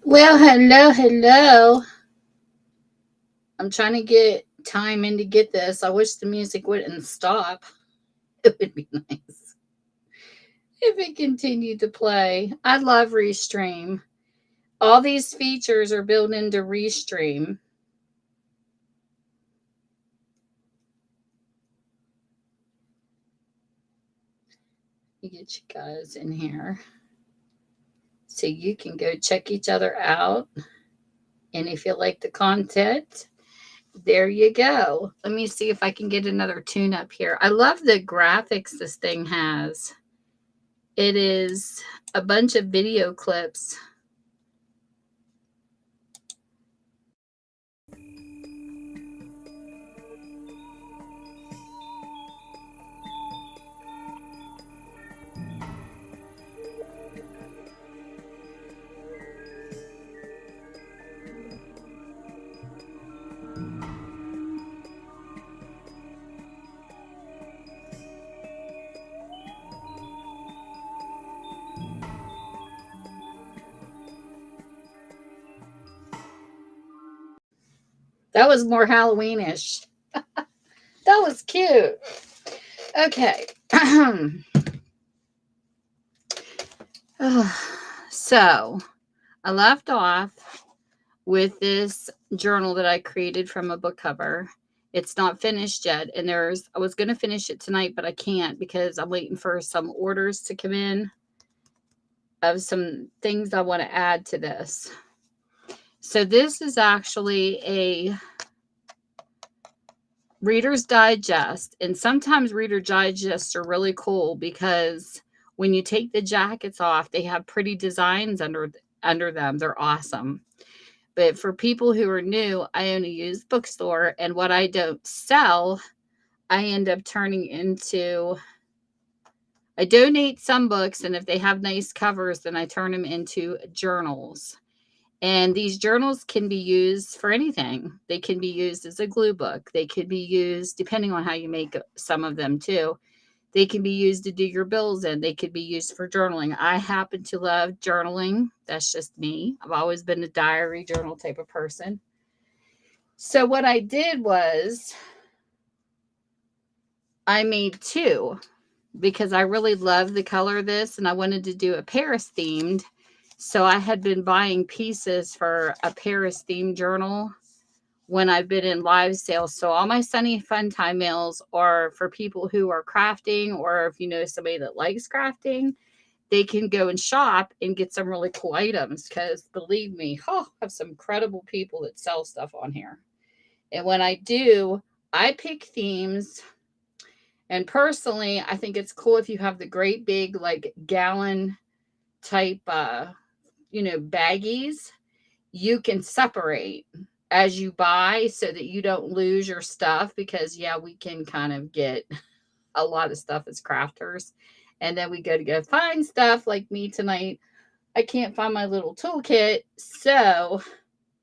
Well, hello, hello. I'm trying to get time in to get this. I wish the music wouldn't stop. It would be nice if it continued to play. I love Restream. All these features are built into Restream. You get you guys in here so you can go check each other out. And if you like the content, there you go. Let me see if I can get another tune up here. I love the graphics this thing has. It is a bunch of video clips. That was more Halloweenish. That was cute. Okay. So I left off with this journal that I created from a book cover. It's not finished yet. And I was going to finish it tonight, but I can't because I'm waiting for some orders to come in of some things I want to add to this. So this is actually a Reader's Digest, and sometimes Reader Digests are really cool because when you take the jackets off, they have pretty designs under them. They're awesome. But for people who are new, I only use bookstore, and what I don't sell, I end up turning into. I donate some books, and if they have nice covers, then I turn them into journals. And these journals can be used for anything. They can be used as a glue book. They could be used, depending on how you make some of them too, they can be used to do your bills in. They could be used for journaling. I happen to love journaling. That's just me. I've always been a diary journal type of person. So what I did was I made two because I really love the color of this and I wanted to do a Paris themed. So I had been buying pieces for a Paris themed journal when I've been in live sales. So all my Sunny Fun Time mails are for people who are crafting, or if you know somebody that likes crafting, they can go and shop and get some really cool items. Because believe me, I have some credible people that sell stuff on here. And when I do, I pick themes. And personally, I think it's cool if you have the great big, like gallon type, baggies, you can separate as you buy so that you don't lose your stuff because yeah, we can kind of get a lot of stuff as crafters. And then we go find stuff like me tonight. I can't find my little toolkit, so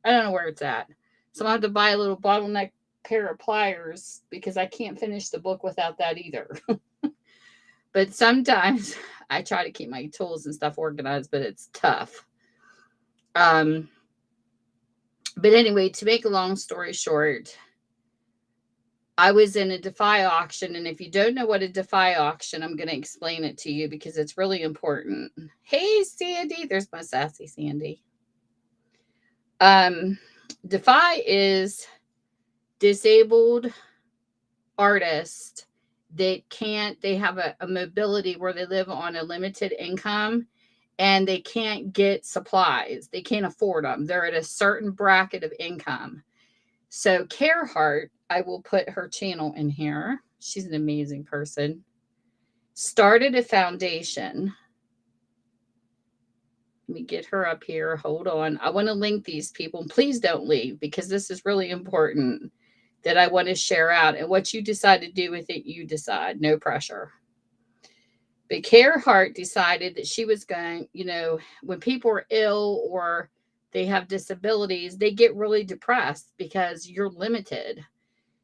I don't know where it's at. So I have to buy a little bottleneck pair of pliers because I can't finish the book without that either. But sometimes I try to keep my tools and stuff organized, but it's tough. But anyway, to make a long story short, I was in a Defy auction. And if you don't know what a Defy auction, I'm going to explain it to you because it's really important. Hey, Sandy. There's my sassy Sandy. Defy is disabled artists that they have a mobility where they live on a limited income and they can't get supplies. They can't afford them. They're at a certain bracket of income. So Carehart, I will put her channel in here. She's an amazing person. Started a foundation. Let me get her up here. Hold on. I want to link these people. Please don't leave because this is really important that I want to share out. And what you decide to do with it, you decide. No pressure. But Carehart decided that she was going, when people are ill or they have disabilities, they get really depressed because you're limited.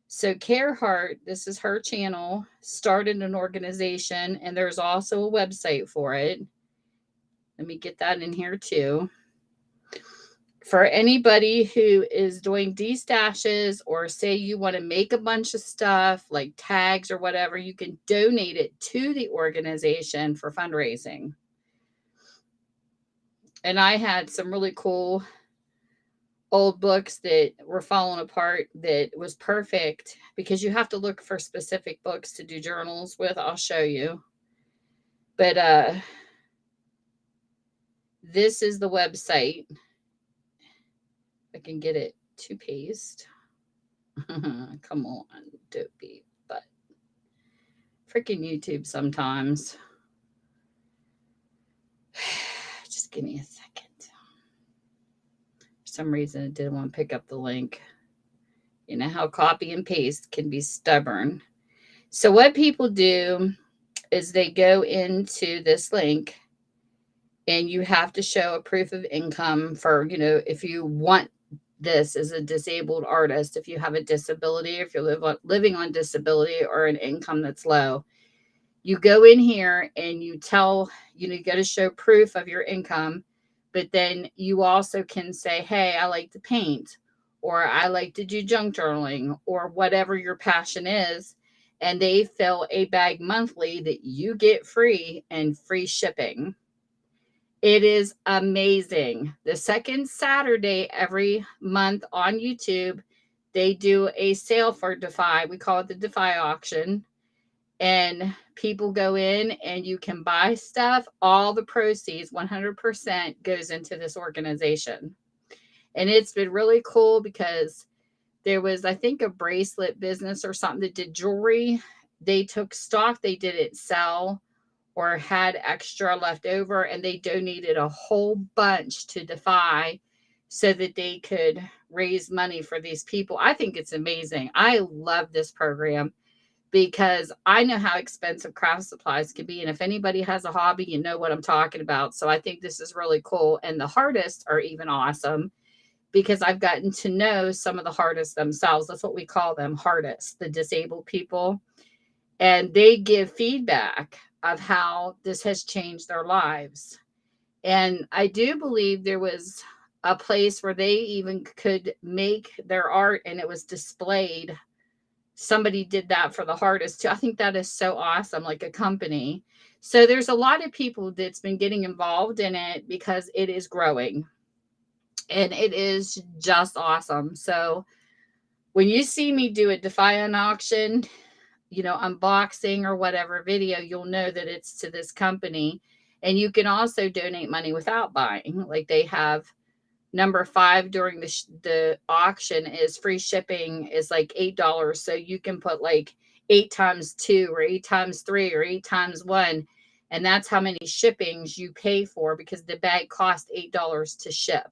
So Carehart, this is her channel, started an organization, and there's also a website for it. Let me get that in here too. for anybody who is doing destashes, or say you want to make a bunch of stuff like tags or whatever, you can donate it to the organization for fundraising. And I had some really cool old books that were falling apart that was perfect, because you have to look for specific books to do journals with. I'll show you. But this is the website. I can get it to paste. Come on, dopey butt. Freaking YouTube sometimes. Just give me a second. For some reason, it didn't want to pick up the link. You know how copy and paste can be stubborn. So what people do is they go into this link, and you have to show a proof of income for, if you want this as a disabled artist, if you have a disability, if you're living on disability or an income that's low, you go in here and you tell, you got to show proof of your income, but then you also can say, hey, I like to paint, or I like to do junk journaling, or whatever your passion is. And they fill a bag monthly that you get free and free shipping. It is amazing. The second Saturday every month on YouTube, they do a sale for Defy. We call it the Defy Auction. And people go in and you can buy stuff. All the proceeds, 100%, goes into this organization. And it's been really cool because there was, I think, a bracelet business or something that did jewelry. They took stock they didn't sell or had extra left over, and they donated a whole bunch to Defy so that they could raise money for these people. I think it's amazing. I love this program because I know how expensive craft supplies can be. And if anybody has a hobby, you know what I'm talking about. So I think this is really cool. And the artists are even awesome, because I've gotten to know some of the artists themselves. That's what we call them, artists, the disabled people. And they give feedback of how this has changed their lives. And I do believe there was a place where they even could make their art and it was displayed. Somebody did that for the artist too. I think that is so awesome, like a company. So there's a lot of people that's been getting involved in it because it is growing. And it is just awesome. So when you see me do a Defy Auction, unboxing or whatever video, you'll know that it's to this company. And you can also donate money without buying. Like they have number 5 during the auction is free shipping is like $8. So you can put like 8 times 2 or 8 times 3 or 8 times 1. And that's how many shippings you pay for, because the bag costs $8 to ship,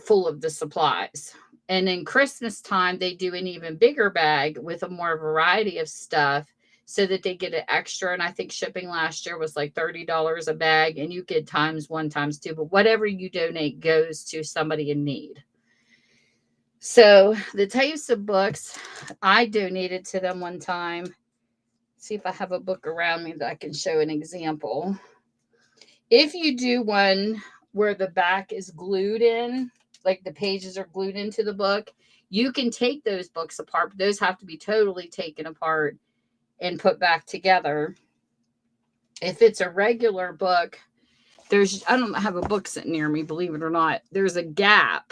full of the supplies. And in Christmas time, they do an even bigger bag with a more variety of stuff so that they get an extra. And I think shipping last year was like $30 a bag, and you get times 1, times 2. But whatever you donate goes to somebody in need. So the types of books I donated to them one time. See if I have a book around me that I can show an example. If you do one where the back is glued in, like the pages are glued into the book, you can take those books apart, but those have to be totally taken apart and put back together. If it's a regular book, I don't have a book sitting near me, believe it or not. There's a gap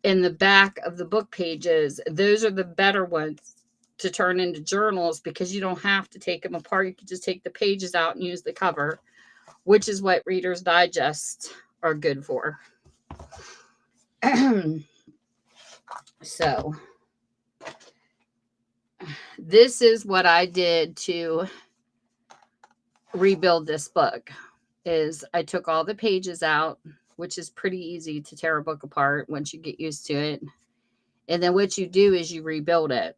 in the back of the book pages. Those are the better ones to turn into journals, because you don't have to take them apart. You can just take the pages out and use the cover, which is what Reader's Digest are good for. So this is what I did to rebuild this book. Is I took all the pages out, which is pretty easy to tear a book apart once you get used to it. And then what you do is you rebuild it.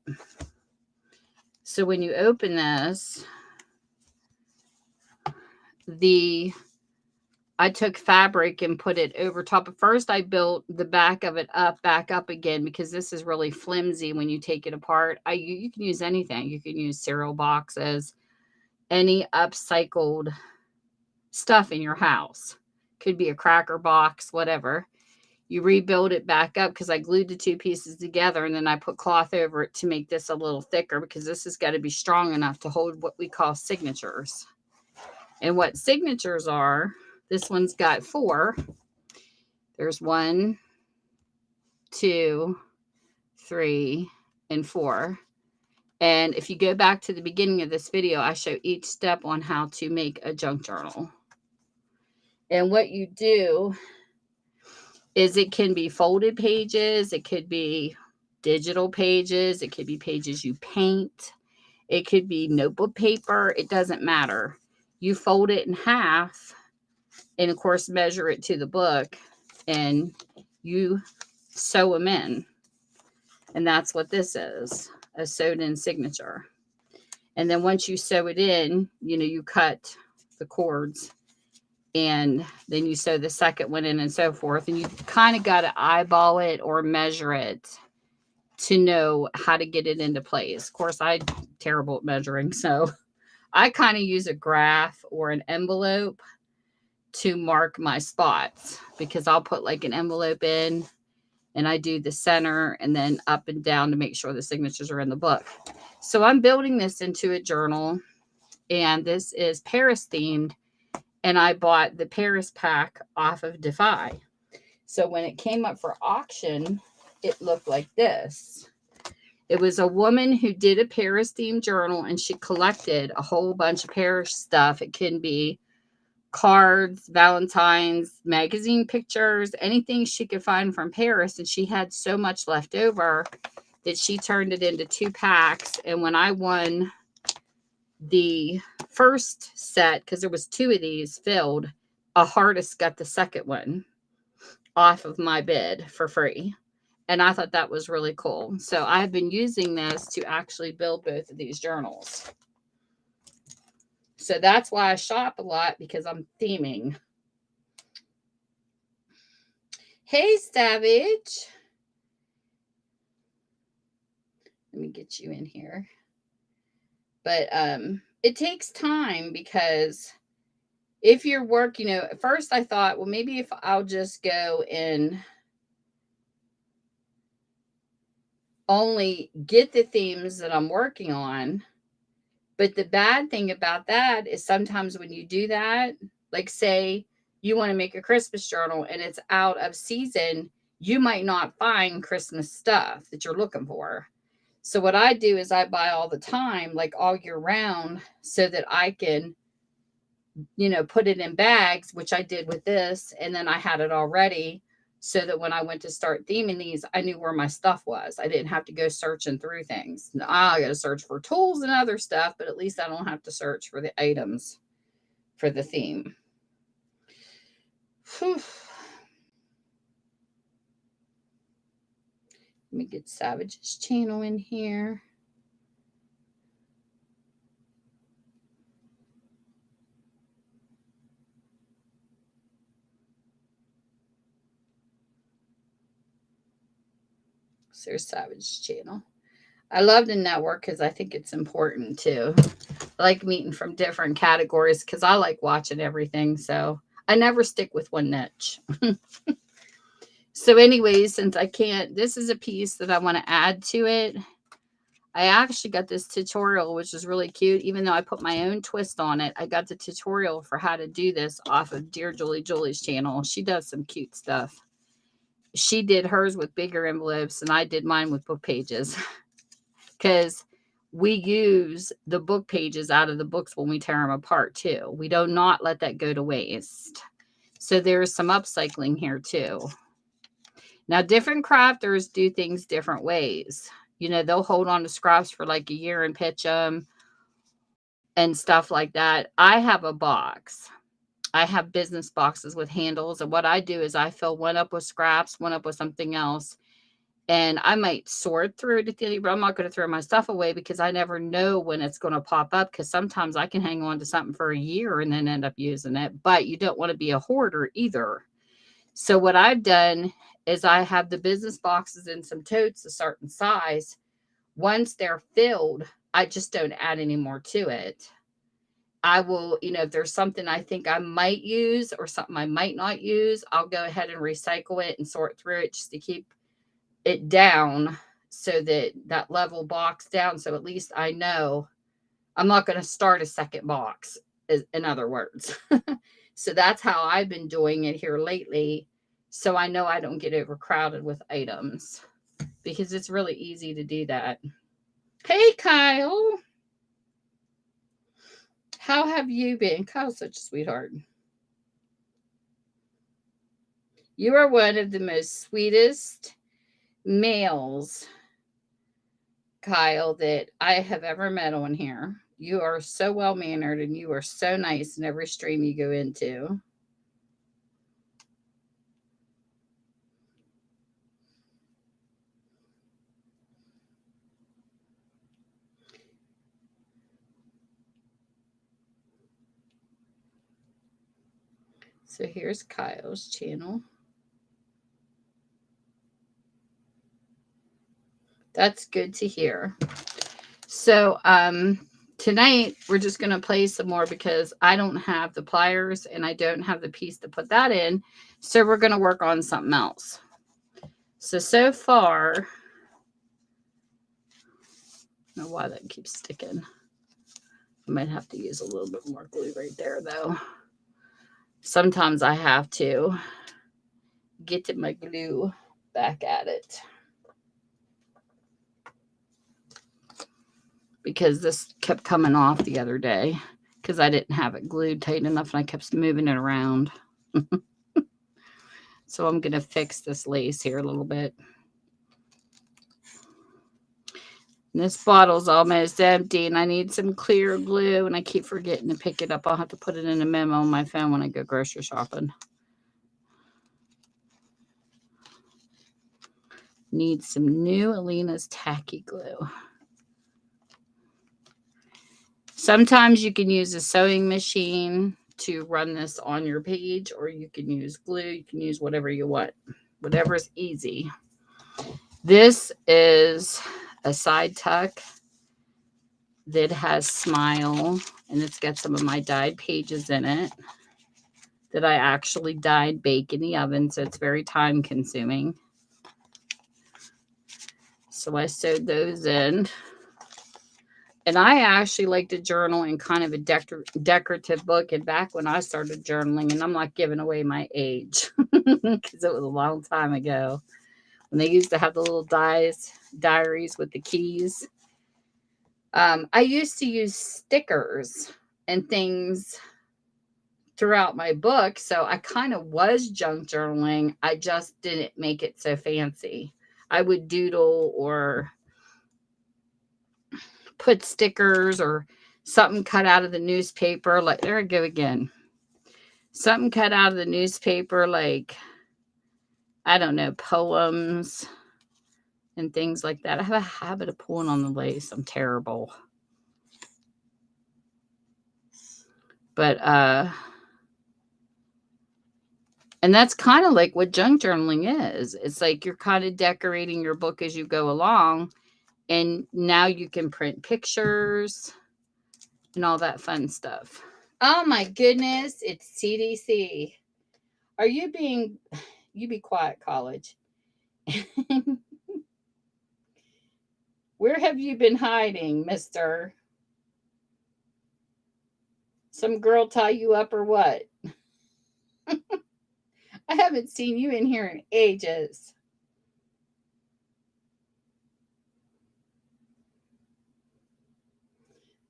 So when you open this, I took fabric and put it over top. At first, I built the back of it back up again, because this is really flimsy when you take it apart. You can use anything. You can use cereal boxes, any upcycled stuff in your house. Could be a cracker box, whatever. You rebuild it back up because I glued the two pieces together, and then I put cloth over it to make this a little thicker because this has got to be strong enough to hold what we call signatures. And what signatures are, this one's got 4. There's 1, 2, 3, and 4. And if you go back to the beginning of this video, I show each step on how to make a junk journal. And what you do is it can be folded pages, it could be digital pages, it could be pages you paint, it could be notebook paper, it doesn't matter. You fold it in half and of course measure it to the book and you sew them in. And that's what this is, a sewed in signature. And then once you sew it in, you cut the cords and then you sew the second one in and so forth. And you kind of got to eyeball it or measure it to know how to get it into place. Of course, I'm terrible at measuring, so I kind of use a graph or an envelope to mark my spots because I'll put like an envelope in and I do the center and then up and down to make sure the signatures are in the book. So I'm building this into a journal, and this is Paris themed. And I bought the Paris pack off of Defy. So when it came up for auction, it looked like this. It was a woman who did a Paris themed journal, and she collected a whole bunch of Paris stuff. It can be cards, Valentine's, magazine pictures, anything she could find from Paris. And she had so much left over that she turned it into 2 packs. And when I won the first set, because there was 2 of these filled, a artist got the second one off of my bid for free. And I thought that was really cool. So I've been using this to actually build both of these journals. So that's why I shop a lot, because I'm theming. Hey, Savage. Let me get you in here. But it takes time, because if you're working, at first I thought, well, maybe if I'll just go and only get the themes that I'm working on. But the bad thing about that is sometimes when you do that, like say you want to make a Christmas journal and it's out of season, you might not find Christmas stuff that you're looking for. So what I do is I buy all the time, like all year round, so that I can, put it in bags, which I did with this. And then I had it all ready so that when I went to start theming these, I knew where my stuff was. I didn't have to go searching through things. Now, I got to search for tools and other stuff, but at least I don't have to search for the items for the theme. Whew. Let me get Savage's channel in here. So there's Savage's channel. I love the network because I think it's important too. I like meeting from different categories because I like watching everything. So I never stick with one niche. So anyways, since I can't, this is a piece that I want to add to it. I actually got this tutorial, which is really cute. Even though I put my own twist on it, I got the tutorial for how to do this off of Dear Julie's channel. She does some cute stuff. She did hers with bigger envelopes, and I did mine with book pages. Because we use the book pages out of the books when we tear them apart, too. We do not let that go to waste. So there's some upcycling here, too. Now, different crafters do things different ways. They'll hold on to scraps for like a year and pitch them and stuff like that. I have a box. I have business boxes with handles. And what I do is I fill one up with scraps, one up with something else. And I might sort through it, but I'm not going to throw my stuff away because I never know when it's going to pop up, because sometimes I can hang on to something for a year and then end up using it. But you don't want to be a hoarder either. So what I've done is I have the business boxes in some totes a certain size. Once they're filled, I just don't add any more to it. I will, if there's something I think I might use or something I might not use, I'll go ahead and recycle it and sort through it just to keep it down so that level box down. So at least I know I'm not going to start a second box, in other words. So that's how I've been doing it here lately. So I know I don't get overcrowded with items because it's really easy to do that. Hey, Kyle. How have you been? Kyle's such a sweetheart. You are one of the most sweetest males, Kyle, that I have ever met on here. You are so well mannered and you are so nice in every stream you go into. So here's Kyle's channel. That's good to hear. So tonight we're just going to play some more because I don't have the pliers and I don't have the piece to put that in. So we're going to work on something else. So far, I don't know why that keeps sticking. I might have to use a little bit more glue right there though. Sometimes I have to get my glue back at it. Because this kept coming off the other day because I didn't have it glued tight enough and I kept moving it around. So I'm going to fix this lace here a little bit. And this bottle's almost empty and I need some clear glue and I keep forgetting to pick it up. I'll have to put it in a memo on my phone when I go grocery shopping. Need some new Alina's tacky glue. Sometimes you can use a sewing machine to run this on your page, or you can use glue. You can use whatever you want, whatever's easy. This is a side tuck that has Smile, and it's got some of my dyed pages in it that I actually dyed bake in the oven, so it's very time consuming. So I sewed those in. And I actually like to journal in kind of a decorative book. And back when I started journaling, and I'm not giving away my age because it was a long time ago, when they used to have the little diaries with the keys. I used to use stickers and things throughout my book. So I kind of was junk journaling. I just didn't make it so fancy. I would doodle or put stickers or something cut out of the newspaper. Like, there I go again. Something cut out of the newspaper, like, I don't know, poems and things like that. I have a habit of pulling on the lace. I'm terrible. But, and that's kind of like what junk journaling is. It's like you're kind of decorating your book as you go along. And now you can print pictures and all that fun stuff. Oh my goodness, it's CDC. Are you being, you be quiet, college. Where have you been hiding, mister? Some girl tie you up or what? I haven't seen you in here in ages.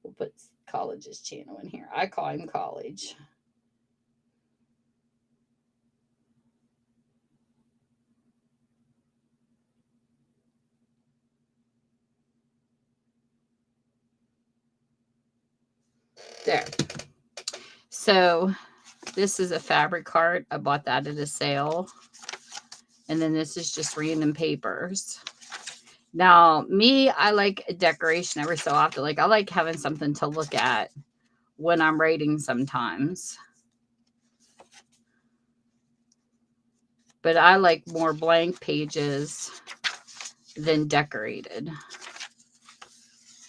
We'll put college's channel in here. I call him college. There. So this is a fabric cart. I bought that at a sale. And then this is just random papers. Now, me, I like a decoration every so often. Like, I like having something to look at when I'm writing sometimes. But I like more blank pages than decorated.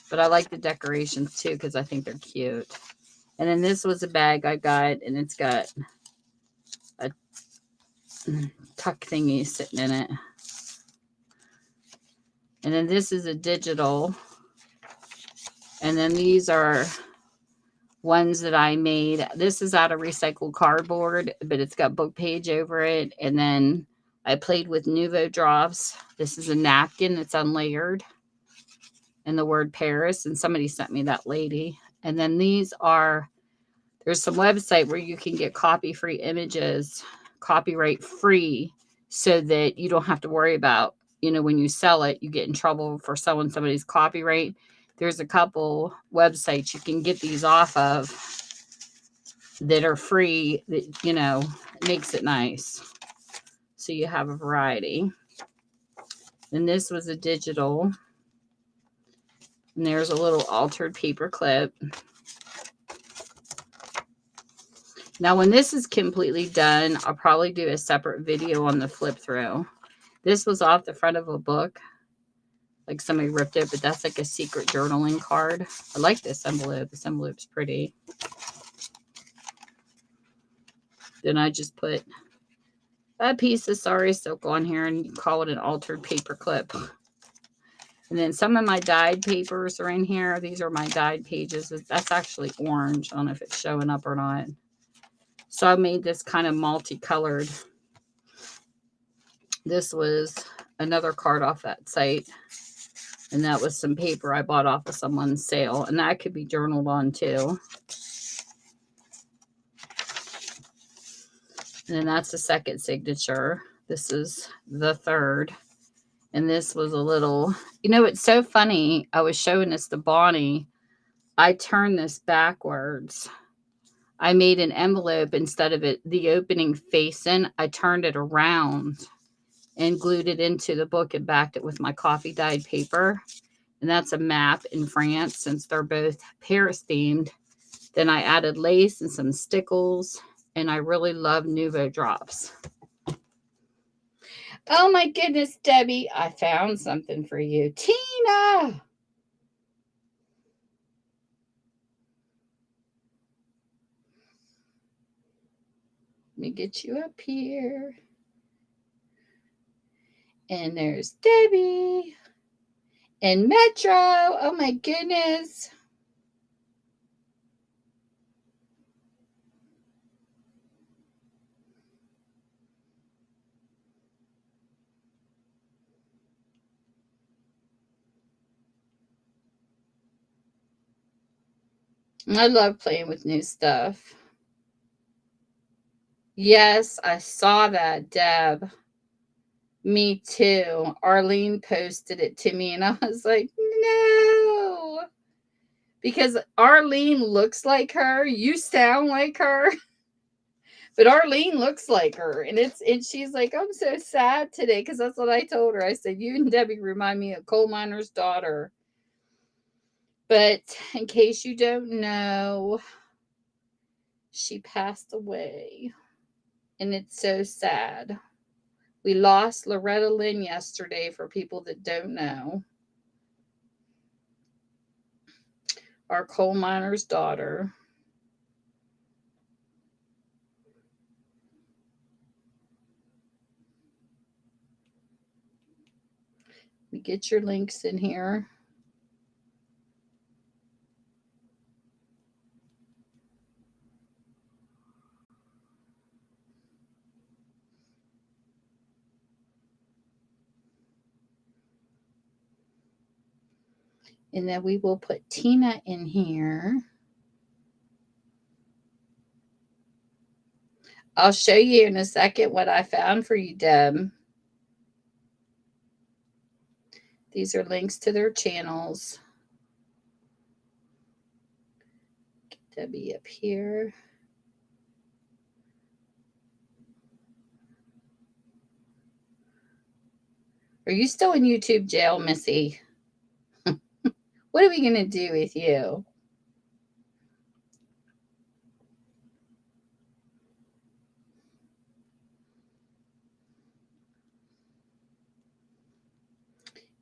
But I like the decorations too because I think they're cute. And then this was a bag I got, and it's got a tuck thingy sitting in it. And then this is a digital. And then these are ones that I made. This is out of recycled cardboard, but it's got book page over it. And then I played with Nuvo drops. This is a napkin that's unlayered. And the word Paris. And somebody sent me that lady. And then these are, there's some website where you can get copy-free images, copyright free, so that you don't have to worry about, when you sell it, you get in trouble for selling somebody's copyright. There's a couple websites you can get these off of that are free that, makes it nice. So you have a variety. And this was a digital. And there's a little altered paper clip. Now, when this is completely done, I'll probably do a separate video on the flip through. This was off the front of a book. Like somebody ripped it, but that's like a secret journaling card. I like this envelope. This envelope's pretty. Then I just put a piece of sari silk on here and you call it an altered paper clip. And then some of my dyed papers are in here. These are my dyed pages. That's actually orange. I don't know if it's showing up or not. So I made this kind of multicolored. This was another card off that site. And that was some paper I bought off of someone's sale. And that could be journaled on too. And then that's the second signature. This is the third. And this was a little, it's so funny. I was showing this to Bonnie. I turned this backwards. I made an envelope instead of the opening facing. I turned it around and glued it into the book and backed it with my coffee dyed paper. And that's a map in France since they're both Paris themed. Then I added lace and some stickles. And I really love Nuvo drops. Oh my goodness, Debbie, I found something for you. Tina! Let me get you up here. And there's Debbie. And Metro. Oh my goodness. I love playing with new stuff. Yes, I saw that, Deb. Me too. Arlene posted it to me and I was like, no. Because Arlene looks like her. You sound like her. But Arlene looks like her. And she's like, I'm so sad today. Because that's what I told her. I said, you and Debbie remind me of coal miner's daughter. But in case you don't know, she passed away. And it's so sad. We lost Loretta Lynn yesterday, for people that don't know. Our coal miner's daughter. We get your links in here. And then we will put Tina in here. I'll show you in a second what I found for you, Deb. These are links to their channels. Get Debbie up here. Are you still in YouTube jail, Missy? What are we going to do with you?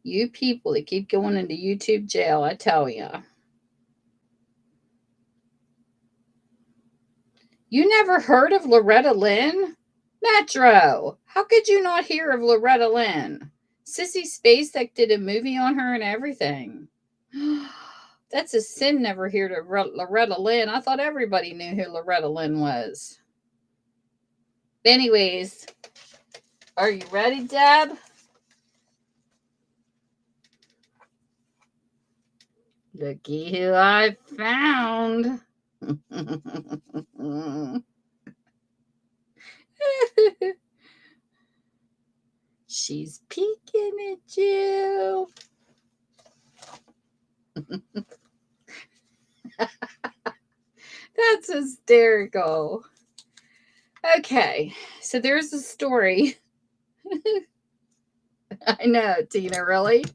You people that keep going into YouTube jail, I tell you. You never heard of Loretta Lynn? Metro! How could you not hear of Loretta Lynn? Sissy Spacek did a movie on her and everything. That's a sin never heard of Loretta Lynn. I thought everybody knew who Loretta Lynn was. Anyways, are you ready, Deb? Looky who I found. She's peeking at you. That's hysterical. Okay, so there's a story. I know, Tina, really?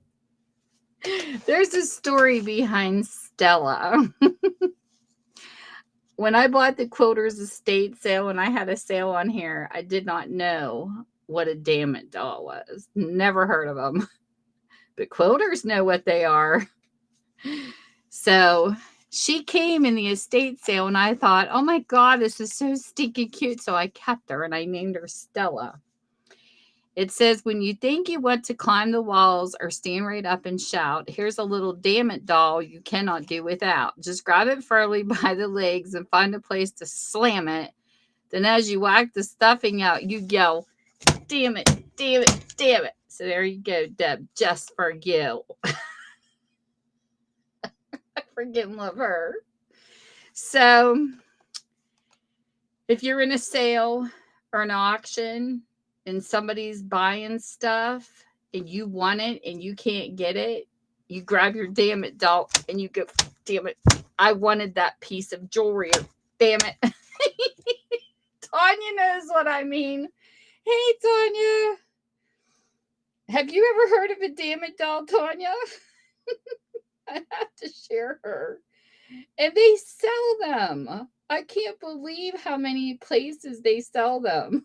There's a story behind Stella. When I bought the Quilter's estate sale and I had a sale on here, I did not know what a damn it doll was. Never heard of them. But Quilters know what they are. So she came in the estate sale and I thought, oh my God, this is so stinky cute. So I kept her and I named her Stella. It says, when you think you want to climb the walls or stand right up and shout, here's a little damn it doll you cannot do without. Just grab it firmly by the legs and find a place to slam it. Then as you whack the stuffing out, you yell, damn it, damn it, damn it. So there you go, Deb, just for you. I freaking love her. So if you're in a sale or an auction, and somebody's buying stuff and you want it and you can't get it, you grab your damn it doll and you go, damn it, I wanted that piece of jewelry. Damn it. Tanya knows what I mean. Hey, Tanya. Have you ever heard of a damn it doll, Tanya? I have to share her. And they sell them. I can't believe how many places they sell them.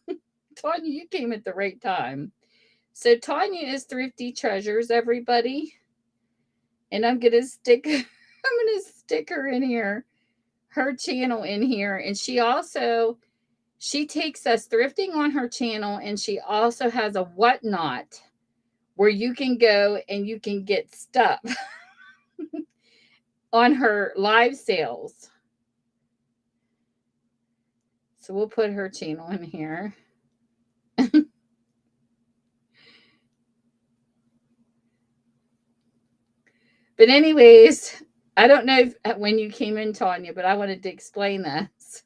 Tanya, you came at the right time. So Tanya is Thrifty Treasures, everybody. And I'm gonna stick her in here, her channel in here. And she takes us thrifting on her channel, and she also has a whatnot where you can go and you can get stuff on her live sales. So we'll put her channel in here. But anyways, I don't know when you came in, Tanya, but I wanted to explain this.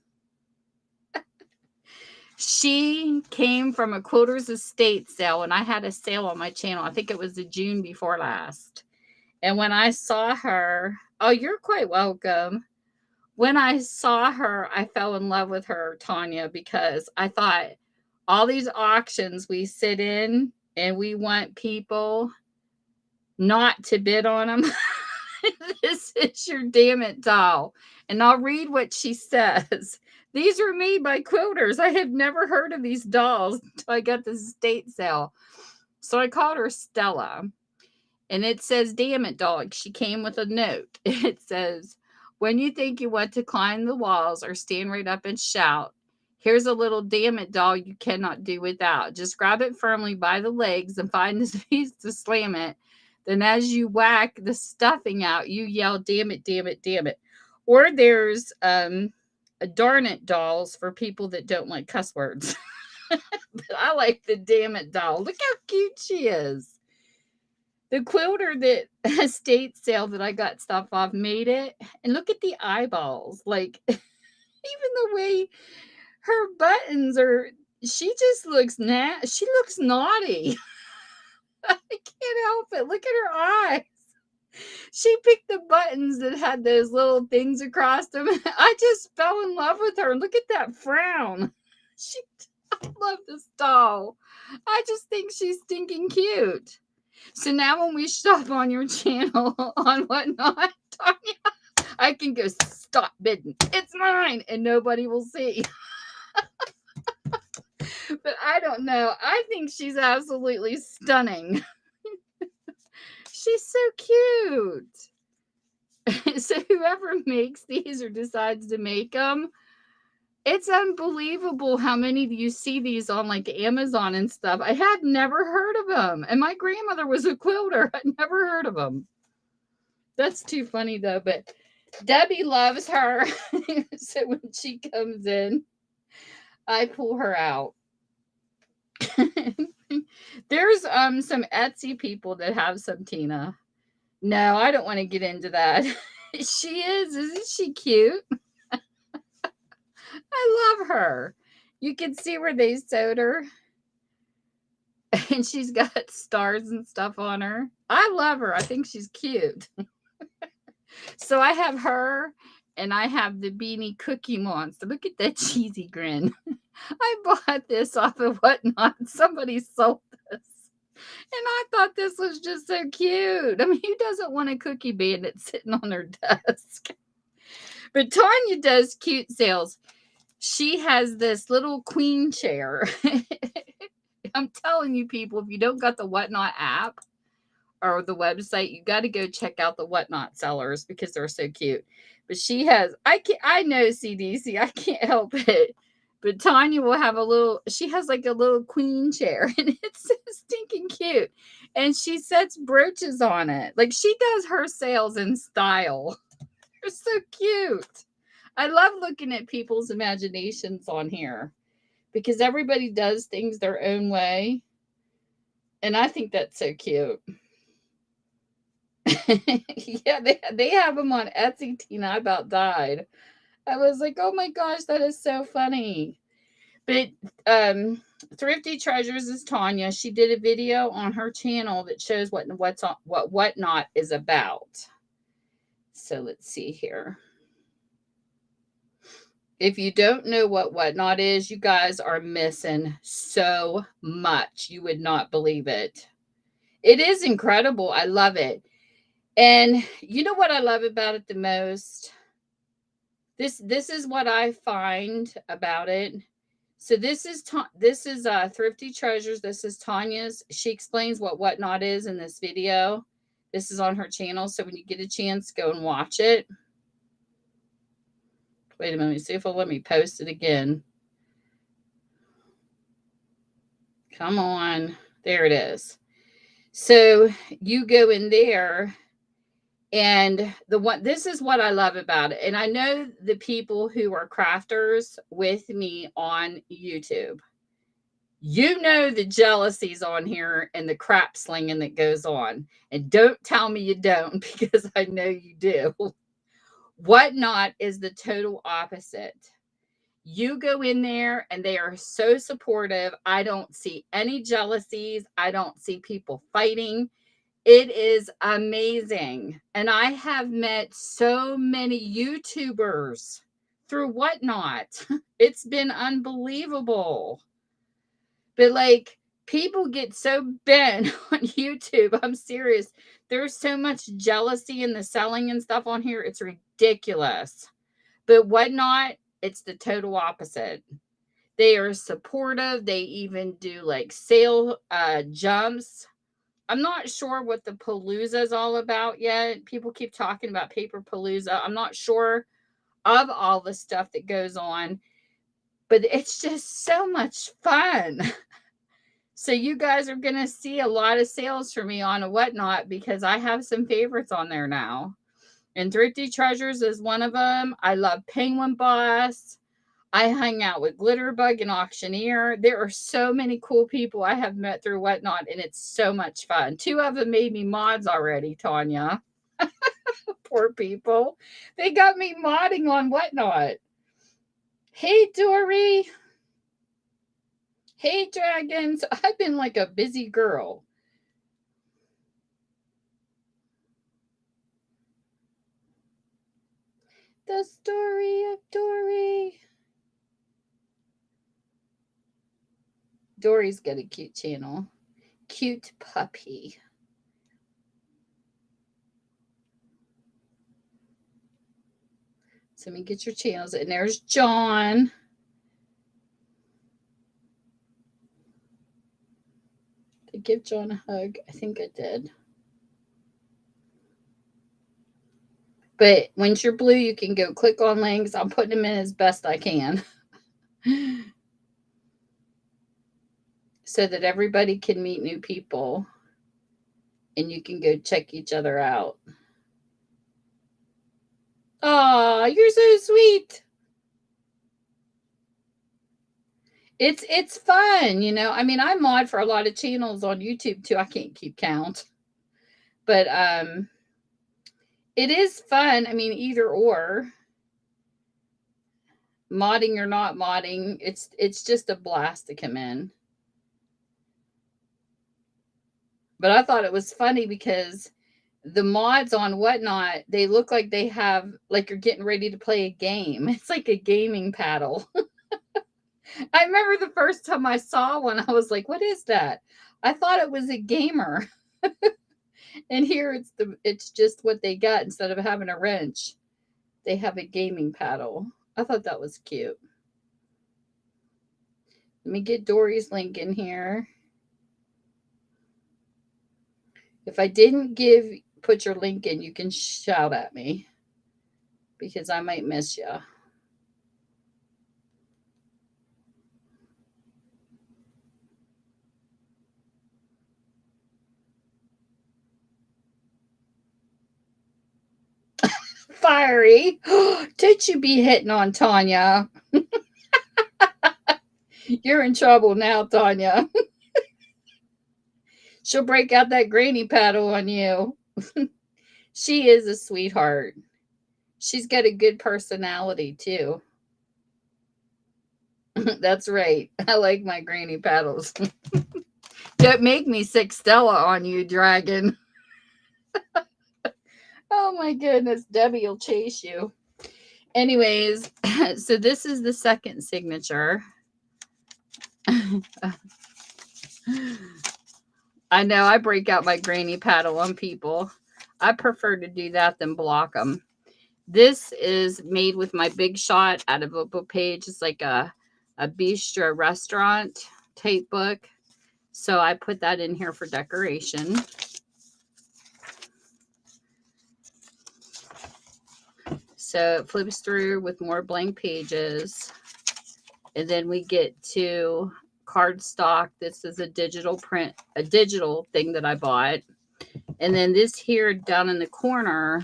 She came from a Quilter's estate sale, and I had a sale on my channel. I think it was the June before last. And when I saw her, oh, you're quite welcome. When I saw her, I fell in love with her, Tanya, because I thought all these auctions we sit in and we want people not to bid on them. This is your damn it doll. And I'll read what she says. These are made by Quilters. I have never heard of these dolls until I got this estate sale. So I called her Stella. And it says, damn it, dog. She came with a note. It says, when you think you want to climb the walls or stand right up and shout, here's a little damn it doll you cannot do without. Just grab it firmly by the legs and find this piece to slam it. Then as you whack the stuffing out, you yell, damn it, damn it, damn it. Or there's a darn it dolls for people that don't like cuss words. But I like the damn it doll. Look how cute she is. The quilter that estate sale that I got stuff off made it. And look at the eyeballs. Like, even the way her buttons are, she just looks she looks naughty. I can't help it. Look at her eyes. She picked the buttons that had those little things across them. I just fell in love with her. Look at that frown. I love this doll. I just think she's stinking cute. So now when we shop on your channel on Whatnot, Tanya, I can go, stop bidding. It's mine. And nobody will see. But I don't know. I think she's absolutely stunning. She's so cute. So whoever makes these or decides to make them, It's unbelievable how many of you see these on like Amazon and stuff. I had never heard of them. And my grandmother was a quilter. I'd never heard of them. That's too funny though. But Debbie loves her. So when she comes in, I pull her out. There's some Etsy people that have some Tina. No, I don't want to get into that. She is. Isn't she cute? I love her. You can see where they sewed her. And she's got stars and stuff on her. I love her. I think she's cute. So I have her and I have the Beanie Cookie Monster. Look at that cheesy grin. I bought this off of Whatnot. Somebody sold this. And I thought this was just so cute. I mean, who doesn't want a cookie bandit sitting on their desk? But Tanya does cute sales. She has this little queen chair. I'm telling you, people, if you don't got the Whatnot app or the website, you got to go check out the Whatnot sellers because they're so cute. But she has, I know CDC, I can't help it. But Tanya will have she has like a little queen chair and it's so stinking cute. And she sets brooches on it. Like she does her sales in style. They're so cute. I love looking at people's imaginations on here because everybody does things their own way. And I think that's so cute. Yeah, they have them on Etsy, Tina. I about died. I was like, oh my gosh, that is so funny. But Thrifty Treasures is Tanya. She did a video on her channel that shows what Whatnot is about. So let's see here. If you don't know what Whatnot is, you guys are missing so much. You would not believe it. It is incredible. I love it. And you know what I love about it the most? This is what I find about it. So this is Thrifty Treasures. This is Tanya's. She explains what Whatnot is in this video. This is on her channel. So when you get a chance, go and watch it. Wait a minute. See if it'll let me post it again. Come on. There it is. So you go in there. And this is what I love about it. And I know the people who are crafters with me on YouTube. You know the jealousies on here and the crap slinging that goes on. And don't tell me you don't, because I know you do. Whatnot is the total opposite. You go in there and they are so supportive. I don't see any jealousies. I don't see people fighting. It is amazing. And I have met so many YouTubers through Whatnot. It's been unbelievable. But like, people get so bent on YouTube. I'm serious. There's so much jealousy in the selling and stuff on here. It's ridiculous. But Whatnot, it's the total opposite. They are supportive. They even do like sale jumps. I'm not sure what the Palooza is all about yet. People keep talking about Paper Palooza. I'm not sure of all the stuff that goes on, but it's just so much fun. So you guys are going to see a lot of sales for me on a Whatnot because I have some favorites on there now. And Thrifty Treasures is one of them. I love Penguin Boss. I hung out with Glitterbug and Auctioneer. There are so many cool people I have met through Whatnot, and it's so much fun. 2 of them made me mods already, Tanya. Poor people. They got me modding on Whatnot. Hey, Dory. Hey, Dragons. I've been like a busy girl. The story of Dory. Dory's got a cute channel. Cute puppy. So let me get your channels. And there's John. Did I give John a hug? I think I did. But once you're blue, you can go click on links. I'm putting them in as best I can. So that everybody can meet new people and you can go check each other out. Oh, you're so sweet. It's fun, you know. I mean, I mod for a lot of channels on YouTube too. I can't keep count. But it is fun. I mean, either or. Modding or not modding, it's just a blast to come in. But I thought it was funny because the mods on Whatnot, they look like they have, like you're getting ready to play a game. It's like a gaming paddle. I remember the first time I saw one, I was like, what is that? I thought it was a gamer. And here it's just what they got. Instead of having a wrench, they have a gaming paddle. I thought that was cute. Let me get Dory's link in here. If I didn't put your link in, you can shout at me because I might miss you. Fiery. Did you be hitting on Tanya? You're in trouble now, Tanya. She'll break out that granny paddle on you. She is a sweetheart. She's got a good personality, too. That's right. I like my granny paddles. Don't make me sick Stella on you, dragon. Oh my goodness. Debbie will chase you. Anyways, so this is the second signature. I know I break out my granny paddle on people. I prefer to do that than block them. This is made with my Big Shot out of Opal Page. It's like a bistro restaurant type book. So I put that in here for decoration. So it flips through with more blank pages. And then we get to cardstock. This is a digital print, a digital thing that I bought. And then this here down in the corner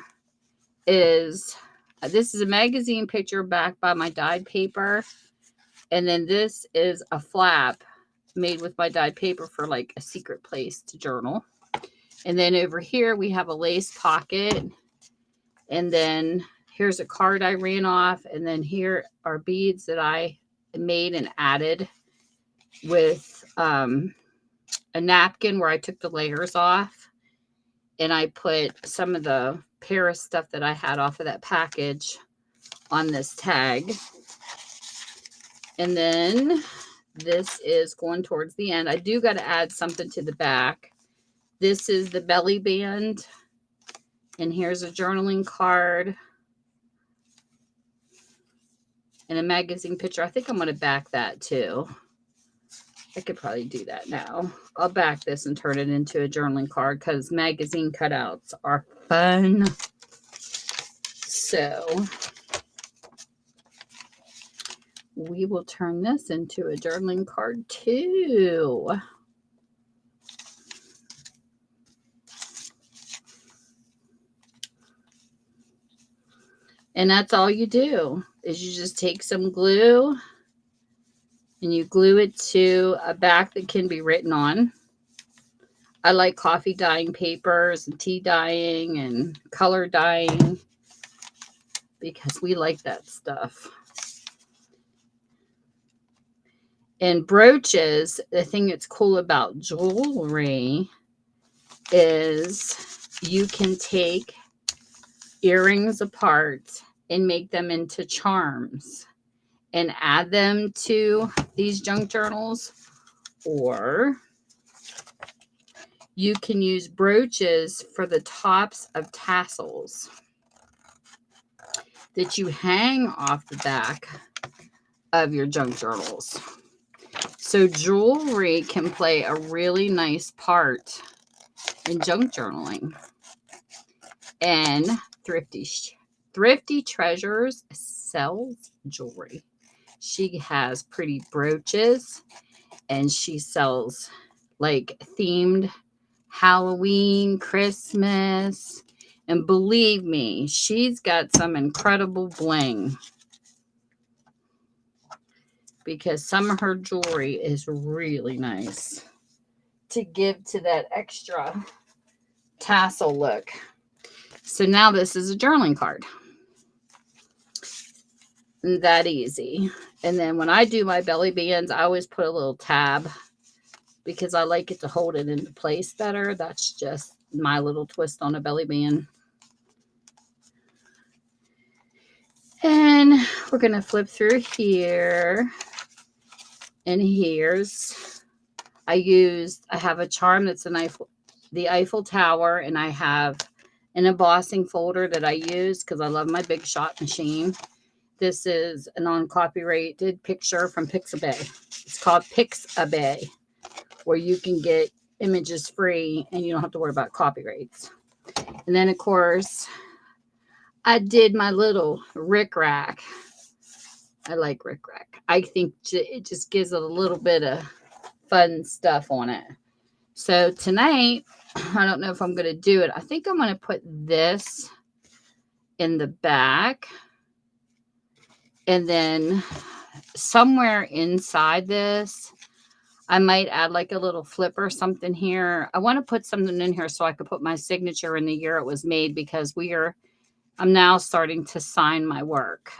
is, this is a magazine picture backed by my dyed paper. And then this is a flap made with my dyed paper for like a secret place to journal. And then over here we have a lace pocket. And then here's a card I ran off. And then here are beads that I made and added with a napkin where I took the layers off. And I put some of the Paris stuff that I had off of that package on this tag. And then this is going towards the end. I do got to add something to the back. This is the belly band. And here's a journaling card. And a magazine picture. I think I'm going to back that too. I could probably do that now. I'll back this and turn it into a journaling card because magazine cutouts are fun. So we will turn this into a journaling card too. And that's all you do is you just take some glue and you glue it to a back that can be written on. I like coffee dyeing papers and tea dyeing and color dyeing because we like that stuff. And brooches, the thing that's cool about jewelry is you can take earrings apart and make them into charms and add them to these junk journals, or you can use brooches for the tops of tassels that you hang off the back of your junk journals. So jewelry can play a really nice part in junk journaling. And Thrifty Treasures sells jewelry. She has pretty brooches, and she sells like themed Halloween, Christmas. And believe me, she's got some incredible bling, because some of her jewelry is really nice to give to that extra tassel look. So now this is a journaling card. That easy. And then when I do my belly bands, I always put a little tab because I like it to hold it into place better. That's just my little twist on a belly band. And we're going to flip through here. And I have a charm that's the Eiffel Tower, and I have an embossing folder that I use because I love my Big Shot machine. This is a non-copyrighted picture from Pixabay. It's called Pixabay, where you can get images free and you don't have to worry about copyrights. And then, of course, I did my little rickrack. I like rickrack. I think it just gives it a little bit of fun stuff on it. So tonight, I don't know if I'm going to do it. I think I'm going to put this in the back. And then somewhere inside this, I might add like a little flip or something here. I want to put something in here so I could put my signature in the year it was made, because I'm now starting to sign my work.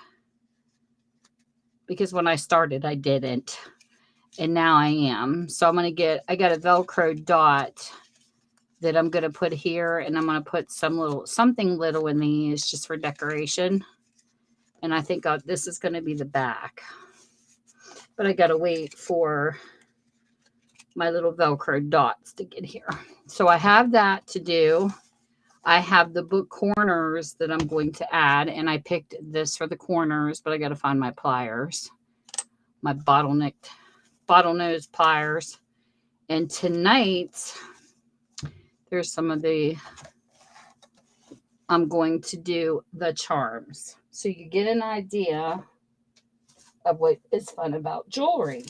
Because when I started, I didn't. And now I am. So I got a Velcro dot that I'm going to put here. And I'm going to put something little in these just for decoration. And I think this is going to be the back. But I got to wait for my little Velcro dots to get here. So I have that to do. I have the book corners that I'm going to add. And I picked this for the corners, but I got to find my pliers. My bottlenose pliers. And tonight, there's some of I'm going to do the charms. So you get an idea of what is fun about jewelry.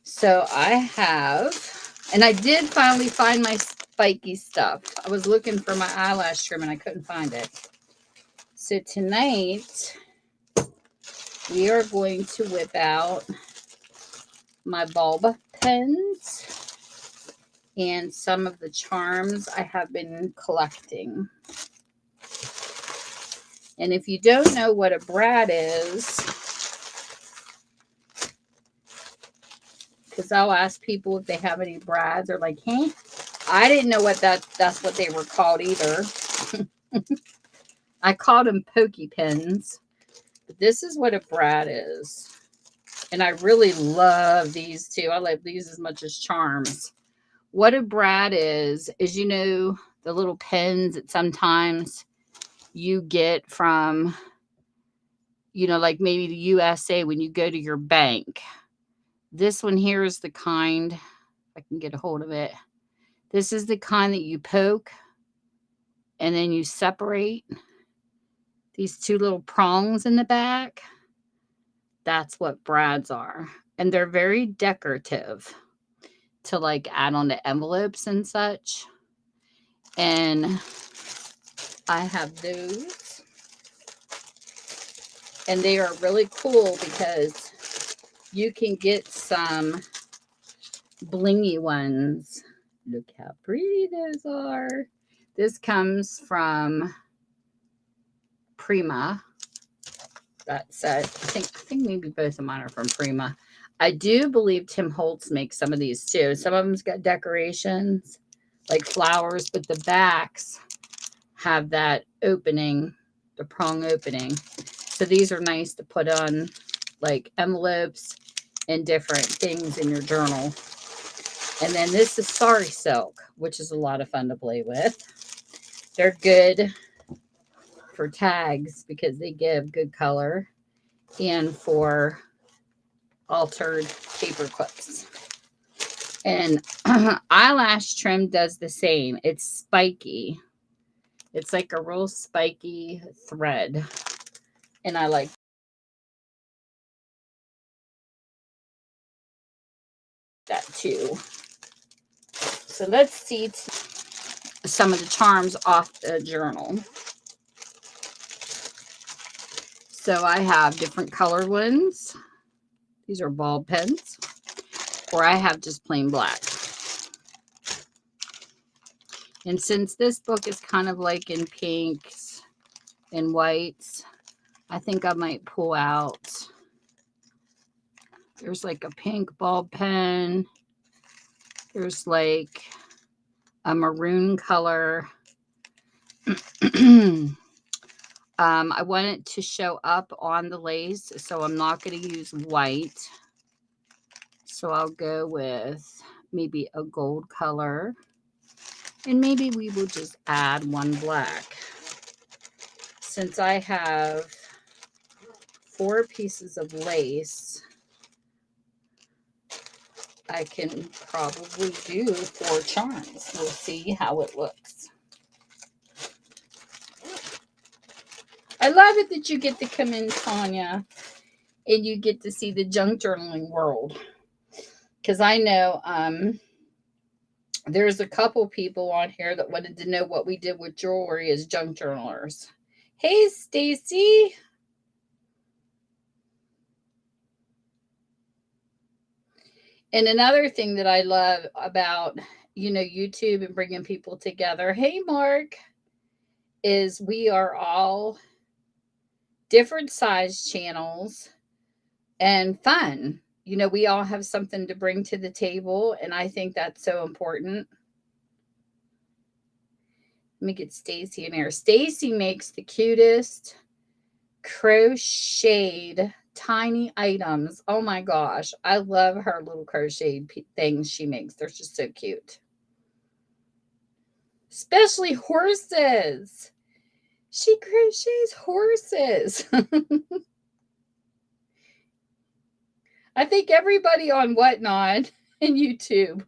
So and I did finally find my spiky stuff. I was looking for my eyelash trim and I couldn't find it. So tonight, we are going to whip out my bulb pens and some of the charms I have been collecting. And if you don't know what a brad is, because I'll ask people if they have any brads, or like, hey, I didn't know that's what they were called either. I called them pokey pins, but this is what a brad is. And I really love these too. I love these as much as charms. What a brad is the little pens that sometimes you get from, like maybe the USA when you go to your bank. This one here is the kind, if I can get a hold of it. This is the kind that you poke and then you separate these two little prongs in the back. That's what brads are. And they're very decorative to like add on the envelopes and such. And I have those. And they are really cool because you can get some blingy ones. Look how pretty those are. This comes from Prima. That set. I think maybe both of mine are from Prima. I do believe Tim Holtz makes some of these too. Some of them's got decorations like flowers, but the backs have that opening, the prong opening. So these are nice to put on like envelopes and different things in your journal. And then this is Sari Silk, which is a lot of fun to play with. They're good for tags because they give good color, and for altered paper clips. And eyelash trim does the same. It's spiky. It's like a real spiky thread. And I like that too. So let's see some of the charms off the journal. So I have different colored ones. These are ball pens. Or I have just plain black. And since this book is kind of like in pinks and whites, I think I might pull out. There's like a pink ball pen. There's like a maroon color. I want it to show up on the lace, so I'm not going to use white. So I'll go with maybe a gold color. And maybe we will just add one black. Since I have 4 pieces of lace, I can probably do 4 charms. We'll see how it looks. I love it that you get to come in, Tanya, and you get to see the junk journaling world. Because I know there's a couple people on here that wanted to know what we did with jewelry as junk journalers. Hey, Stacy. And another thing that I love about, YouTube and bringing people together, hey, Mark, is we are all different size channels and fun. We all have something to bring to the table, and I think that's so important. Let me get Stacy in here. Stacy makes the cutest crocheted tiny items. Oh my gosh. I love her little crocheted things she makes. They're just so cute. Especially horses. She crochets horses. I think everybody on Whatnot and YouTube,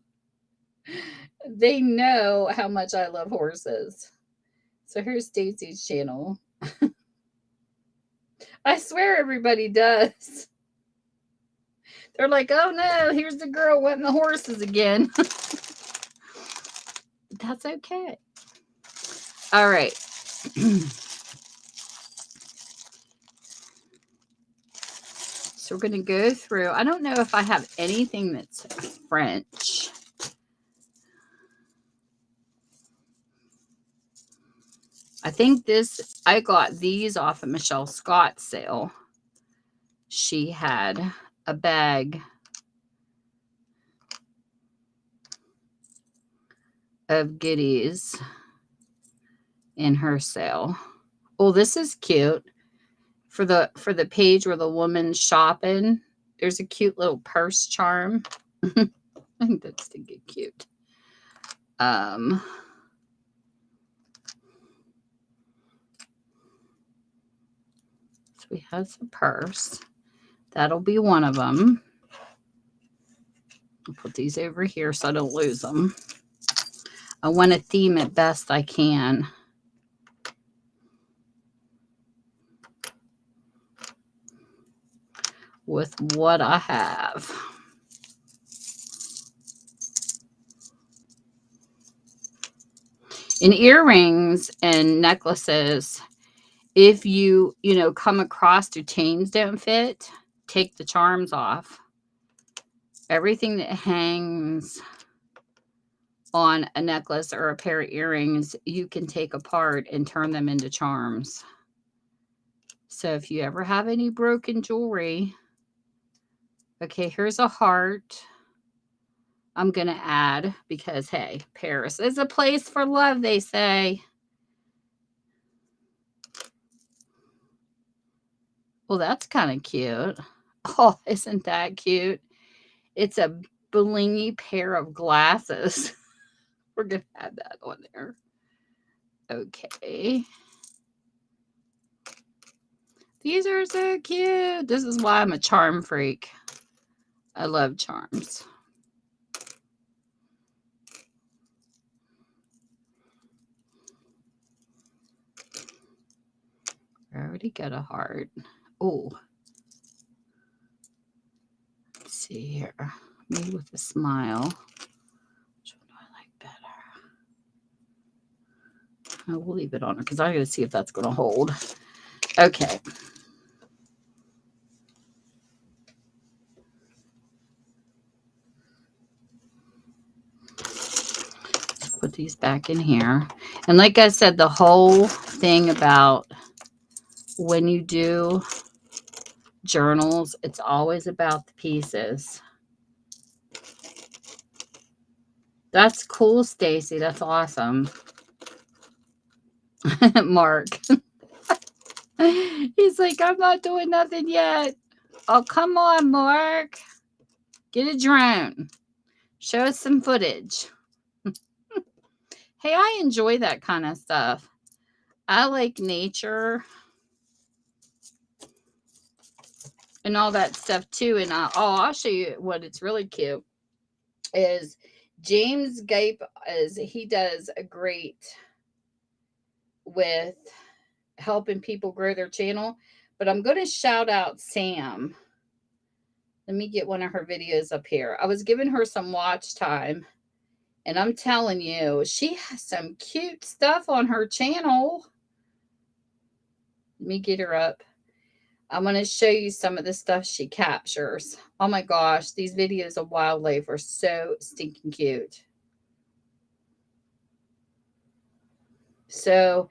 they know how much I love horses. So here's Stacy's channel. I swear everybody does. They're like, oh no, here's the girl wanting the horses again. That's okay. All right. So we're going to go through. I don't know if I have anything that's French. I think I got these off of Michelle Scott's sale. She had a bag of goodies in her sale. Oh, this is cute. For the page where the woman's shopping, there's a cute little purse charm. I think that's stinking cute. So we have some purse. That'll be one of them. I'll put these over here so I don't lose them. I want to theme it best I can. With what I have. In earrings and necklaces, if you come across your chains don't fit, take the charms off. Everything that hangs on a necklace or a pair of earrings, you can take apart and turn them into charms. So if you ever have any broken jewelry, okay, here's a heart. I'm going to add because, hey, Paris is a place for love, they say. Well, that's kind of cute. Oh, isn't that cute? It's a blingy pair of glasses. We're going to add that on there. Okay. These are so cute. This is why I'm a charm freak. I love charms. I already got a heart. Oh. Let's see here. Me with a smile. Which one do I like better? I will leave it on her because I got to see if that's going to hold. Okay. Put these back in here. And like I said, the whole thing about when you do journals, it's always about the pieces. That's cool, Stacy. That's awesome. Mark. He's like, I'm not doing nothing yet. Oh, come on, Mark. Get a drone. Show us some footage. Hey, I enjoy that kind of stuff. I like nature and all that stuff too. And I'll show you what it's really cute is James Gape he does a great with helping people grow their channel. But I'm going to shout out Sam. Let me get one of her videos up here. I was giving her some watch time. And I'm telling you, she has some cute stuff on her channel. Let me get her up. I'm going to show you some of the stuff she captures. Oh my gosh, these videos of wildlife are so stinking cute. So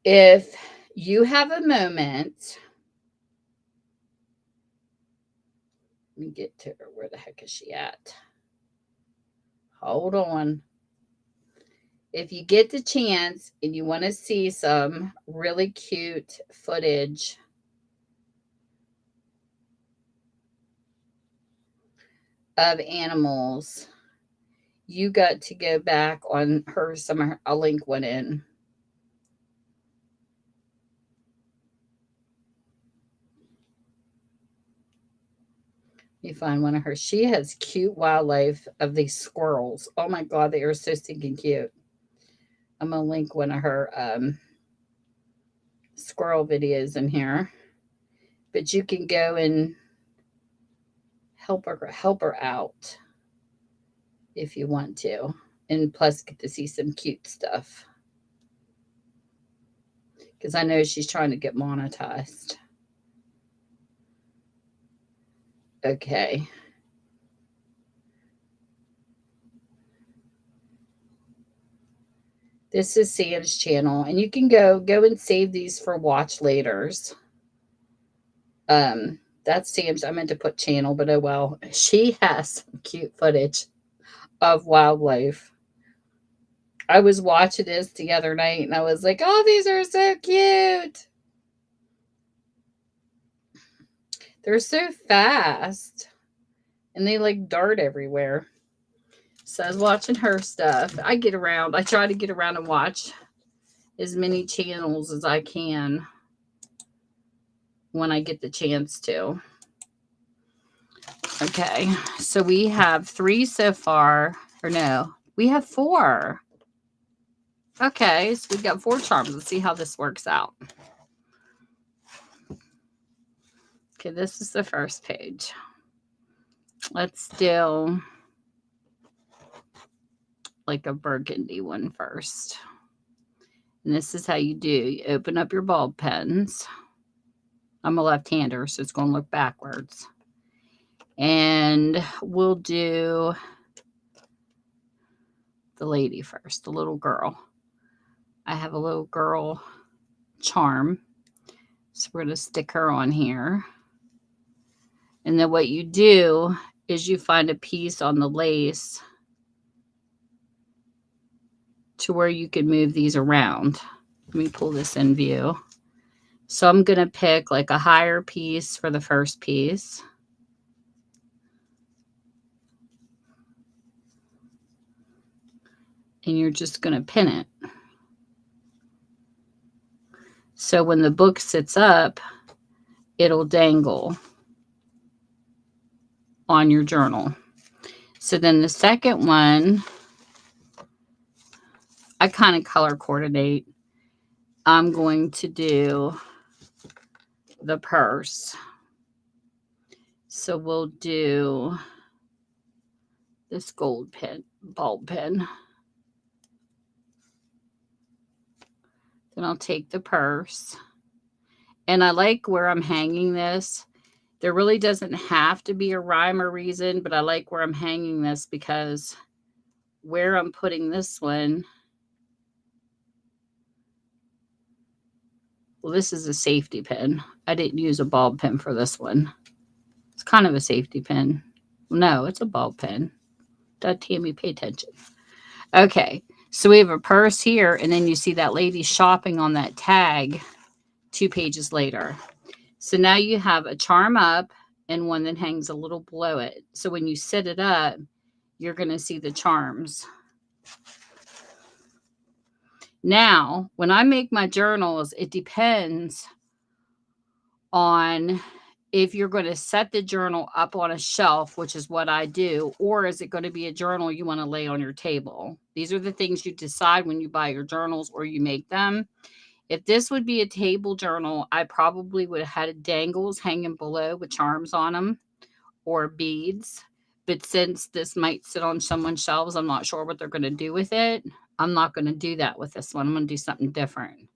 if you have a moment, let me get to her. Where the heck is she at? Hold on. If you get the chance and you want to see some really cute footage of animals, you got to go back on her. A link went in. You find one of her. She has cute wildlife of these squirrels. Oh my God, they are so stinking cute. I'm going to link one of her squirrel videos in here. But you can go and help her out if you want to. And plus get to see some cute stuff. Because I know she's trying to get monetized. Okay. This is Sam's channel. And you can go and save these for watch laters. That's Sam's. I meant to put channel, but oh well. She has some cute footage of wildlife. I was watching this the other night and I was like, oh, these are so cute. They're so fast. And they like dart everywhere. So I was watching her stuff. I try to get around and watch as many channels as I can when I get the chance to. Okay, so we have 3 so far. Or no, we have 4. Okay, so we've got 4 charms. Let's see how this works out. Okay, this is the first page. Let's do like a burgundy one first. And this is how you do. You open up your bulb pens. I'm a left-hander, so it's going to look backwards. And we'll do the lady first, the little girl. I have a little girl charm. So we're going to stick her on here. And then what you do is you find a piece on the lace to where you can move these around. Let me pull this in view. So I'm going to pick like a higher piece for the first piece. And you're just going to pin it. So when the book sits up, it'll dangle on your journal. So then the second one, I kind of color coordinate. I'm going to do the purse. So we'll do this gold pen, bulb pen. Then I'll take the purse. And I like where I'm hanging this. There really doesn't have to be a rhyme or reason, but I like where I'm hanging this because where I'm putting this one, well, this is a safety pin. I didn't use a bulb pin for this one. It's kind of a safety pin. No, it's a bulb pin. Tammy, pay attention. Okay, so we have a purse here, and then you see that lady shopping on that tag 2 pages later. So now you have a charm up and one that hangs a little below it. So when you set it up, you're going to see the charms. Now, when I make my journals, it depends on if you're going to set the journal up on a shelf, which is what I do, or is it going to be a journal you want to lay on your table? These are the things you decide when you buy your journals or you make them. If this would be a table journal, I probably would have had dangles hanging below with charms on them or beads. But since this might sit on someone's shelves, I'm not sure what they're going to do with it. I'm not going to do that with this one. I'm going to do something different.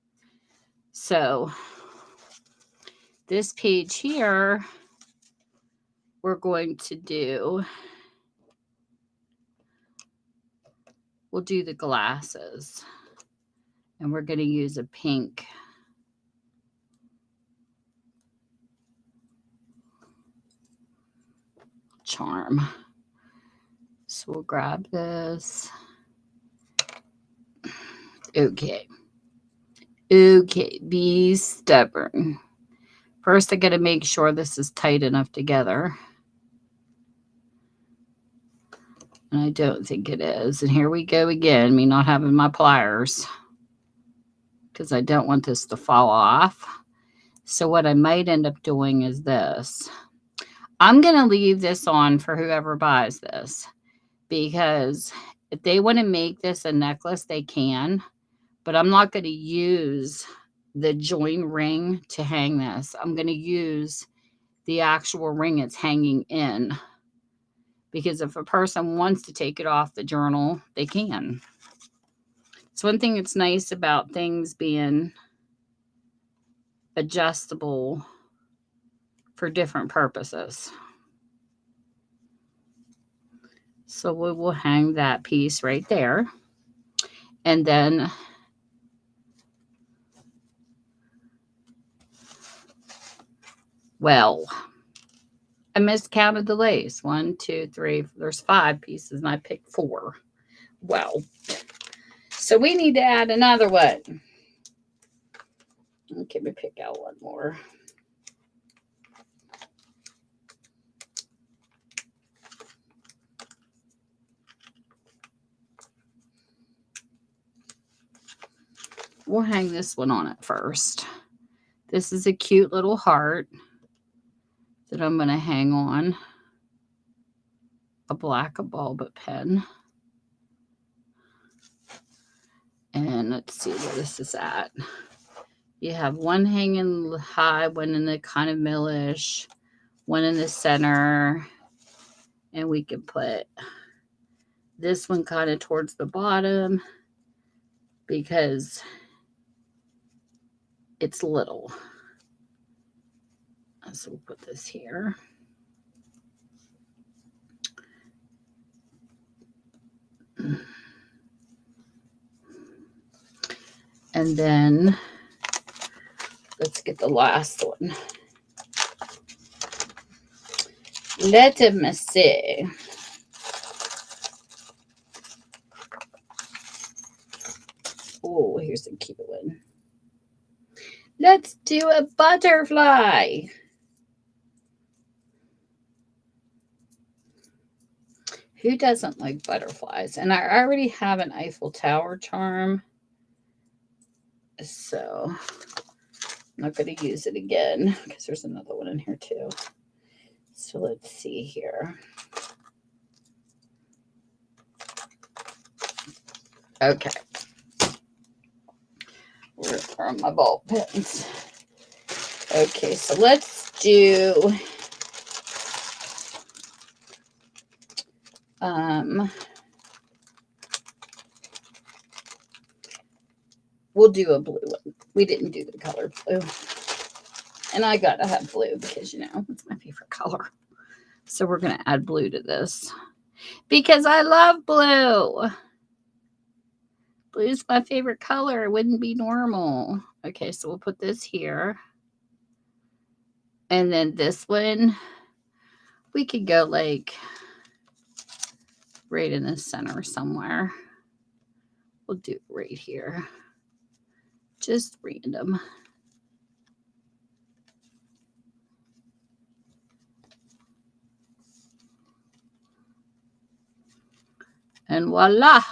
So this page here, we're going to do, we'll do the glasses. And we're going to use a pink charm. So we'll grab this. Okay. Okay, be stubborn. First, I got to make sure this is tight enough together. And I don't think it is. And here we go again, me not having my pliers. Because I don't want this to fall off. So what I might end up doing is this. I'm going to leave this on for whoever buys this. Because if they want to make this a necklace, they can. But I'm not going to use the join ring to hang this. I'm going to use the actual ring it's hanging in. Because if a person wants to take it off the journal, they can. It's one thing that's nice about things being adjustable for different purposes. So we will hang that piece right there. And then well, I miscounted the lace. 1, 2, 3. There's 5 pieces and I picked 4. Well, so we need to add another one. Okay, let me pick out one more. We'll hang this one on it first. This is a cute little heart that I'm going to hang on a black bulb pen. And let's see where this is at. You have one hanging high, one in the kind of millish, one in the center. And we can put this one kind of towards the bottom because it's little. So we'll put this here. And then let's get the last one. Let me see. Oh, here's a cute one. Let's do a butterfly. Who doesn't like butterflies? And I already have an Eiffel Tower charm. So I'm not going to use it again because there's another one in here too. So let's see here. Okay. Where are my ball pens? Okay, so let's do We'll do a blue one. We didn't do the color blue. And I gotta have blue because, it's my favorite color. So we're going to add blue to this because I love blue. Blue is my favorite color. It wouldn't be normal. Okay, so we'll put this here. And then this one, we could go like right in the center somewhere. We'll do it right here. Just random. And voila.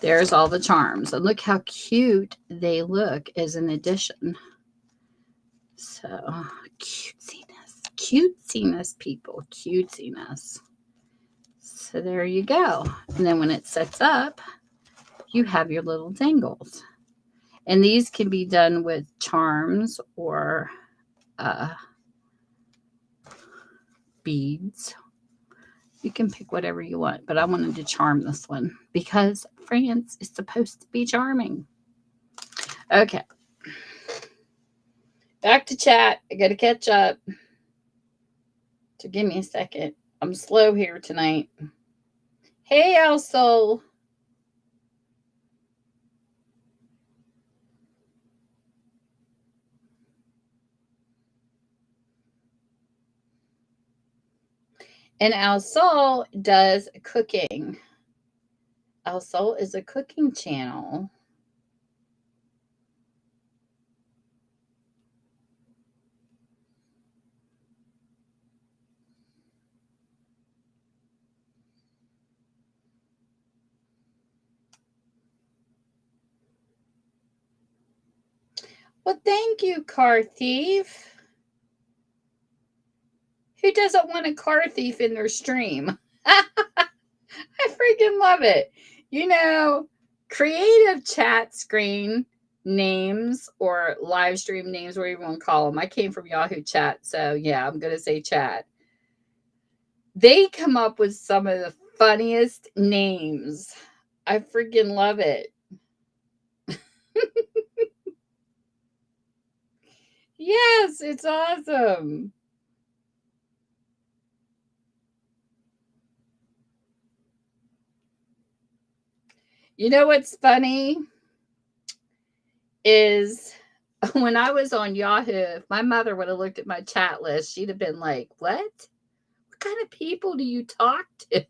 There's all the charms. And look how cute they look as an addition. So, cutesiness, people. Cutesiness. So there you go. And then when it sets up, you have your little dangles. And these can be done with charms or beads. You can pick whatever you want, but I wanted to charm this one because France is supposed to be charming. Okay. Back to chat. I got to catch up. So give me a second. I'm slow here tonight. Hey, El Sol. And Al Sol does cooking. Al Sol is a cooking channel. Well, thank you, Car Thief. Who doesn't want a car thief in their stream? I freaking love it. Creative chat screen names or live stream names, whatever you want to call them. I came from Yahoo Chat, so yeah, I'm going to say chat. They come up with some of the funniest names. I freaking love it. Yes, it's awesome. You know what's funny is when I was on Yahoo, if my mother would have looked at my chat list, she'd have been like, what? What kind of people do you talk to?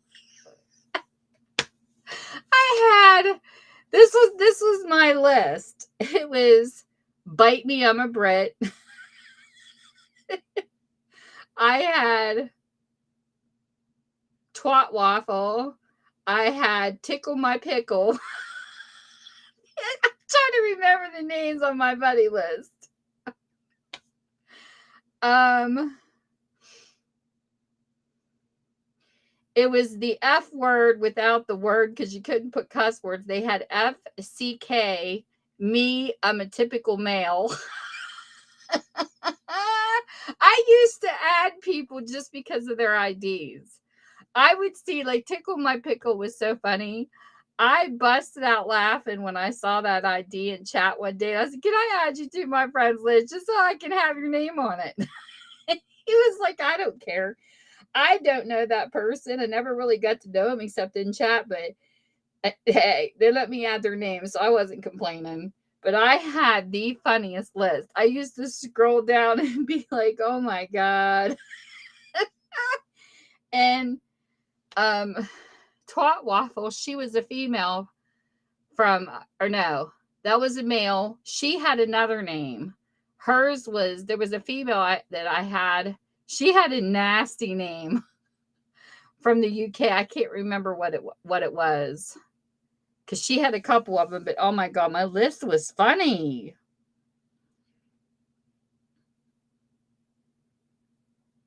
This was my list. It was Bite Me, I'm a Brit. I had Twat Waffle. I had Tickle My Pickle. I'm trying to remember the names on my buddy list. It was the F word without the word because you couldn't put cuss words. They had FCK. Me, I'm a typical male. I used to add people just because of their IDs. I would see, like, Tickle My Pickle was so funny. I busted out laughing when I saw that ID in chat one day. I was like, can I add you to my friends list just so I can have your name on it? He was like, I don't care. I don't know that person. I never really got to know him except in chat, but hey, they let me add their name, so I wasn't complaining. But I had the funniest list. I used to scroll down and be like, oh my God. And Twat Waffle, she was a female that was a male. She had another name. Hers was, there was a female that I had. She had a nasty name from the UK. I can't remember what it was because she had a couple of them. But oh my God, my list was funny.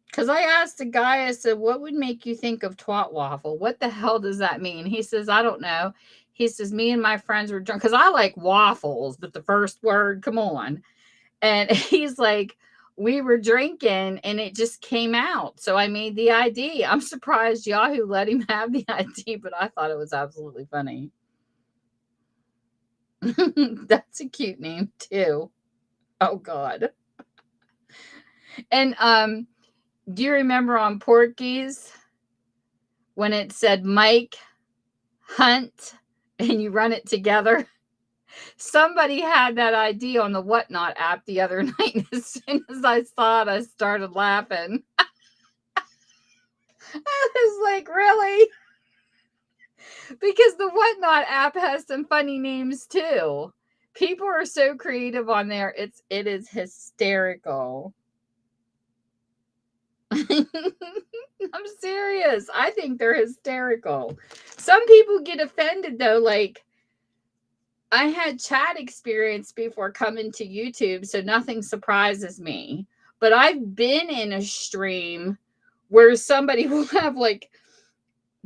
Because I asked the guy, I said, what would make you think of Twat Waffle? What the hell does that mean? He says, I don't know. He says, me and my friends were drunk. Because I like waffles, but the first word, come on. And he's like, we were drinking and it just came out. So I made the ID. I'm surprised Yahoo let him have the ID, but I thought it was absolutely funny. That's a cute name too. Oh God. And do you remember on Porky's when it said Mike Hunt and you run it together? Somebody had that ID on the Whatnot app the other night. And as soon as I saw it, I started laughing. I was like, really? Because the Whatnot app has some funny names too. People are so creative on there. It is hysterical. I'm serious. I think they're hysterical. Some people get offended though. Like, I had chat experience before coming to YouTube, so nothing surprises me. But I've been in a stream where somebody will have like,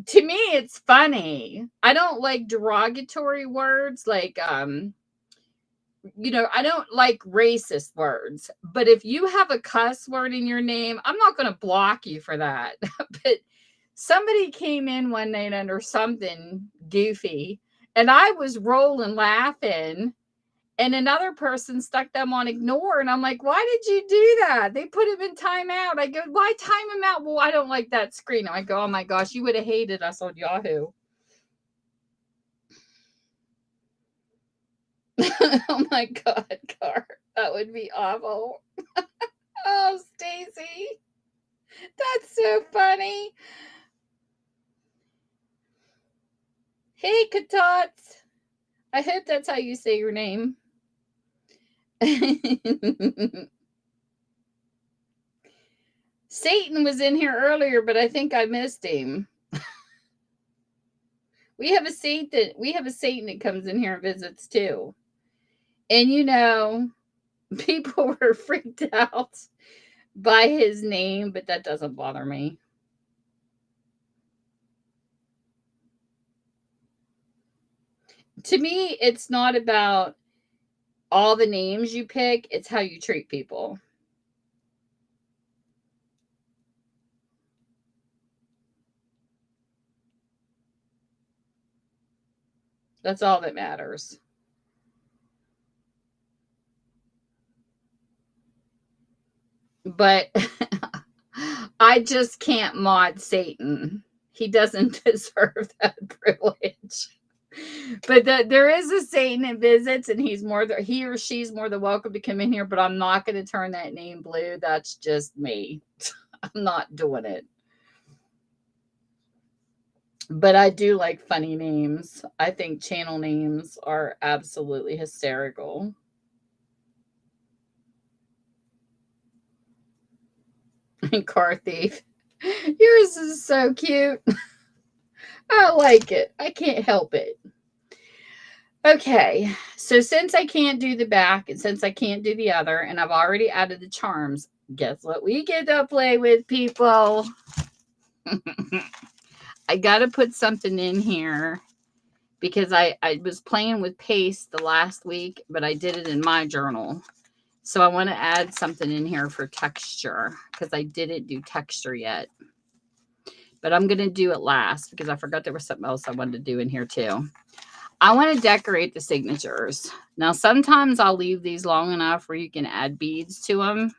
to me, it's funny. I don't like derogatory words like, I don't like racist words. But if you have a cuss word in your name, I'm not going to block you for that. But somebody came in one night under something goofy, and I was rolling laughing. And another person stuck them on ignore. And I'm like, why did you do that? They put him in timeout. I go, why time him out? Well, I don't like that screen. I go, oh my gosh, you would have hated us on Yahoo. Oh my God, Car. That would be awful. Oh, Stacy. That's so funny. Hey, Katots. I hope that's how you say your name. Satan was in here earlier, but I think I missed him. We have a Satan that comes in here and visits too. And people were freaked out by his name, but that doesn't bother me. To me, it's not about all the names you pick, it's how you treat people. That's all that matters. But I just can't mod Satan. He doesn't deserve that privilege. But there is a Satan that visits, and he or she's more than welcome to come in here. But I'm not going to turn that name blue. That's just me. I'm not doing it. But I do like funny names. I think channel names are absolutely hysterical. Car thief. Yours is so cute. I like it. I can't help it. Okay, so since I can't do the back and since I can't do the other, and I've already added the charms, guess what we get to play with, people? I got to put something in here because I was playing with paste the last week, but I did it in my journal. So I want to add something in here for texture because I didn't do texture yet. But I'm going to do it last because I forgot there was something else I wanted to do in here too. I want to decorate the signatures. Now, sometimes I'll leave these long enough where you can add beads to them.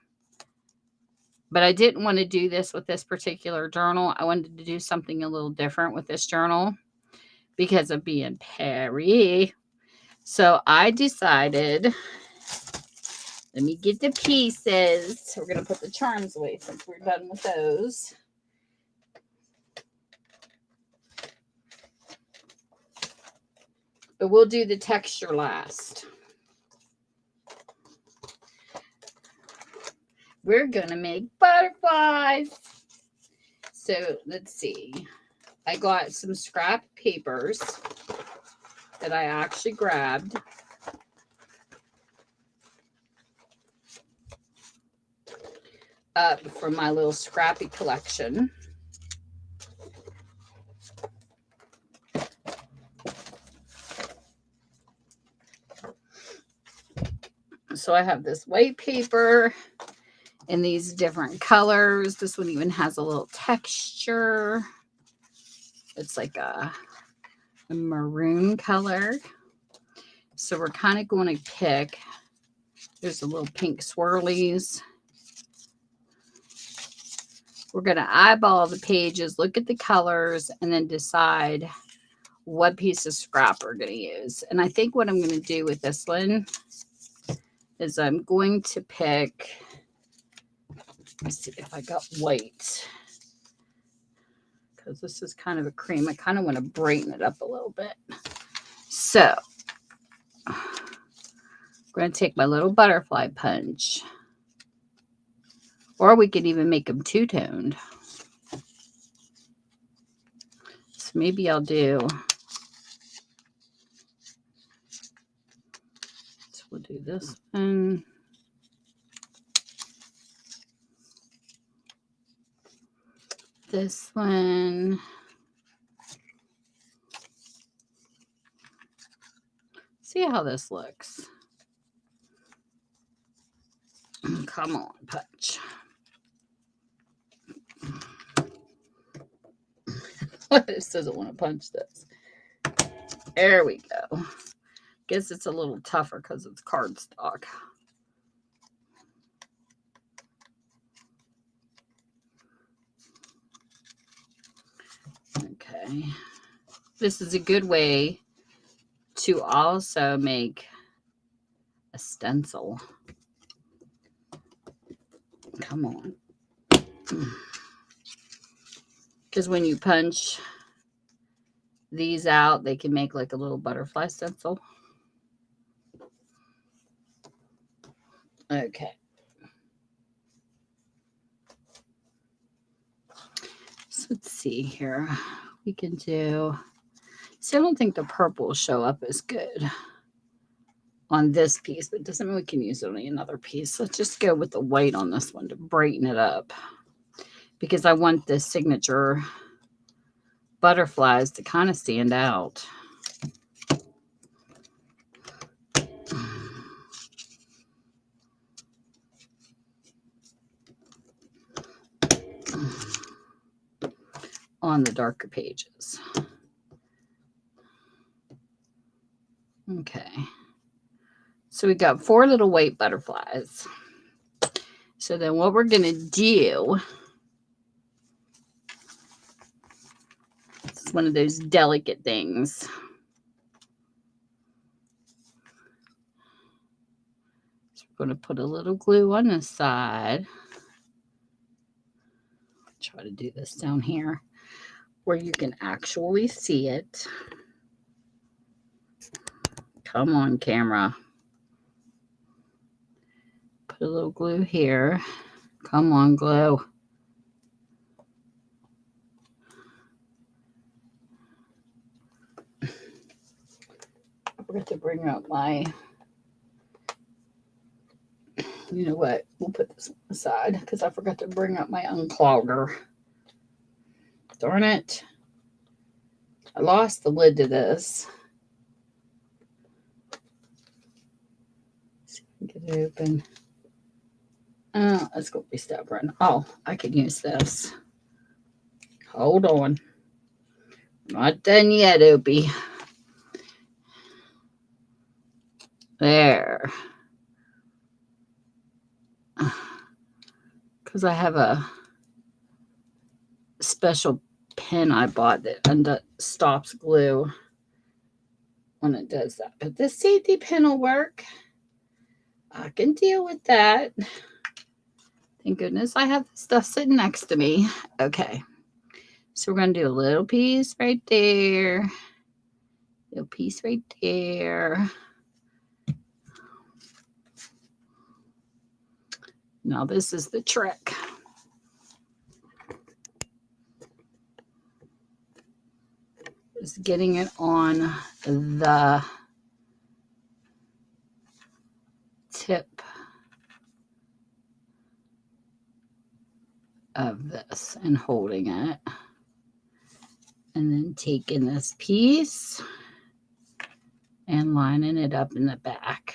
But I didn't want to do this with this particular journal. I wanted to do something a little different with this journal because of being Perry. So I decided, let me get the pieces. We're going to put the charms away since we're done with those. But we'll do the texture last. We're going to make butterflies. So let's see. I got some scrap papers that I actually grabbed. From my little scrappy collection. So I have this white paper in these different colors. This one even has a little texture. It's like a maroon color. So we're kind of going to pick, there's a little pink swirlies. We're going to eyeball the pages, look at the colors, and then decide what piece of scrap we're going to use. And I think what I'm going to do with this one is I'm going to pick, let's see if I got white, because this is kind of a cream. I kind of want to brighten it up a little bit. So I'm going to take my little butterfly punch, or we could even make them two-toned. So maybe I'll do, so we'll do this one. This one. See how this looks. Come on, punch. This doesn't want to punch this. There we go. Guess it's a little tougher because it's cardstock. Okay. This is a good way to also make a stencil. Come on. Because when you punch these out, they can make like a little butterfly stencil. Okay. So let's see here. We can do, see, I don't think the purple will show up as good on this piece, but it doesn't mean we can use it on another piece. Let's just go with the white on this one to brighten it up, because I want the signature butterflies to kind of stand out. On the darker pages. Okay. So we got 4 little white butterflies. So then what we're going to do, it's one of those delicate things. So we're going to put a little glue on this side. Try to do this down here where you can actually see it. Come on, camera. Put a little glue here. Come on, glue. I forgot to bring up my, you know what? We'll put this aside because I forgot to bring up my unclogger. Darn it. I lost the lid to this. Let's see if I can get it open. Oh, it's going to be stubborn. Oh, I can use this. Hold on. Not done yet, Opie. There. Because I have a special pen I bought that stops glue when it does that. But this safety pin will work. I can deal with that. Thank goodness I have this stuff sitting next to me. Okay. So we're going to do a little piece right there. Little piece right there. Now this is the trick. Is getting it on the tip of this and holding it. And then taking this piece and lining it up in the back.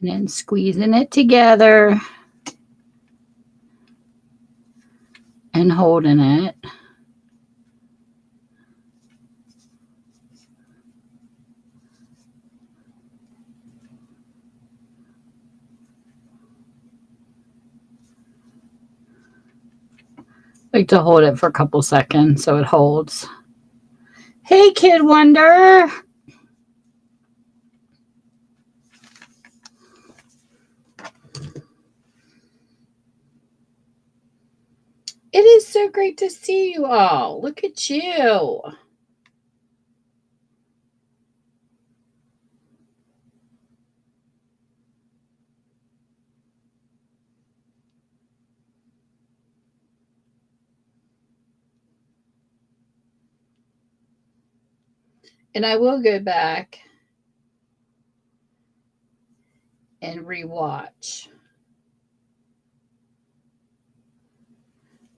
And then squeezing it together and holding it. Like to hold it for a couple seconds so it holds. Hey, Kid Wonder. It is so great to see you all. Look at you. And I will go back and rewatch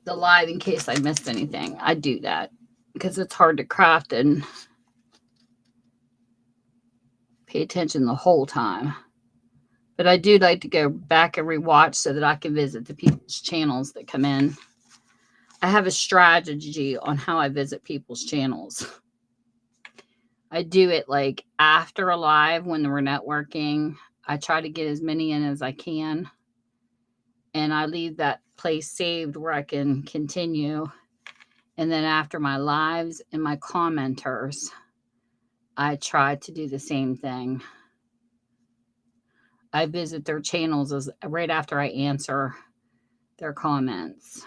the live in case I missed anything. I do that because it's hard to craft and pay attention the whole time. But I do like to go back and rewatch so that I can visit the people's channels that come in. I have a strategy on how I visit people's channels. I do it like after a live when we're networking. I try to get as many in as I can. And I leave that place saved where I can continue. And then after my lives and my commenters, I try to do the same thing. I visit their channels right after I answer their comments.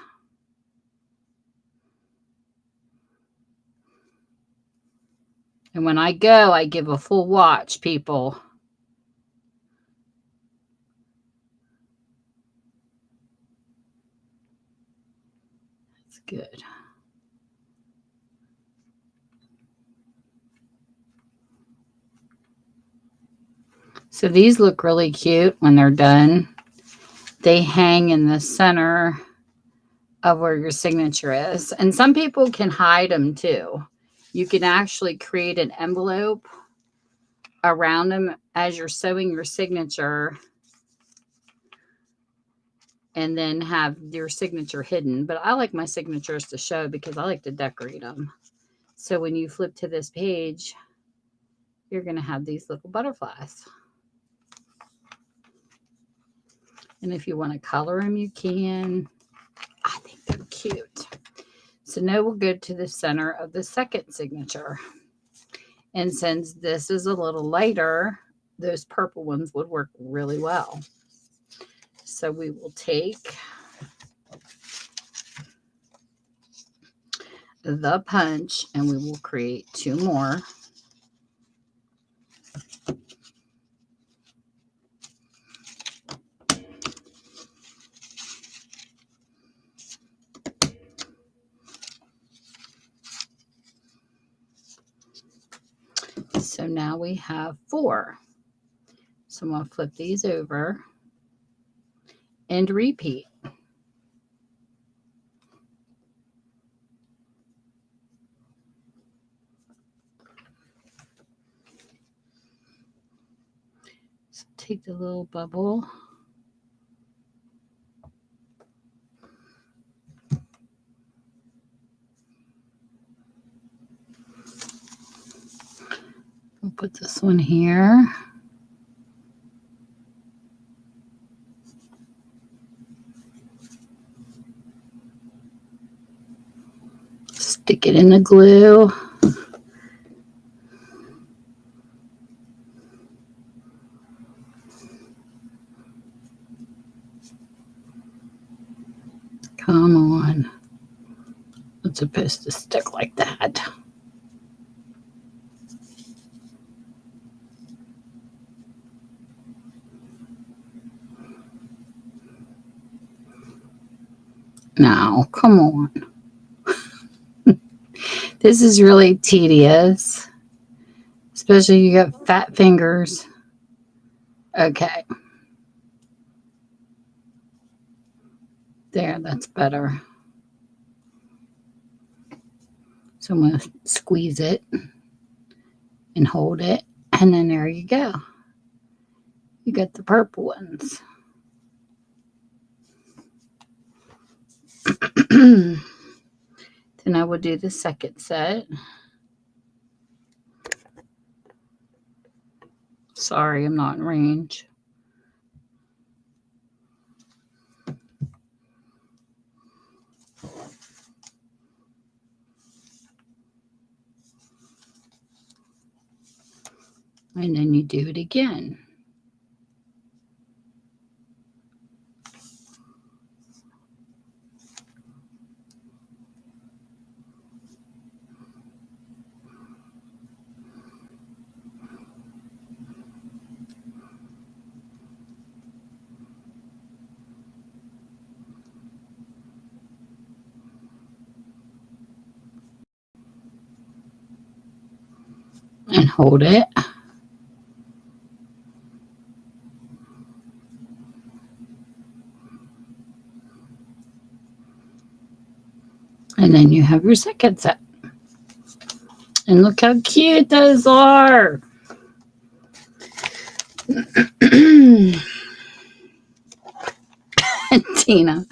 And when I go, I give a full watch, people. That's good. So these look really cute when they're done. They hang in the center of where your signature is. And some people can hide them too. You can actually create an envelope around them as you're sewing your signature and then have your signature hidden. But I like my signatures to show because I like to decorate them. So when you flip to this page, you're going to have these little butterflies. And if you want to color them, you can. I think they're cute. So now we'll go to the center of the second signature. And since this is a little lighter, those purple ones would work really well. So we will take the punch and we will create 2 more. So now we have 4. So I'm going to flip these over and repeat. So take the little bubble. We'll put this one here. Stick it in the glue. Come on. It's supposed to stick like that. Now, come on. This is really tedious, especially you got fat fingers. Okay. There, that's better. So I'm going to squeeze it and hold it, and then there you go. You got the purple ones. Then I will do the second set. Sorry, I'm not in range. And then you do it again. And hold it. And then you have your second set. And look how cute those are. Tina,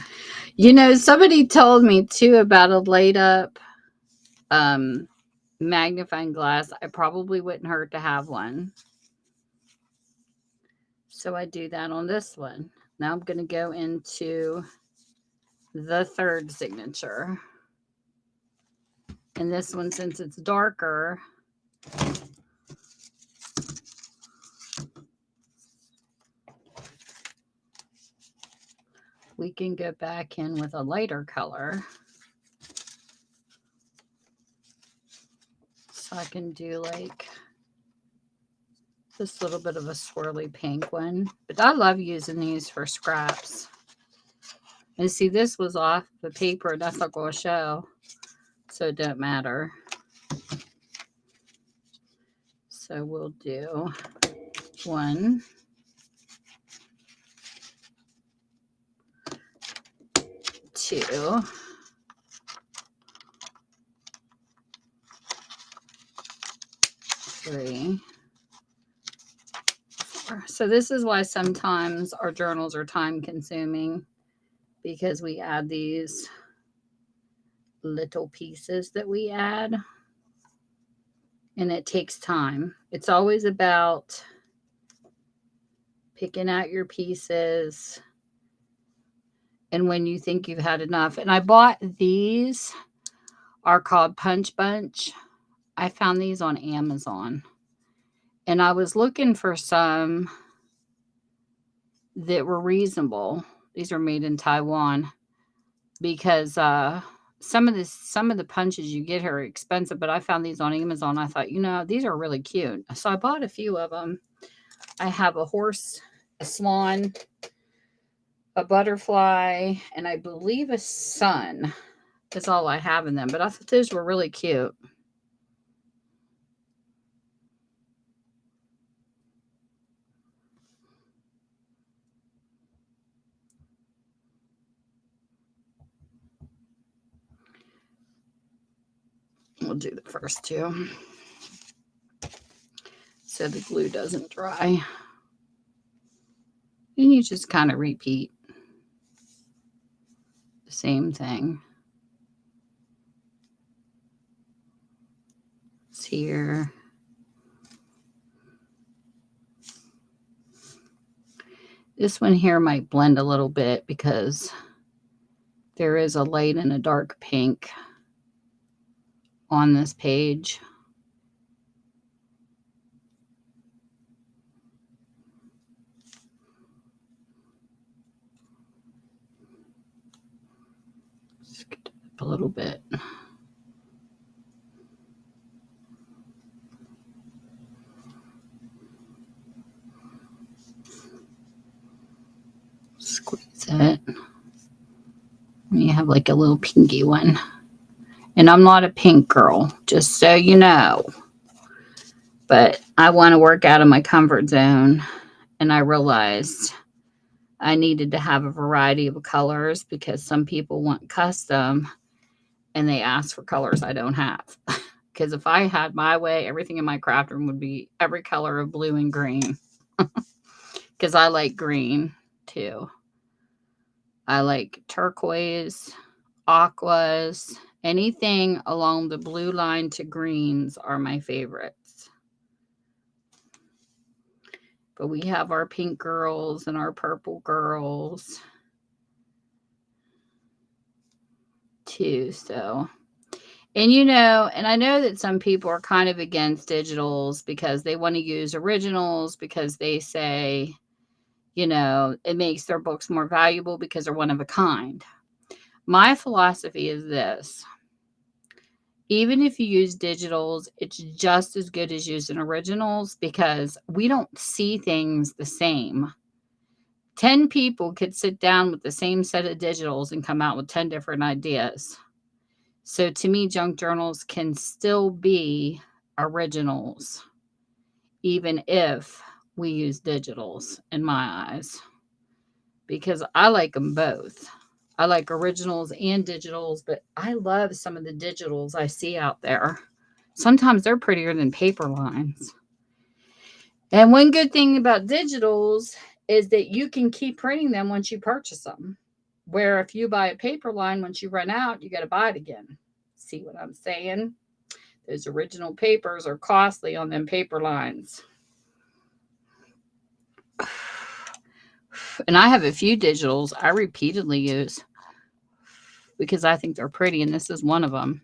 you know, somebody told me too about a laid up magnifying glass. I probably wouldn't hurt to have one. So I do that on this one. Now I'm going to go into the third signature. And this one, since it's darker, we can go back in with a lighter color. So I can do like this little bit of a swirly pink one. But I love using these for scraps. And see, this was off the paper. That's not going to show. So it don't matter. So we'll do 1, 2, 3, 4. So this is why sometimes our journals are time consuming, because we add these little pieces that we add, and it takes time. It's always about picking out your pieces and when you think you've had enough. And I bought these, are called Punch Bunch. I found these on Amazon, and I was looking for some that were reasonable. These are made in Taiwan, because some of the punches you get here are expensive, but I found these on Amazon. I thought, you know, these are really cute. So I bought a few of them. I have a horse, a swan, a butterfly, and I believe a sun. That's all I have in them. But I thought those were really cute. We'll do the first two so the glue doesn't dry. And you just kind of repeat the same thing. It's here. This one here might blend a little bit because there is a light and a dark pink on this page. Just get it up a little bit. Squeeze it. And you have like a little pinky one. And I'm not a pink girl, just so you know. But I want to work out of my comfort zone. And I realized I needed to have a variety of colors, because some people want custom and they ask for colors I don't have. Because if I had my way, everything in my craft room would be every color of blue and green. because I like green too. I like turquoise, aquas, anything along the blue line to greens are my favorites. But we have our pink girls and our purple girls too. So, and and I know that some people are kind of against digitals because they want to use originals because they say, it makes their books more valuable because they're one of a kind. My philosophy is this. Even if you use digitals, it's just as good as using originals because we don't see things the same. 10 people could sit down with the same set of digitals and come out with 10 different ideas. So to me, junk journals can still be originals, even if we use digitals, in my eyes, because I like them both. I like originals and digitals, but I love some of the digitals I see out there. Sometimes they're prettier than paper lines. And one good thing about digitals is that you can keep printing them once you purchase them. Where if you buy a paper line, once you run out, you got to buy it again. See what I'm saying? Those original papers are costly on them paper lines. And I have a few digitals I repeatedly use because I think they're pretty, and this is one of them.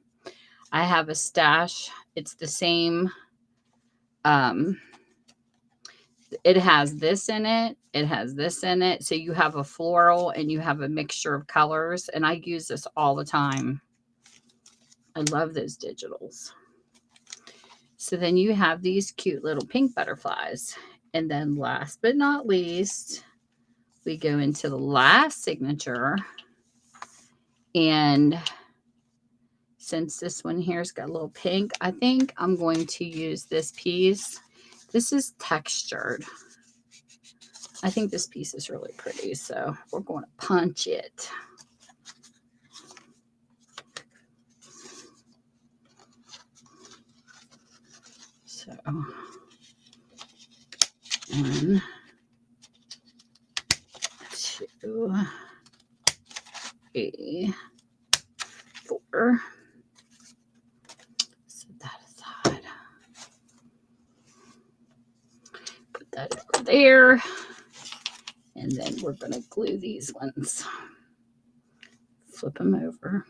I have a stash. It's the same. It has this in it. It has this in it. So you have a floral and you have a mixture of colors, and I use this all the time. I love those digitals. So then you have these cute little pink butterflies. And then last but not least, we go into the last signature. And since this one here's got a little pink, I think I'm going to use this piece. This is textured. I think this piece is really pretty, so we're going to punch it. So, 1, 2, 3, 4. Set that aside. Put that over there. And then we're going to glue these ones. Flip them over.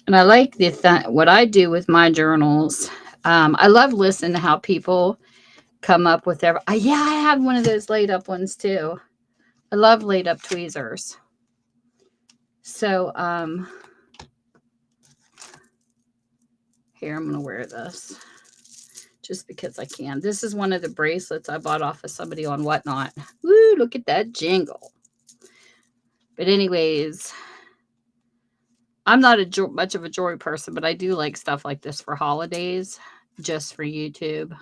And I like what I do with my journals. I love listening to how people come up with their. Yeah, I have one of those laid up ones too. I love laid up tweezers. So here, I'm going to wear this just because I can. This is one of the bracelets I bought off of somebody on Whatnot. Woo, look at that jingle. But anyways, I'm not much of a jewelry person, but I do like stuff like this for holidays, just for YouTube.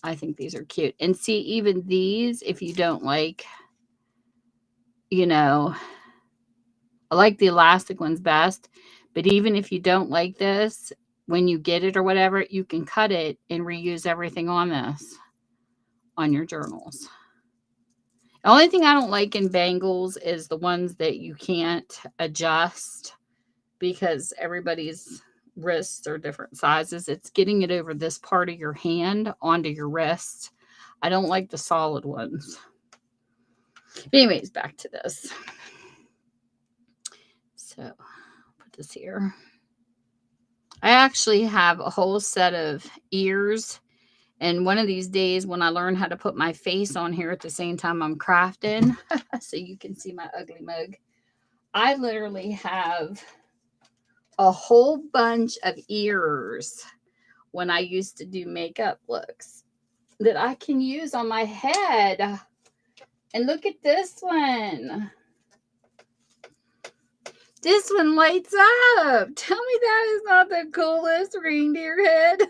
I think these are cute. And see, even these, if you don't like, I like the elastic ones best. But even if you don't like this, when you get it or whatever, you can cut it and reuse everything on this, on your journals. The only thing I don't like in bangles is the ones that you can't adjust because everybody's wrists are different sizes. It's getting it over this part of your hand onto your wrist. I don't like the solid ones. Anyways, back to this. So put this here. I actually have a whole set of ears. And one of these days when I learn how to put my face on here at the same time I'm crafting, so you can see my ugly mug, I literally have a whole bunch of ears when I used to do makeup looks that I can use on my head. And look at this one. This one lights up. Tell me that is not the coolest reindeer head.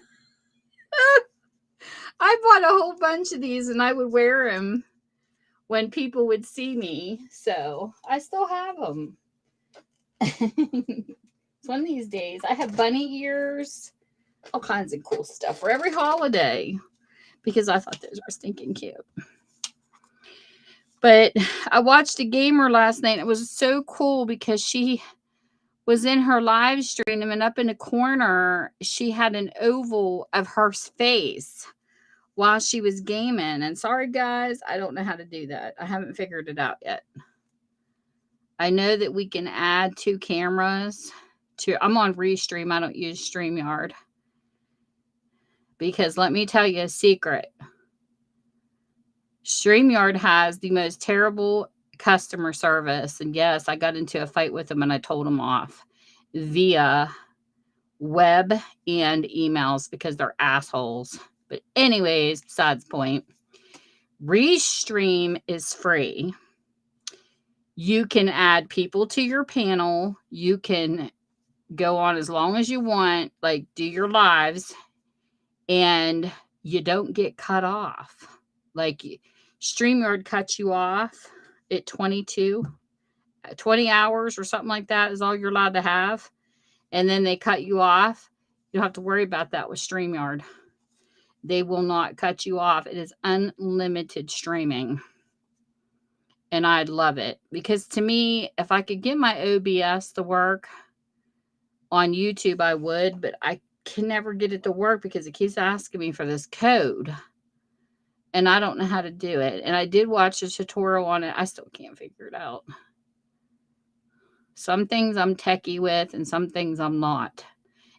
I bought a whole bunch of these and I would wear them when people would see me. So I still have them. It's one of these days. I have bunny ears. all kinds of cool stuff for every holiday because I thought those were stinking cute. But I watched a gamer last night. It was so cool because she was in her live stream, and up in the corner, she had an oval of her face while she was gaming. And sorry, guys, I don't know how to do that. I haven't figured it out yet. I know that we can add 2 cameras to. I'm on Restream. I don't use StreamYard. Because let me tell you a secret. StreamYard has the most terrible customer service. And yes, I got into a fight with them and I told them off via web and emails because they're assholes. But anyways, besides the point, Restream is free. You can add people to your panel. You can go on as long as you want, like do your lives, and you don't get cut off. Like StreamYard cuts you off at 20 hours or something like that is all you're allowed to have. And then they cut you off. You don't have to worry about that with StreamYard. They will not cut you off. It is unlimited streaming. And I'd love it because to me, if I could get my OBS to work on YouTube, I would, but I can never get it to work because it keeps asking me for this code. And I don't know how to do it. And I did watch a tutorial on it. I still can't figure it out. Some things I'm techie with and some things I'm not.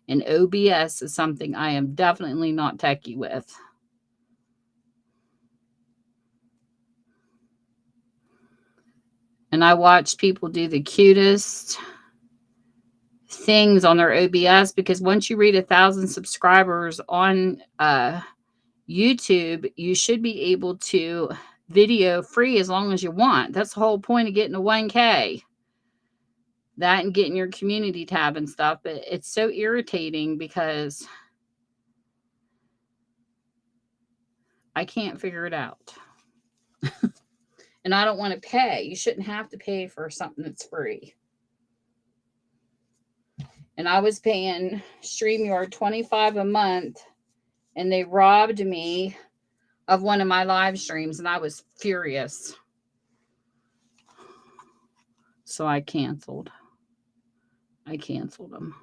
And OBS is something I am definitely not techie with. And I watch people do the cutest things on their OBS because once you reach 1,000 subscribers on YouTube, you should be able to video free as long as you want. That's the whole point of getting a 1K. That and getting your community tab and stuff. But it's so irritating because I can't figure it out. And I don't want to pay. You shouldn't have to pay for something that's free. And I was paying StreamYard $25 a month, and they robbed me of one of my live streams, and I was furious. So I canceled. Them.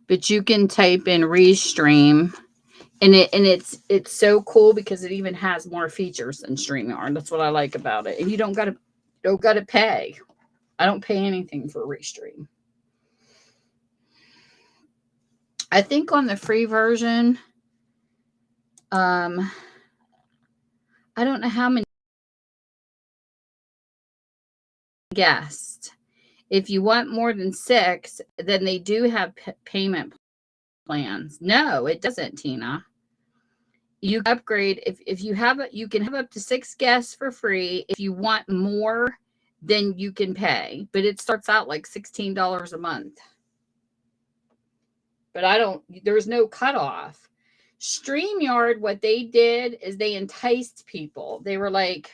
But you can type in Restream, and it's so cool because it even has more features than StreamYard. That's what I like about it. And you don't gotta pay. I don't pay anything for Restream. I think on the free version, I don't know how many guests. If you want more than 6, then they do have payment plans. No, it doesn't, Tina. You upgrade if you have you can have up to 6 guests for free. If you want more, then you can pay. But it starts out like $16 a month. But there's no cutoff. StreamYard, what they did is they enticed people. They were like,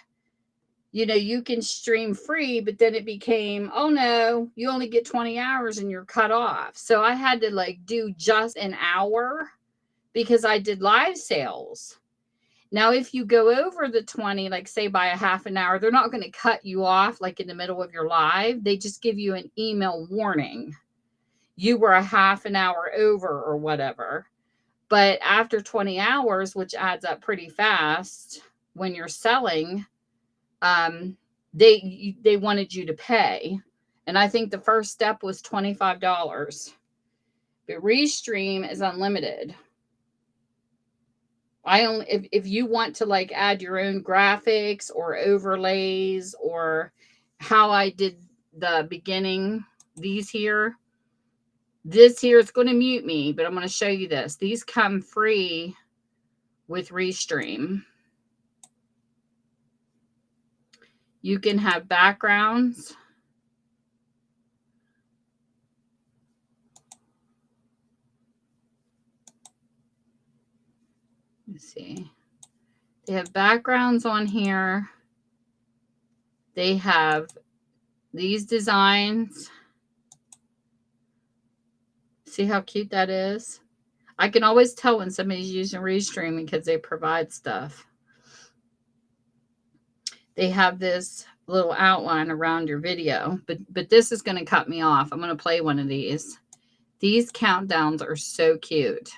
you can stream free, but then it became, oh no, you only get 20 hours and you're cut off. So I had to do just an hour because I did live sales. Now, if you go over the 20, like say by a half an hour, they're not going to cut you off like in the middle of your live. They just give you an email warning. You were a half an hour over or whatever. But after 20 hours, which adds up pretty fast when you're selling, they wanted you to pay. And I think the first step was $25. But Restream is unlimited. If you want to add your own graphics or overlays or how I did the beginning, this here is going to mute me, but I'm going to show you this. These come free with Restream. You can have backgrounds. Let's see. They have backgrounds on here. They have these designs. See how cute that is? I can always tell when somebody's using Restream because they provide stuff. They have this little outline around your video, but this is going to cut me off. I'm going to play one of these. These countdowns are so cute.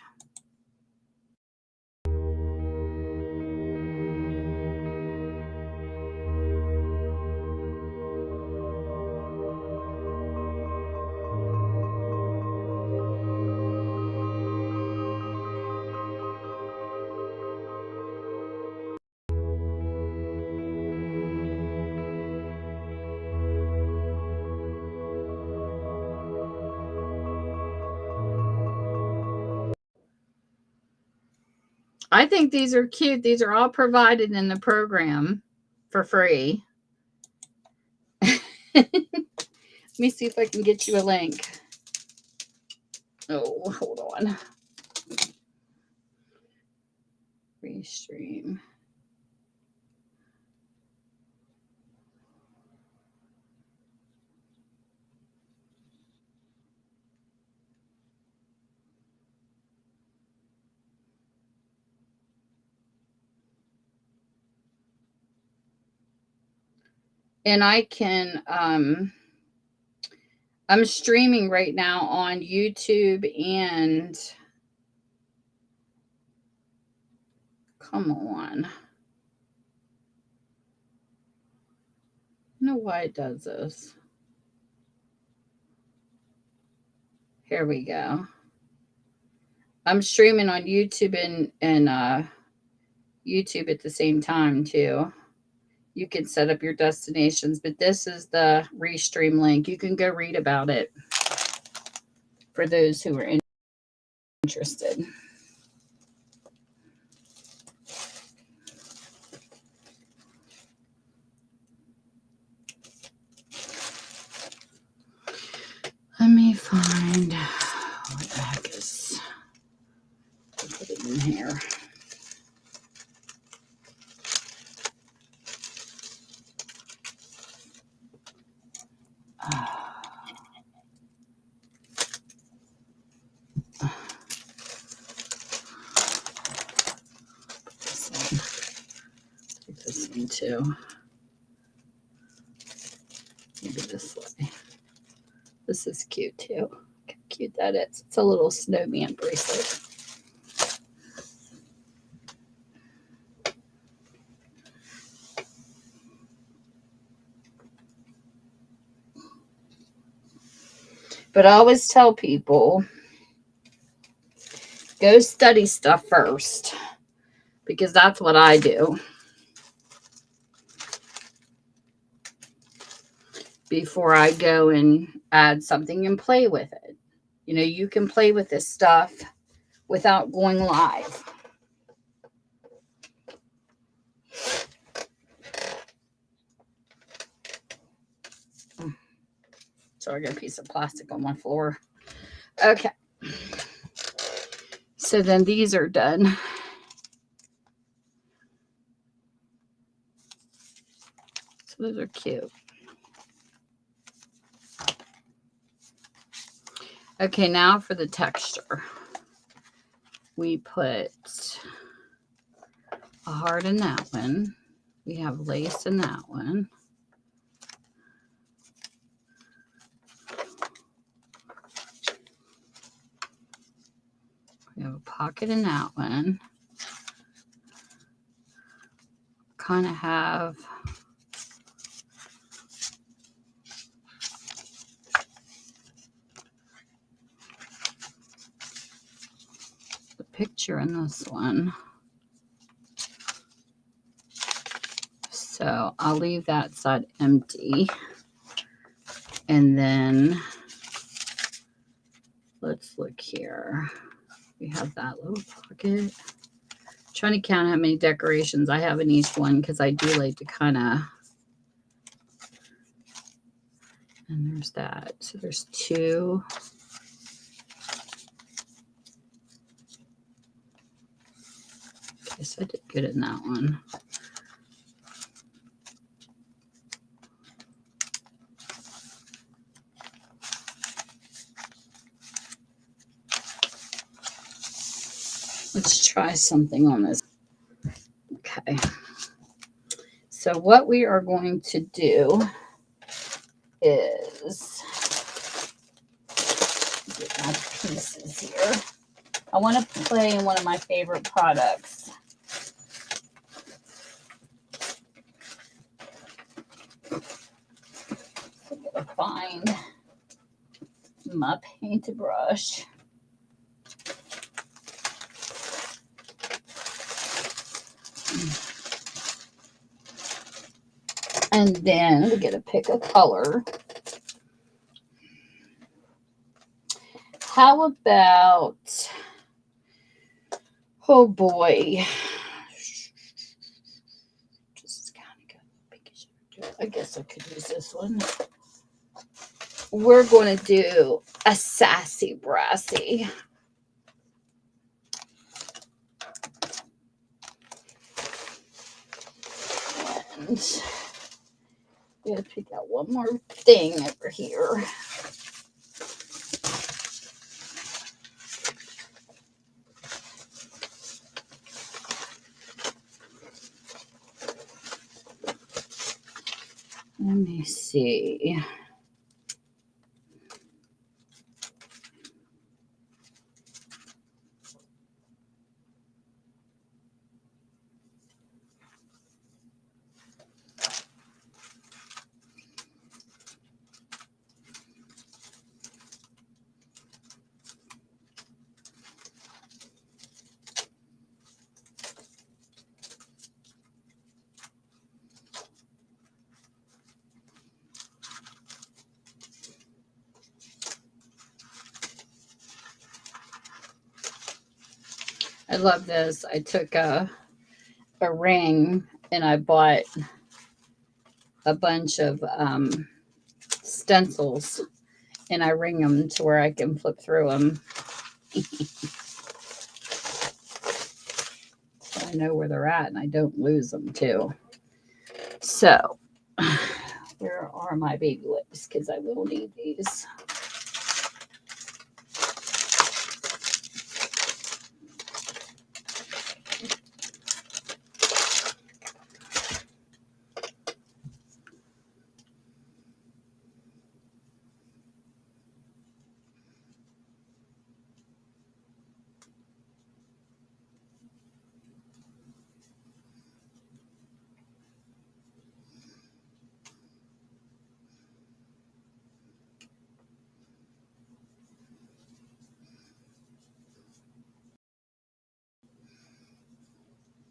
I think these are cute. These are all provided in the program for free. Let me see if I can get you a link. Oh, hold on. Restream. And I can, I'm streaming right now on YouTube and, come on. I don't know why it does this. Here we go. I'm streaming on YouTube and YouTube at the same time too. You can set up your destinations, but this is the Restream link. You can go read about it for those who are interested. Let me find what the heck is. I'll put it in here. Take this one too. Maybe this way. This is cute too. Look how cute that is. It's a little snowman bracelet. But I always tell people, go study stuff first, because that's what I do before I go and add something and play with it. You know, you can play with this stuff without going live. So I got a piece of plastic on my floor. Okay. So then these are done. So those are cute. Okay, now for the texture. We put a heart in that one. We have lace in that one. We have a pocket in that one. Kind of have the picture in this one. So I'll leave that side empty. And then let's look here. We have that little pocket. I'm trying to count how many decorations I have in each one because I do like to kind of. And there's that. So there's 2. Okay, so I did good in that one. Let's try something on this. Okay. So what we are going to do is get my pieces here. I want to play in one of my favorite products. So I'm going to find my paintbrush. And then we get to pick a color. How about, oh boy, just kind of go. I guess I could use this one. We're going to do a sassy brassy. And I'm going to pick out one more thing over here. Let me see. I love this. I took a ring and I bought a bunch of stencils and I ring them to where I can flip through them. So I know where they're at and I don't lose them too. So where are my baby lips? Because I will need these.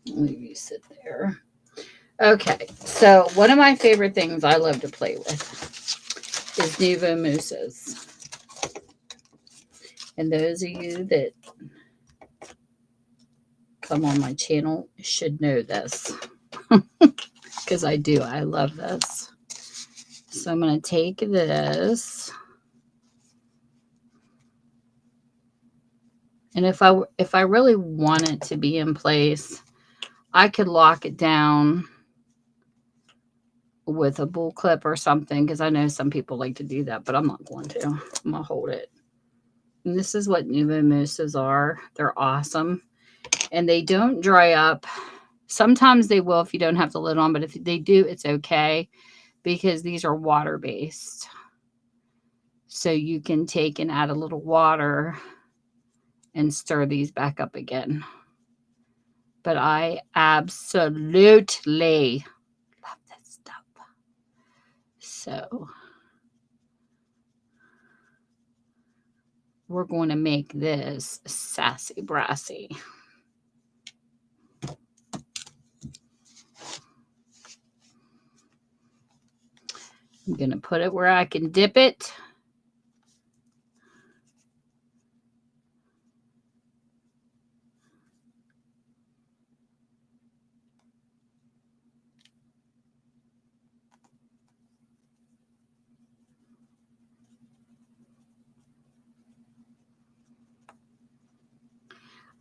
Leave you sit there. Okay, so one of my favorite things I love to play with is Nouveau mousses. And those of you that come on my channel should know this. Because I do. I love this. So I'm going to take this. And if I really want it to be in place, I could lock it down with a bull clip or something, because I know some people like to do that, but I'm not going to. I'm going to hold it. And this is what Nouveau mousses are. They're awesome. And they don't dry up. Sometimes they will if you don't have the lid on, but if they do, it's okay, because these are water-based. So you can take and add a little water and stir these back up again. But I absolutely love this stuff. So we're going to make this sassy brassy. I'm going to put it where I can dip it.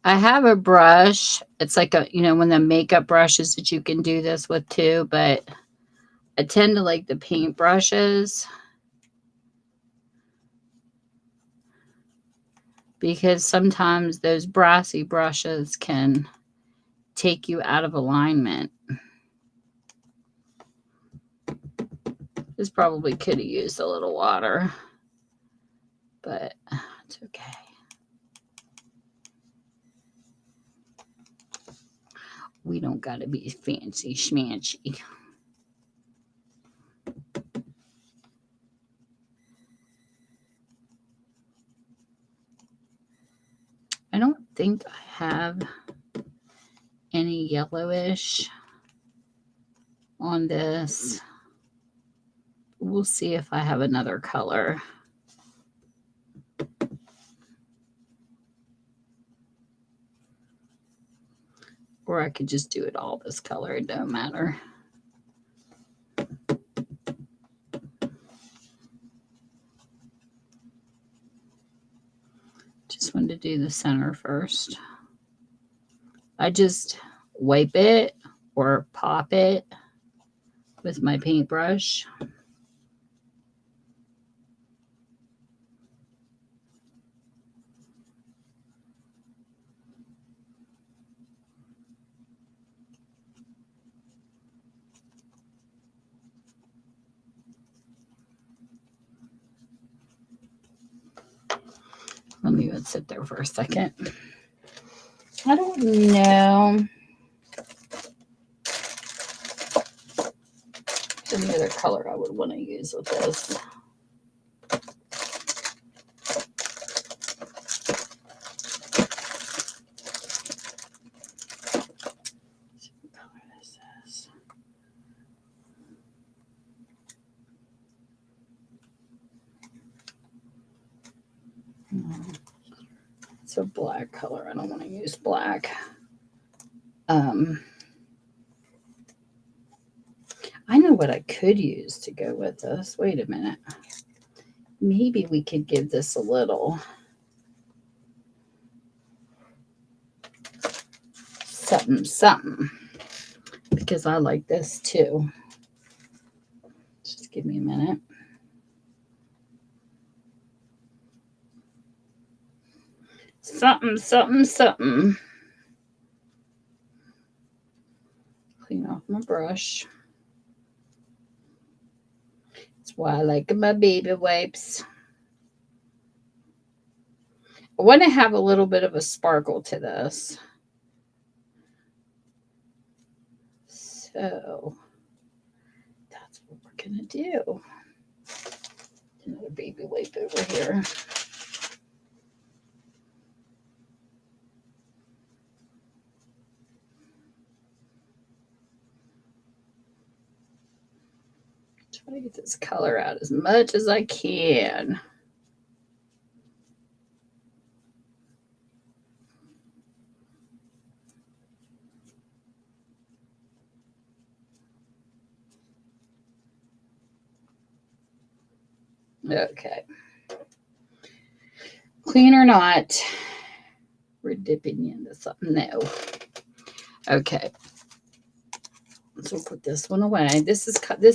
I have a brush. It's like a, one of the makeup brushes that you can do this with too, but I tend to like the paint brushes. because sometimes those brassy brushes can take you out of alignment. This probably could have used a little water, but it's okay. We don't got to be fancy schmancy. I don't think I have any yellowish on this. We'll see if I have another color. Or I could just do it all this color. It don't matter. Just wanted to do the center first. I just wipe it or pop it with my paintbrush. Let me let it sit there for a second. I don't know. Any other color I would want to use with this. What color this is. It's a black color. I don't want to use black. I know what I could use to go with this. Wait a minute. Maybe we could give this a little something, because I like this too. Just give me a minute. Something. Clean off my brush. That's why I like my baby wipes. I want to have a little bit of a sparkle to this. So that's what we're going to do. Another baby wipe over here. Try to get this color out as much as I can. Okay. Clean or not, we're dipping into something new. Okay. So we'll put this one away. This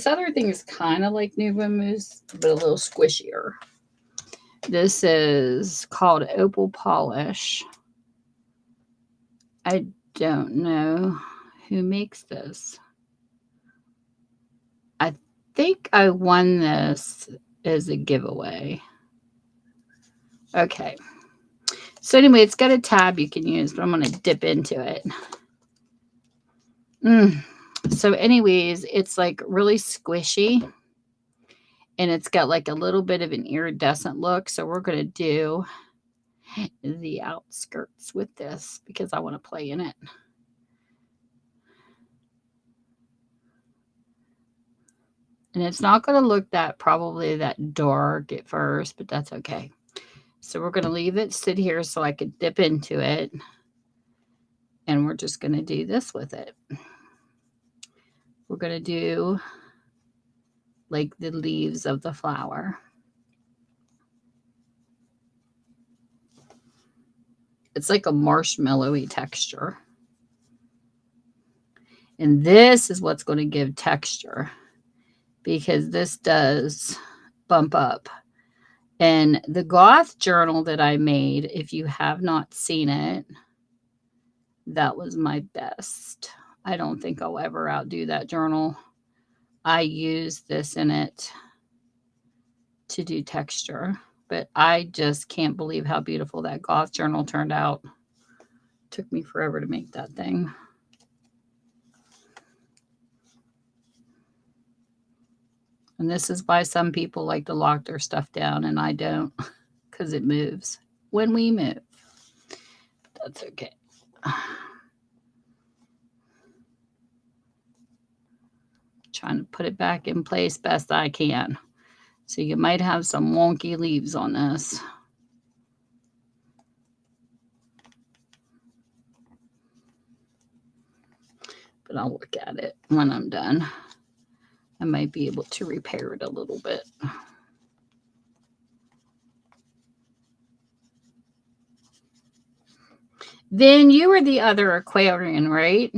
other thing is kind of like Nuvo Mousse, but a little squishier. This is called Opal Polish. I don't know who makes this. I think I won this as a giveaway. Okay. So anyway, it's got a tab you can use, but I'm going to dip into it. So anyways, it's like really squishy. And it's got like a little bit of an iridescent look. So we're going to do the outskirts with this because I want to play in it. And it's not going to look probably that dark at first, but that's okay. So we're going to leave it sit here so I can dip into it. And we're just going to do this with it. We're going to do like the leaves of the flower. It's like a marshmallowy texture. And this is what's going to give texture, because this does bump up. And the goth journal that I made, if you have not seen it, that was my best. I don't think I'll ever outdo that journal. I use this in it to do texture, but I just can't believe how beautiful that goth journal turned out. Took me forever to make that thing. And this is why some people like to lock their stuff down and I don't, because it moves when we move. But that's okay. Trying to put it back in place best I can. So you might have some wonky leaves on this. But I'll look at it when I'm done. I might be able to repair it a little bit. Then you were the other Aquarian, right?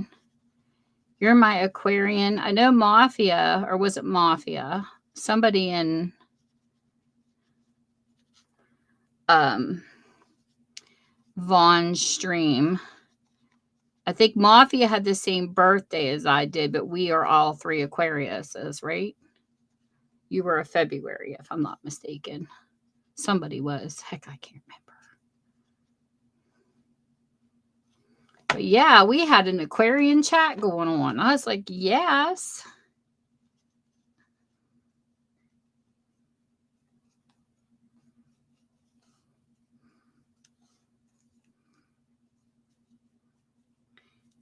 You're my Aquarian. I know Mafia, or was it Mafia? Somebody in Vaughn's stream. I think Mafia had the same birthday as I did, but we are all three Aquariuses, right? You were a February, if I'm not mistaken. Somebody was. Heck, I can't remember. But yeah, we had an Aquarian chat going on. I was like, yes.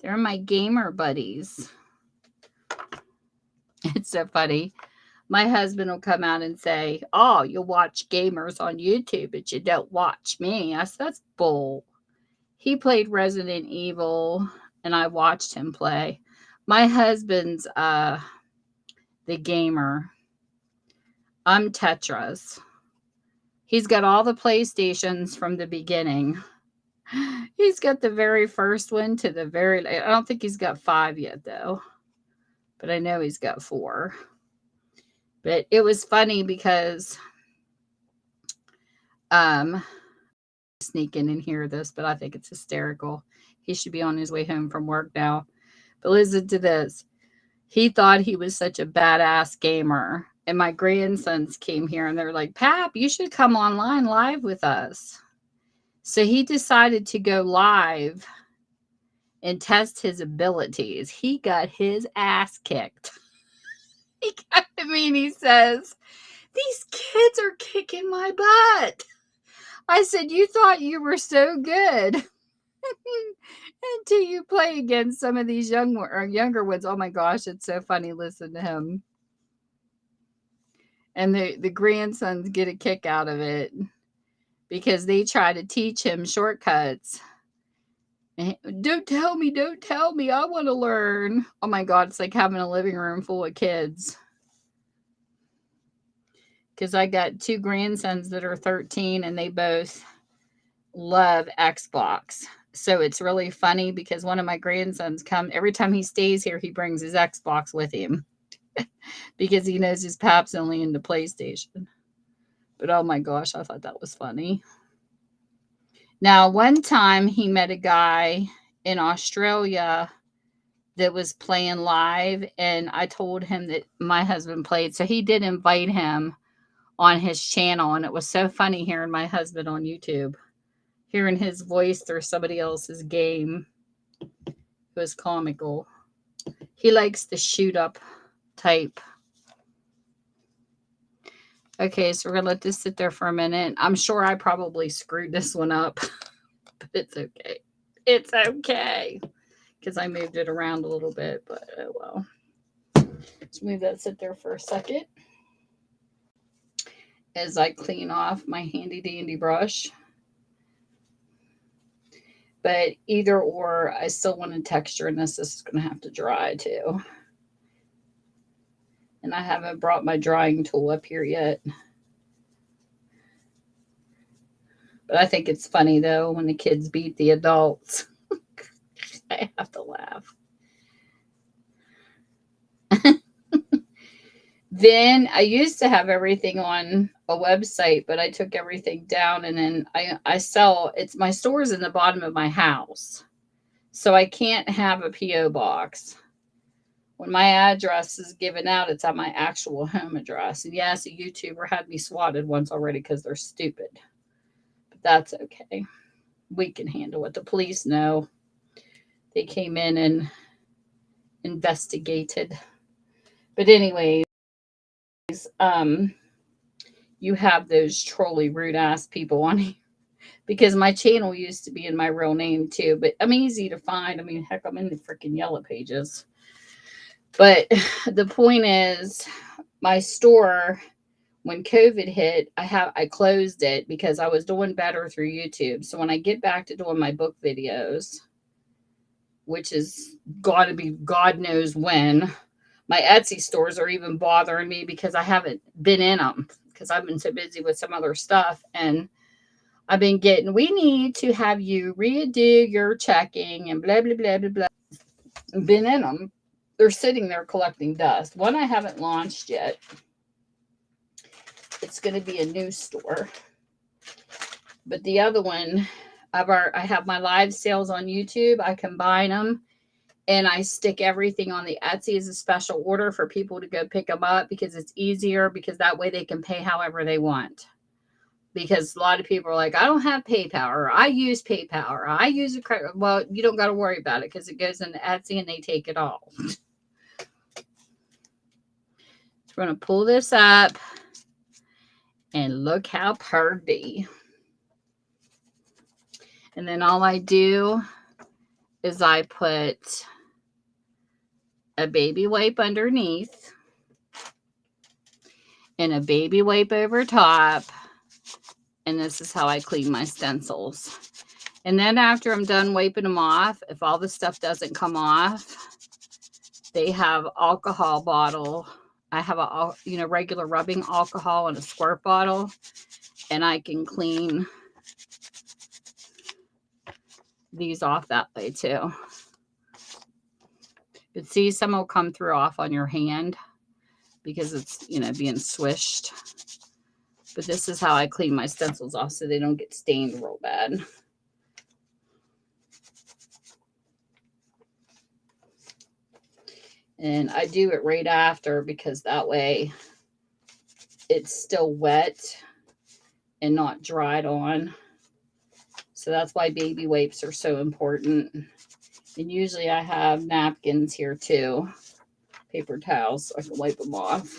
They're my gamer buddies. It's so funny. My husband will come out and say, oh, you watch gamers on YouTube, but you don't watch me. I said, that's bull. He played Resident Evil, and I watched him play. My husband's the gamer. I'm Tetris. He's got all the PlayStations from the beginning. He's got the very first one to the very... I don't think he's got 5 yet, though. But I know he's got 4. But it was funny because... sneak in and hear this, but I think it's hysterical. He should be on his way home from work now. But listen to this. He thought he was such a badass gamer. And my grandsons came here and they're like, Pap, you should come online live with us. So he decided to go live and test his abilities. He got his ass kicked. He got to me and he says, these kids are kicking my butt. I said, you thought you were so good until you play against some of these younger ones. Oh my gosh, it's so funny. Listen to him. And the grandsons get a kick out of it because they try to teach him shortcuts. And don't tell me. I want to learn. Oh my God, it's like having a living room full of kids. Because I got 2 grandsons that are 13 and they both love Xbox. So it's really funny because one of my grandsons every time he stays here, he brings his Xbox with him because he knows his pap's only into PlayStation. But oh my gosh, I thought that was funny. Now, one time he met a guy in Australia that was playing live, and I told him that my husband played. So he did invite him on his channel, and it was so funny hearing my husband on YouTube. Hearing his voice through somebody else's game. It was comical. He likes the shoot up type. Okay, so we're going to let this sit there for a minute. I'm sure I probably screwed this one up. But it's okay. It's okay. Because I moved it around a little bit. But oh well. Let's move that sit there for a second. As I clean off my handy dandy brush. But either or, I still want a texture in this. This is going to have to dry too. And I haven't brought my drying tool up here yet. But I think it's funny, though, when the kids beat the adults. I have to laugh. Then I used to have everything on a website, but I took everything down, and then I sell, it's my store's in the bottom of my house. So I can't have a P.O. box. When my address is given out, it's at my actual home address. And yes, a YouTuber had me swatted once already because they're stupid. But that's okay. We can handle it. The police know. They came in and investigated. But anyways, you have those trolley rude ass people on here. Because my channel used to be in my real name too, but I'm easy to find. I mean, heck, I'm in the freaking yellow pages. But the point is, my store, when COVID hit, I closed it because I was doing better through YouTube. So when I get back to doing my book videos, which is got to be God knows when, my Etsy stores are even bothering me because I haven't been in them because I've been so busy with some other stuff. And I've been getting, we need to have you redo your checking and blah, blah, blah, blah, blah. Been in them. They're sitting there collecting dust. One I haven't launched yet. It's going to be a new store. But the other one, I have my live sales on YouTube. I combine them and I stick everything on the Etsy as a special order for people to go pick them up because it's easier, because that way they can pay however they want. Because a lot of people are like, I don't have PayPal, or I use PayPal, or I use a credit. Well, you don't got to worry about it because it goes into Etsy and they take it all. We're going to pull this up and look how pretty. And then all I do is I put a baby wipe underneath and a baby wipe over top. And this is how I clean my stencils. And then after I'm done wiping them off, if all the stuff doesn't come off, they have alcohol bottle. I have a regular rubbing alcohol in a squirt bottle, and I can clean these off that way too. But see, some will come through off on your hand because it's, being swished. But this is how I clean my stencils off so they don't get stained real bad. And I do it right after because that way it's still wet and not dried on. So that's why baby wipes are so important. And usually I have napkins here too, paper towels, so I can wipe them off.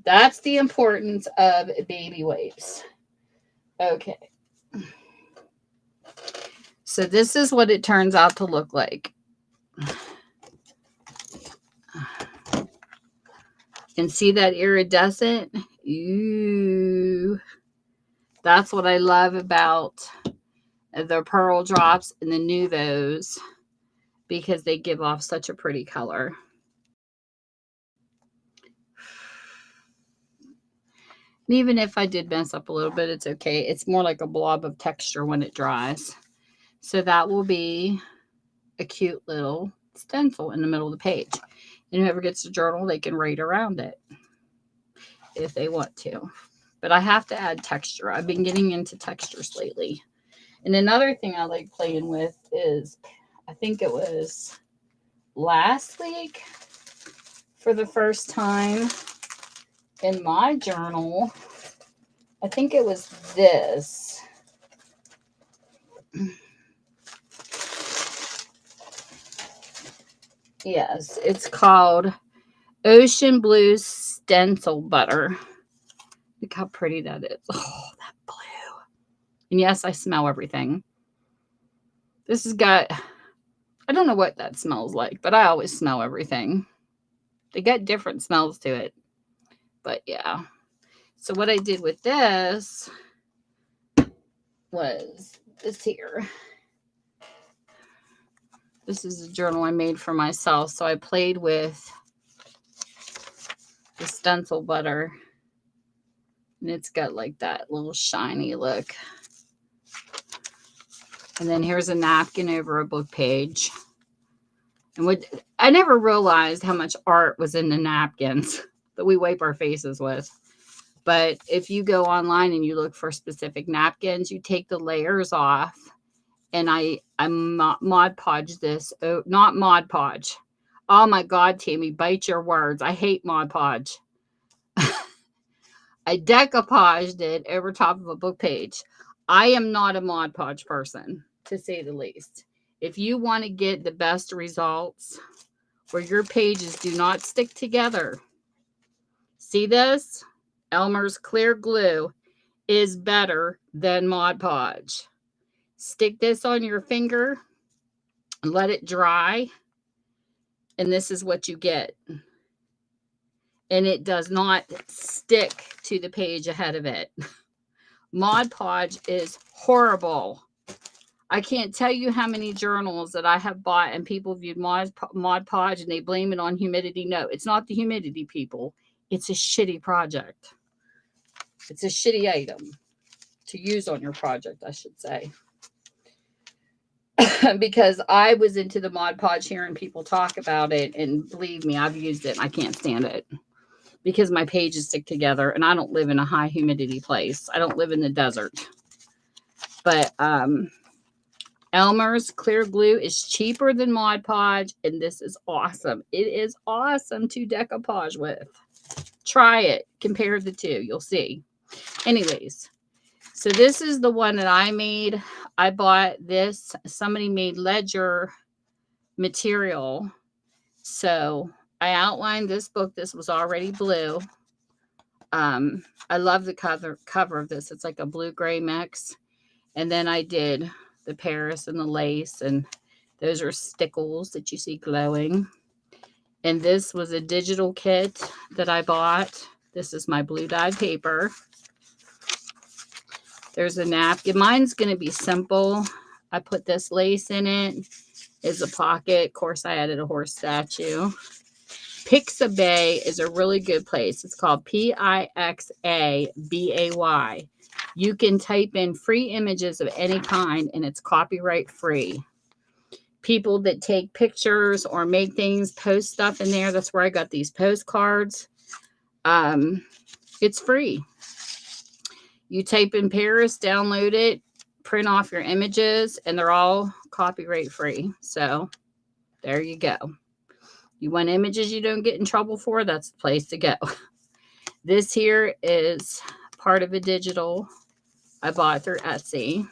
That's the importance of baby wipes. Okay. So this is what it turns out to look like. And see that iridescent? Ooh. That's what I love about the pearl drops and the Nuvos, because they give off such a pretty color. And even if I did mess up a little bit, it's okay. It's more like a blob of texture when it dries. So that will be a cute little stencil in the middle of the page. And whoever gets the journal, they can write around it if they want to. But I have to add texture. I've been getting into textures lately. And another thing I like playing with is, I think it was last week for the first time in my journal. I think it was this. Yes, it's called Ocean Blue Stencil Butter. Look how pretty that is. Oh, that blue. And yes, I smell everything. This has got, I don't know what that smells like, but I always smell everything. They got different smells to it. But yeah. So what I did with this was this here. This is a journal I made for myself. So I played with the stencil butter. And it's got like that little shiny look. And then here's a napkin over a book page. And what I never realized how much art was in the napkins that we wipe our faces with. But if you go online and you look for specific napkins, you take the layers off. And I Mod Podge this. Oh, not Mod Podge. Oh my God, Tammy, bite your words. I hate Mod Podge. I decoupaged it over top of a book page. I am not a Mod Podge person, to say the least. If you want to get the best results where your pages do not stick together, see this? Elmer's clear glue is better than Mod Podge. Stick this on your finger, let it dry, and this is what you get. And it does not stick to the page ahead of it. Mod Podge is horrible. I can't tell you how many journals that I have bought and people viewed Mod Podge and they blame it on humidity. No, it's not the humidity, people. It's a shitty project. It's a shitty item to use on your project, I should say. Because I was into the Mod Podge hearing people talk about it, and believe me, I've used it and I can't stand it because my pages stick together and I don't live in a high humidity place. I don't live in the desert. But Elmer's clear glue is cheaper than Mod Podge, and this is awesome. It is awesome to decoupage with. Try it. Compare the two. You'll see. Anyways, so this is the one that I made. I bought this. Somebody made ledger material. So I outlined this book. This was already blue. I love the cover of this. It's like a blue-gray mix. And then I did the Paris and the lace, and those are stickles that you see glowing. And this was a digital kit that I bought. This is my blue dyed paper. There's a napkin. Mine's going to be simple. I put this lace in it. Is a pocket. Of course, I added a horse statue. Pixabay is a really good place. It's called Pixabay. You can type in free images of any kind, and it's copyright free. People that take pictures or make things, post stuff in there. That's where I got these postcards. It's free. You type in Paris, download it, print off your images, and they're all copyright free. So there you go. You want images you don't get in trouble for? That's the place to go. This here is part of a digital I bought through Etsy.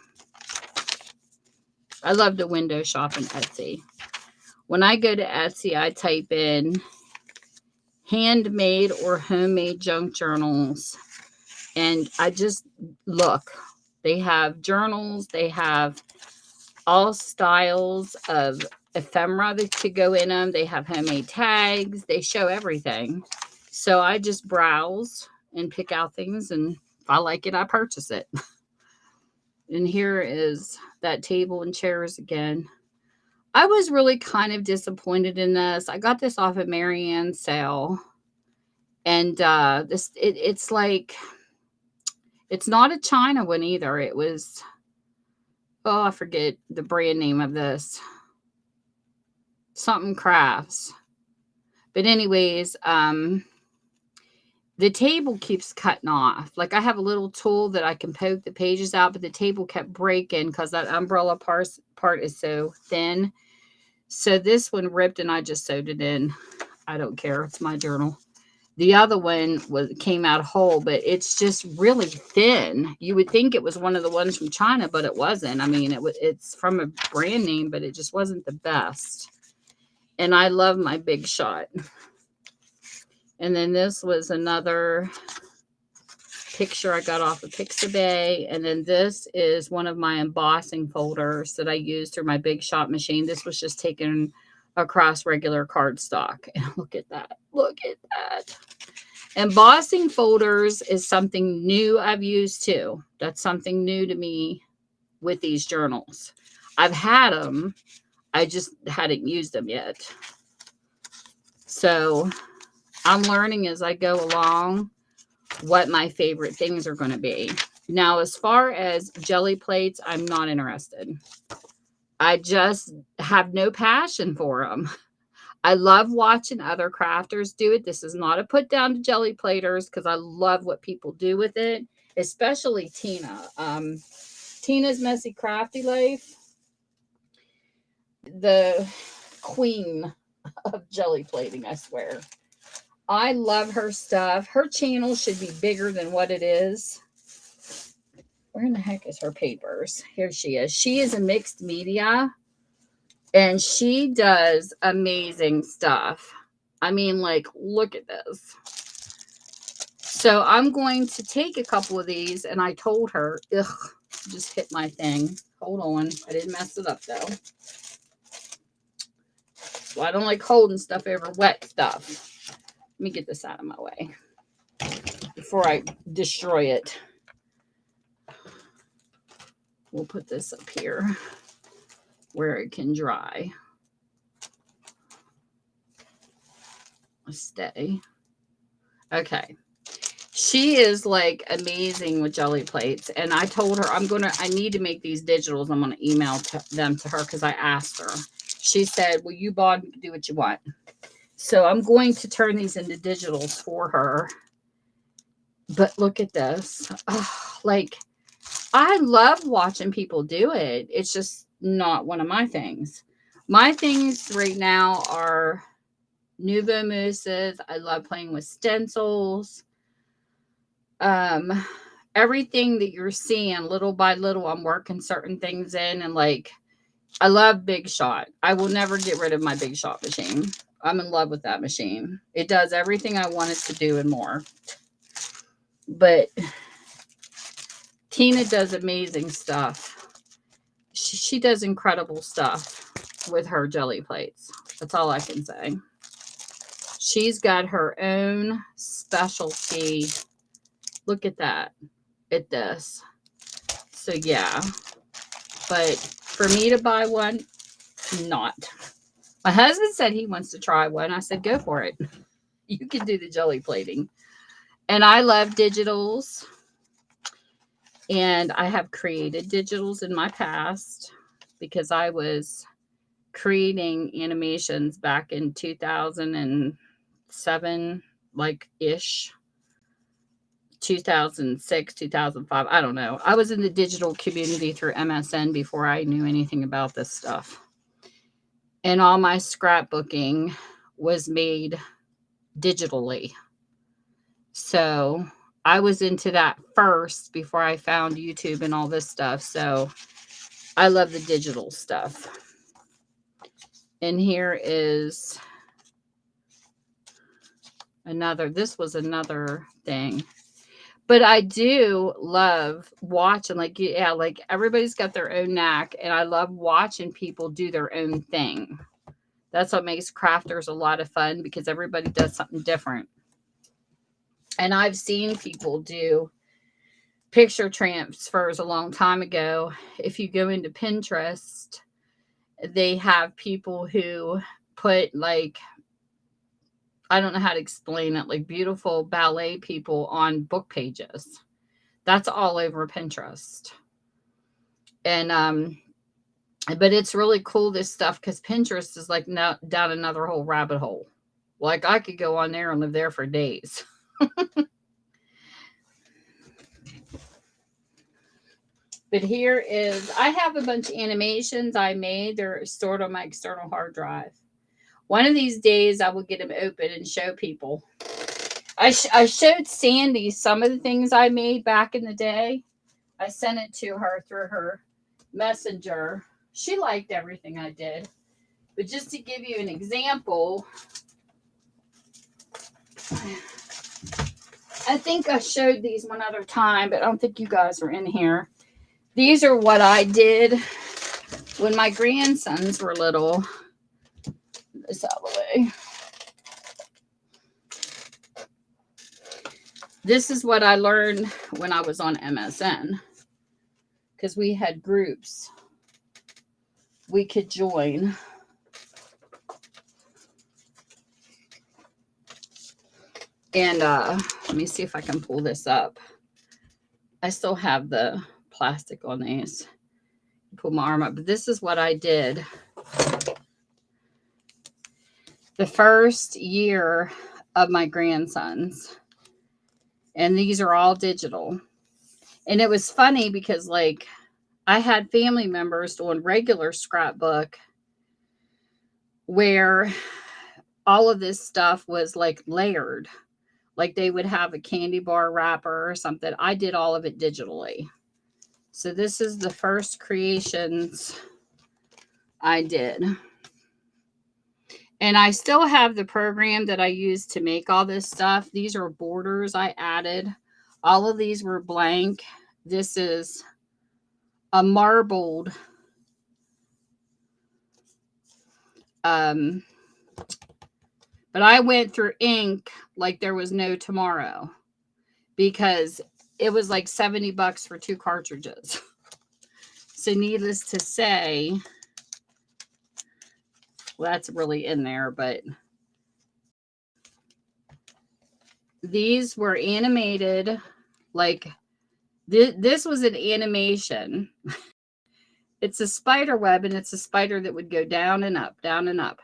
I love to window shop on Etsy. When I go to Etsy, I type in handmade or homemade junk journals. And I just look. They have journals. They have all styles of ephemera that could go in them. They have homemade tags. They show everything. So I just browse and pick out things, and if I like it, I purchase it. And here is that table and chairs again. I was really kind of disappointed in this. I got this off of Marianne's sale. And it's like, it's not a China one either. It was, oh, I forget the brand name of this. Something Crafts. But anyways, the table keeps cutting off. Like I have a little tool that I can poke the pages out, but the table kept breaking because that umbrella part is so thin. So this one ripped and I just sewed it in. I don't care. It's my journal. The other one came out whole, but it's just really thin. You would think it was one of the ones from China, but it wasn't. I mean, it's from a brand name, but it just wasn't the best. And I love my Big Shot. And then this was another picture I got off of Pixabay. And then this is one of my embossing folders that I used through my Big Shot machine. This was just taken across regular cardstock. And look at that. Look at that. Embossing folders is something new I've used too. That's something new to me with these journals. I've had them. I just hadn't used them yet. So I'm learning as I go along what my favorite things are going to be. Now, as far as jelly plates, I'm not interested. I just have no passion for them. I love watching other crafters do it. This is not a put down to jelly platers because I love what people do with it, especially Tina. Tina's Messy Crafty Life, the queen of jelly plating, I swear. I love her stuff. Her channel should be bigger than what it is. Where in the heck is her papers? Here she is. She is a mixed media. And she does amazing stuff. I mean, like, look at this. So I'm going to take a couple of these, and I told her, ugh, just hit my thing. Hold on. I didn't mess it up, though. So I don't like holding stuff over wet stuff. Let me get this out of my way before I destroy it. We'll put this up here where it can dry. Stay. Okay. She is like amazing with jelly plates. And I told her I need to make these digitals. I'm going to email them to her because I asked her. She said, well, you bought them, do what you want. So I'm going to turn these into digitals for her. But look at this. Oh, like, I love watching people do it. It's just not one of my things. My things right now are Nouveau mousses. I love playing with stencils. Everything that you're seeing little by little, I'm working certain things in, and like, I love Big Shot. I will never get rid of my Big Shot machine. I'm in love with that machine. It does everything I want it to do and more. But Tina does amazing stuff. She does incredible stuff with her jelly plates. That's all I can say. She's got her own specialty. Look at that. At this. So yeah. But for me to buy one, not. My husband said he wants to try one. I said, go for it. You can do the jelly plating. And I love digitals. And I have created digitals in my past because I was creating animations back in 2007, like ish. 2006, 2005. I don't know. I was in the digital community through MSN before I knew anything about this stuff. And all my scrapbooking was made digitally. So I was into that first before I found YouTube and all this stuff. So I love the digital stuff. And here is this was another thing. But I do love watching, like, yeah, like everybody's got their own knack, and I love watching people do their own thing. That's what makes crafters a lot of fun because everybody does something different. And I've seen people do picture transfers a long time ago. If you go into Pinterest, they have people who put, like, I don't know how to explain it, like beautiful ballet people on book pages. That's all over Pinterest. And but it's really cool, this stuff, because Pinterest is like down another whole rabbit hole. Like, I could go on there and live there for days. But here is, I have a bunch of animations I made. They're stored on my external hard drive. One of these days, I will get them open and show people. I showed Sandy some of the things I made back in the day. I sent it to her through her messenger. She liked everything I did. But just to give you an example, I think I showed these one other time, but I don't think you guys were in here. These are what I did when my grandsons were little. This out of the way. This is what I learned when I was on MSN, because we had groups we could join. And let me see if I can pull this up. I still have the plastic on these. Pull my arm up, but this is what I did. the first year of my grandsons. And these are all digital. And it was funny because, like, I had family members doing regular scrapbook where all of this stuff was like layered. Like they would have a candy bar wrapper or something. I did all of it digitally. So this is the first creations I did. And I still have the program that I used to make all this stuff. These are borders I added. All of these were blank. This is a marbled but I went through ink like there was no tomorrow because it was like $70 for 2 cartridges. So needless to say, well, that's really in there, but these were animated. Like this was an animation. It's a spider web, and it's a spider that would go down and up, down and up.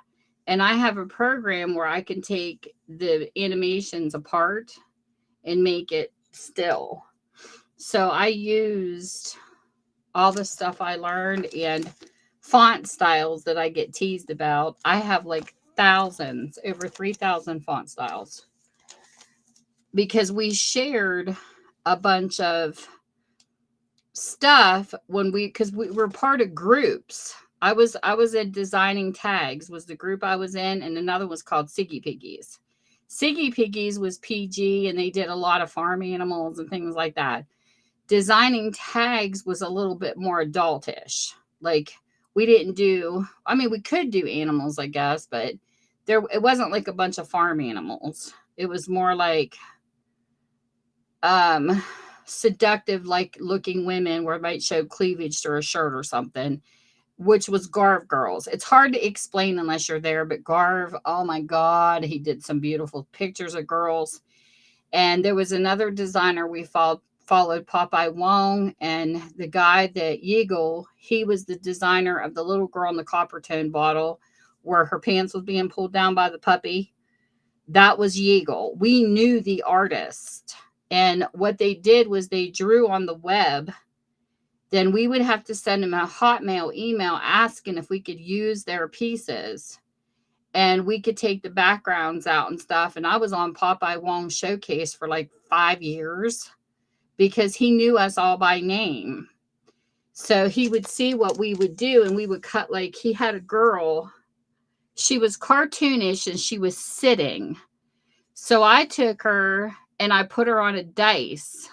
And I have a program where I can take the animations apart and make it still. So I used all the stuff I learned and font styles that I get teased about. I have like thousands, over 3,000 font styles, because we shared a bunch of stuff because we were part of groups. I was in Designing Tags was the group I was in, and another was called Siggy Piggies. Siggy Piggies was PG, and they did a lot of farm animals and things like that. Designing Tags was a little bit more adultish. Like we didn't do, I mean, we could do animals, I guess, but it wasn't like a bunch of farm animals. It was more like seductive, like looking women where it might show cleavage through a shirt or something, which was Garv Girls. It's hard to explain unless you're there, but Garv, oh my God, he did some beautiful pictures of girls. And there was another designer we followed, Popeye Wong, and the guy that Yeagle, he was the designer of the little girl in the Coppertone bottle where her pants was being pulled down by the puppy. That was Yeagle. We knew the artist. And what they did was they drew on the web. Then we would have to send them a Hotmail email asking if we could use their pieces. And we could take the backgrounds out and stuff. And I was on Popeye Wong's showcase for like 5 years because he knew us all by name. So he would see what we would do, and we would cut, like, he had a girl. She was cartoonish and she was sitting. So I took her and I put her on a dice.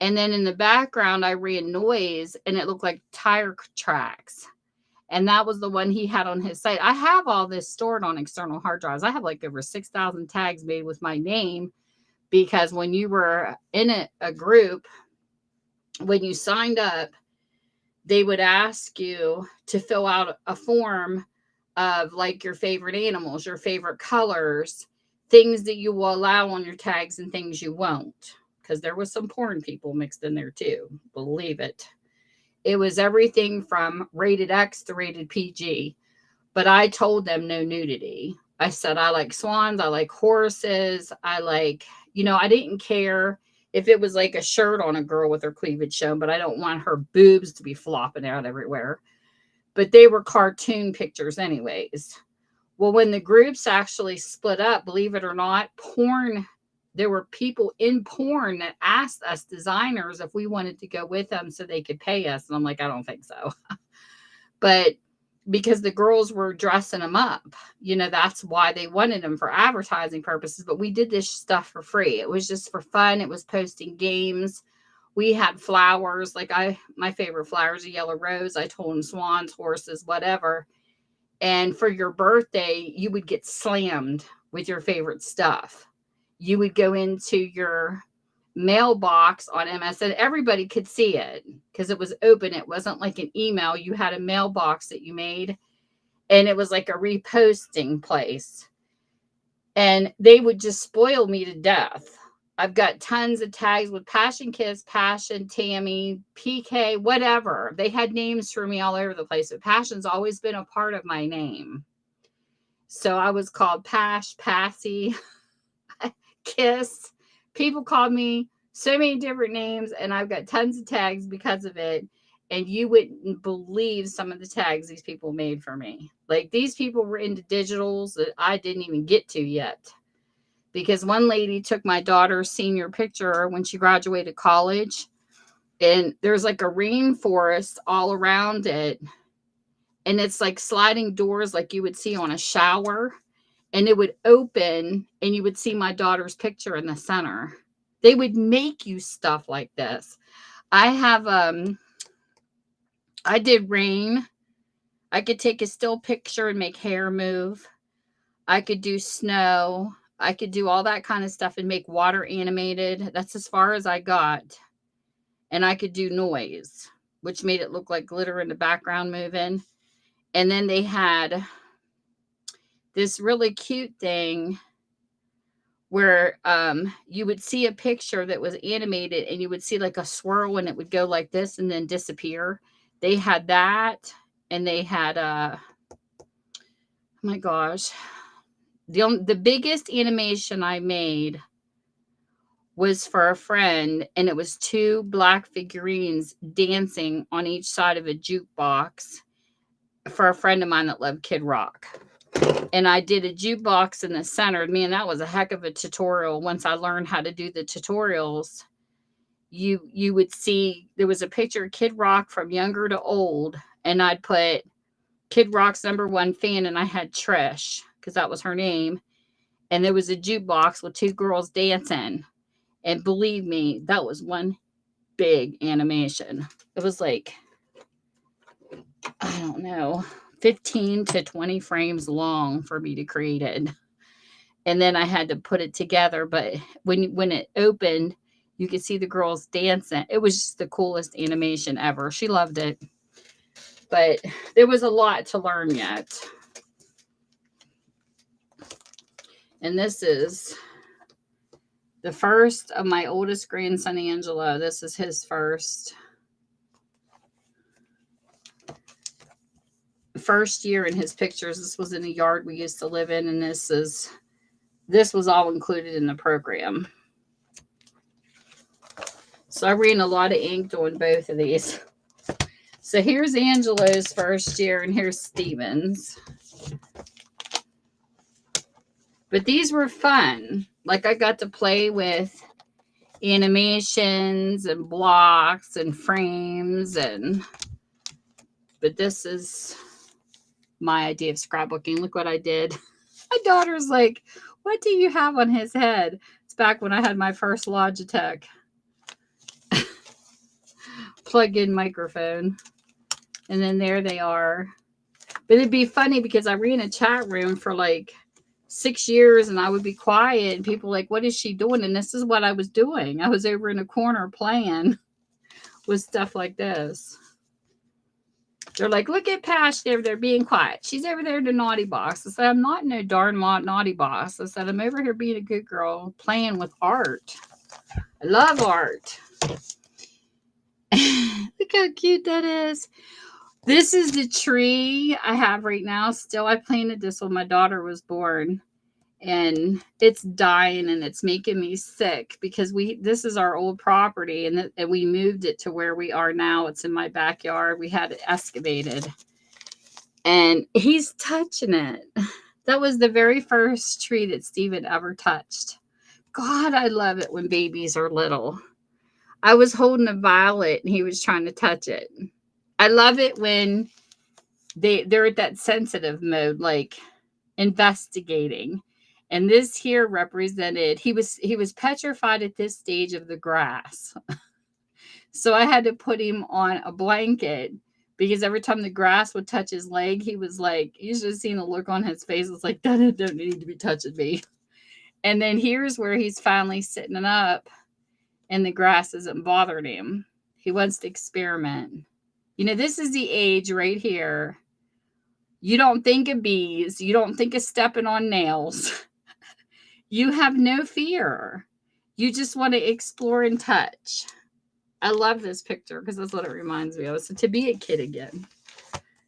And then in the background, I ran noise and it looked like tire tracks. And that was the one he had on his site. I have all this stored on external hard drives. I have like over 6,000 tags made with my name, because when you were in a group, when you signed up, they would ask you to fill out a form of like your favorite animals, your favorite colors, things that you will allow on your tags and things you won't. Because there was some porn people mixed in there too, believe it. It was everything from rated X to rated PG. But I told them no nudity. I said, I like swans. I like horses. I like, I didn't care if it was like a shirt on a girl with her cleavage shown, but I don't want her boobs to be flopping out everywhere. But they were cartoon pictures anyways. Well, when the groups actually split up, believe it or not, there were people in porn that asked us designers if we wanted to go with them so they could pay us. And I'm like, I don't think so. But because the girls were dressing them up, that's why they wanted them, for advertising purposes. But we did this stuff for free. It was just for fun. It was posting games. We had flowers. Like my favorite flower is a yellow rose. I told them swans, horses, whatever. And for your birthday, you would get slammed with your favorite stuff. You would go into your mailbox on MSN. Everybody could see it because it was open. It wasn't like an email. You had a mailbox that you made, and it was like a reposting place. And they would just spoil me to death. I've got tons of tags with Passion Kiss, Passion, Tammy, PK, whatever. They had names for me all over the place, but Passion's always been a part of my name. So I was called Pash, Passy, Kiss. People called me so many different names, and I've got tons of tags because of it. And you wouldn't believe some of the tags these people made for me. Like, these people were into digitals that I didn't even get to yet. Because one lady took my daughter's senior picture when she graduated college, and there's like a rainforest all around it. And it's like sliding doors like you would see on a shower, and it would open and you would see my daughter's picture in the center. They would make you stuff like this. I have I did rain. I could take a still picture and make hair move. I could do snow. I could do all that kind of stuff and make water animated. That's as far as I got. And I could do noise, which made it look like glitter in the background moving. And then they had this really cute thing where you would see a picture that was animated, and you would see like a swirl, and it would go like this and then disappear. They had that, and they had oh my gosh, the biggest animation I made was for a friend, and it was 2 black figurines dancing on each side of a jukebox for a friend of mine that loved Kid Rock. And I did a jukebox in the center. Man, that was a heck of a tutorial. Once I learned how to do the tutorials, you would see there was a picture of Kid Rock from younger to old, and I'd put Kid Rock's #1 fan, and I had Trish because that was her name. And there was a jukebox with 2 girls dancing. And believe me, that was one big animation. It was like, I don't know, 15 to 20 frames long for me to create it. And then I had to put it together. But when it opened, you could see the girls dancing. It was just the coolest animation ever. She loved it. But there was a lot to learn yet. And this is the first of my oldest grandson, Angelo. This is his first year in his pictures. This was in a yard we used to live in, and this was all included in the program. So I ran a lot of ink on both of these. So here's Angelo's first year, and here's Steven's. But these were fun. Like, I got to play with animations and blocks and frames, but this is my idea of scrapbooking. Look what I did. My daughter's like, what do you have on his head? It's back when I had my first Logitech plug-in microphone. And then there they are. But it'd be funny because I ran a chat room for like 6 years, and I would be quiet, and people like, what is she doing? And this is what I was doing. I was over in a corner playing with stuff like this. They're like, look at Pash over there being quiet. She's over there in the naughty box. I said, I'm not in no darn naughty box. I said, I'm over here being a good girl, playing with art. I love art. Look how cute that is. This is the tree I have right now. Still, I planted this when my daughter was born, and it's dying, and it's making me sick because this is our old property, and we moved it to where we are now. It's in my backyard. We had it excavated, and he's touching it. That was the very first tree that Steven ever touched. God, I love it when babies are little. I was holding a violet, and he was trying to touch it. I love it when they're at that sensitive mode, like investigating. And this here represented, he was petrified at this stage of the grass. So I had to put him on a blanket because every time the grass would touch his leg, he was like, you should have seen the look on his face. It's like, that don't need to be touching me. And then here's where he's finally sitting up and the grass isn't bothering him. He wants to experiment. You know, this is the age right here. You don't think of bees. You don't think of stepping on nails. You have no fear. You just want to explore and touch. I love this picture because that's what it reminds me of. So to be a kid again,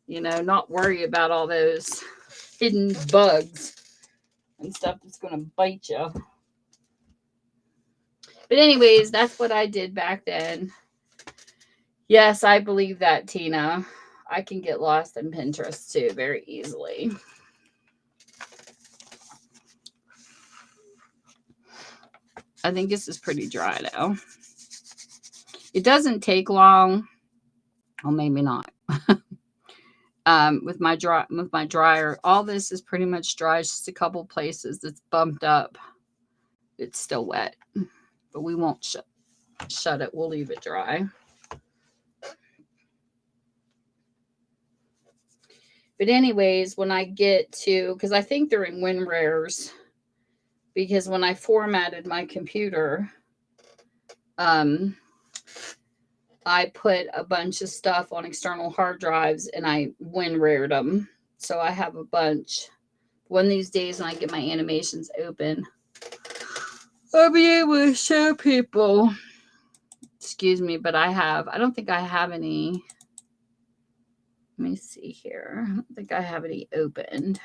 you know, not worry about all those hidden bugs and stuff that's going to bite you. But anyways, that's what I did back then. Yes, I believe that, Tina. I can get lost in Pinterest too very easily. I think this is pretty dry though. It doesn't take long. Well, maybe not. With my dryer, all this is pretty much dry. It's just a couple places that's bumped up. It's still wet, but we won't shut it. We'll leave it dry. But anyways, when I get to, because I think they're in WinRares, because when I formatted my computer, I put a bunch of stuff on external hard drives and I WinRared them. So I have a bunch. One of these days when I get my animations open, I'll be able to show people. Excuse me, but I don't think I have any. Let me see here. I don't think I have any opened.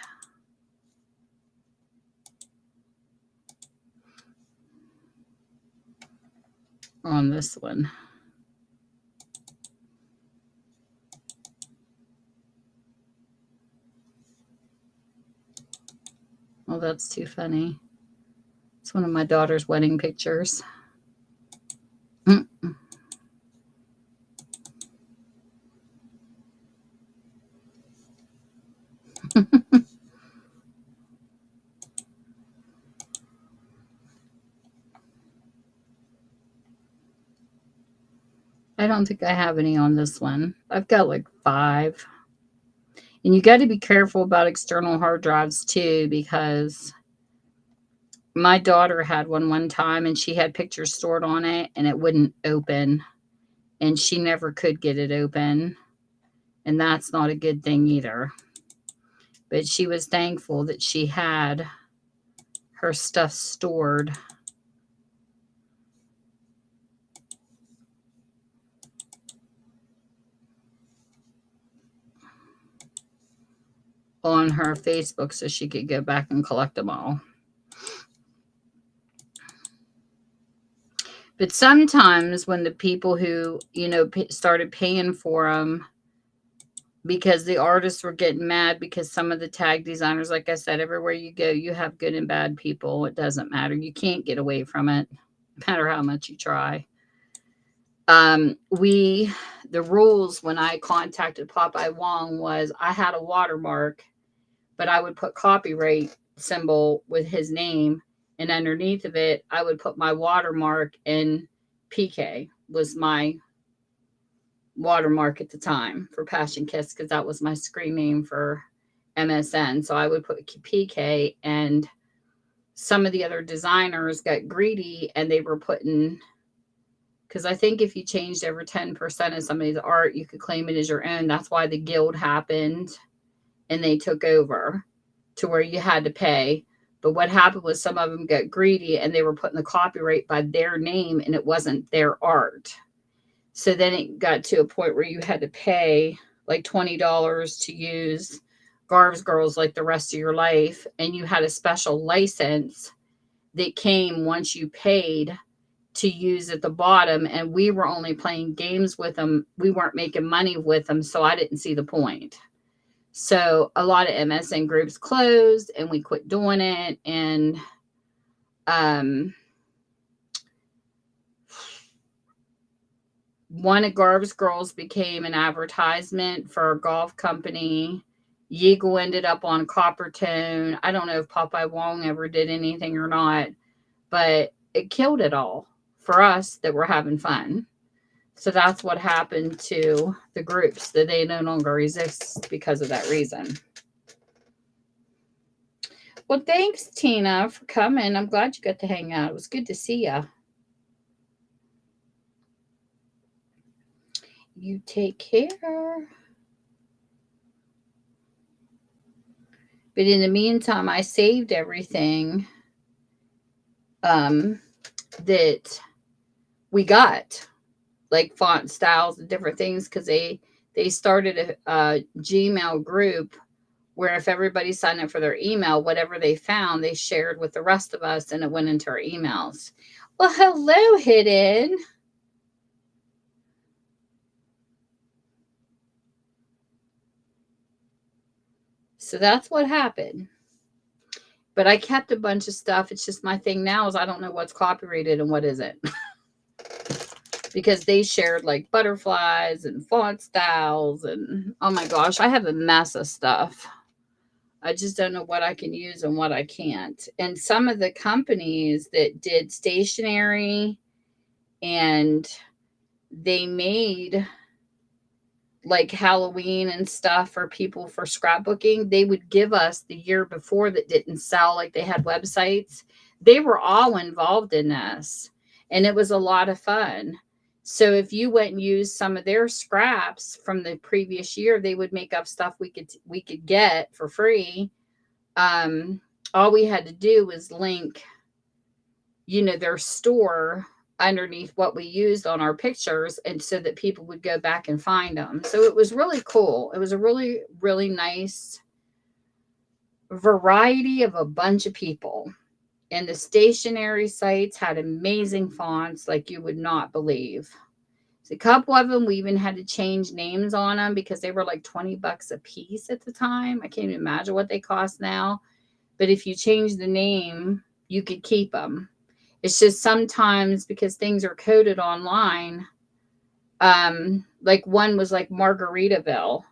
On this one. Oh, that's too funny. It's one of my daughter's wedding pictures. I don't think I have any on this one. I've got like 5. And you got to be careful about external hard drives too, because my daughter had one time and she had pictures stored on it and it wouldn't open. And she never could get it open. And that's not a good thing either. But she was thankful that she had her stuff stored. On her Facebook so she could go back and collect them all. But sometimes when the people who, started paying for them, because the artists were getting mad because some of the tag designers, like I said, everywhere you go, you have good and bad people. It doesn't matter. You can't get away from it, no matter how much you try. The rules when I contacted Popeye Wong was I had a watermark, but I would put copyright symbol with his name, and underneath of it, I would put my watermark, and PK was my watermark at the time for Passion Kiss, because that was my screen name for MSN. So I would put PK, and some of the other designers got greedy and they were putting, because I think if you changed over 10% of somebody's art, you could claim it as your own. That's why the guild happened and they took over to where you had to pay. But what happened was some of them got greedy and they were putting the copyright by their name and it wasn't their art. So then it got to a point where you had to pay like $20 to use Garv's Girls like the rest of your life. And you had a special license that came once you paid to use at the bottom. And we were only playing games with them. We weren't making money with them. So I didn't see the point. So a lot of MSN groups closed and we quit doing it. And one of Garv's Girls became an advertisement for a golf company. Yeagle ended up on Coppertone. I don't know if Popeye Wong ever did anything or not, but it killed it all for us that were having fun. So that's what happened to the groups, that they no longer exist because of that reason. Well, thanks, Tina, for coming. I'm glad you got to hang out. It was good to see you. You take care. But in the meantime, I saved everything that we got, like font styles and different things, because they started a Gmail group where if everybody signed up for their email, whatever they found, they shared with the rest of us and it went into our emails. Well, hello, Hidden. So that's what happened. But I kept a bunch of stuff. It's just my thing now is I don't know what's copyrighted and what isn't. Because they shared like butterflies and font styles and oh my gosh, I have a mess of stuff. I just don't know what I can use and what I can't. And some of the companies that did stationery and they made like Halloween and stuff for people for scrapbooking, they would give us the year before that didn't sell, like they had websites. They were all involved in this, and it was a lot of fun. So if you went and used some of their scraps from the previous year, they would make up stuff we could get for free. All we had to do was link, their store underneath what we used on our pictures, and so that people would go back and find them. So it was really cool. It was a really, really nice variety of a bunch of people. And the stationery sites had amazing fonts like you would not believe. So a couple of them, we even had to change names on them because they were like $20 a piece at the time. I can't even imagine what they cost now. But if you change the name, you could keep them. It's just sometimes because things are coded online, like one was like Margaritaville.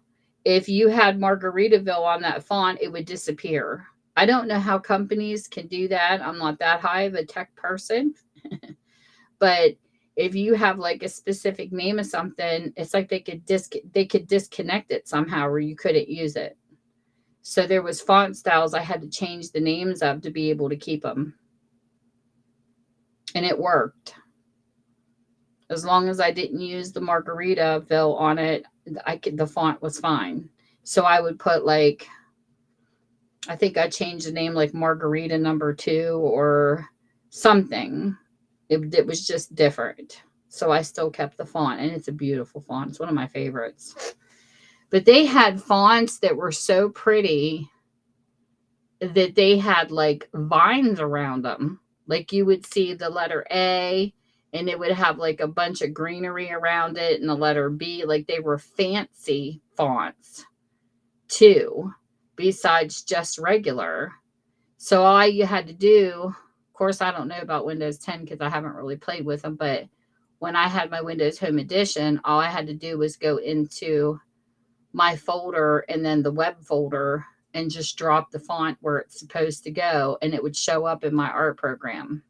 If you had Margaritaville on that font, it would disappear. I don't know how companies can do that. I'm not that high of a tech person. But if you have like a specific name of something, it's like they could disconnect it somehow where you couldn't use it. So there was font styles I had to change the names of to be able to keep them. And it worked. As long as I didn't use the Margaritaville on it, the font was fine. So I would put like, I think I changed the name like Margarita number 2 or something. It was just different. So I still kept the font, and it's a beautiful font. It's one of my favorites. But they had fonts that were so pretty that they had like vines around them. Like you would see the letter A and it would have like a bunch of greenery around it, and the letter B. Like they were fancy fonts too, besides just regular. So all you had to do, of course, I don't know about Windows 10 because I haven't really played with them, but when I had my Windows Home Edition, all I had to do was go into my folder and then the web folder and just drop the font where it's supposed to go, and it would show up in my art program.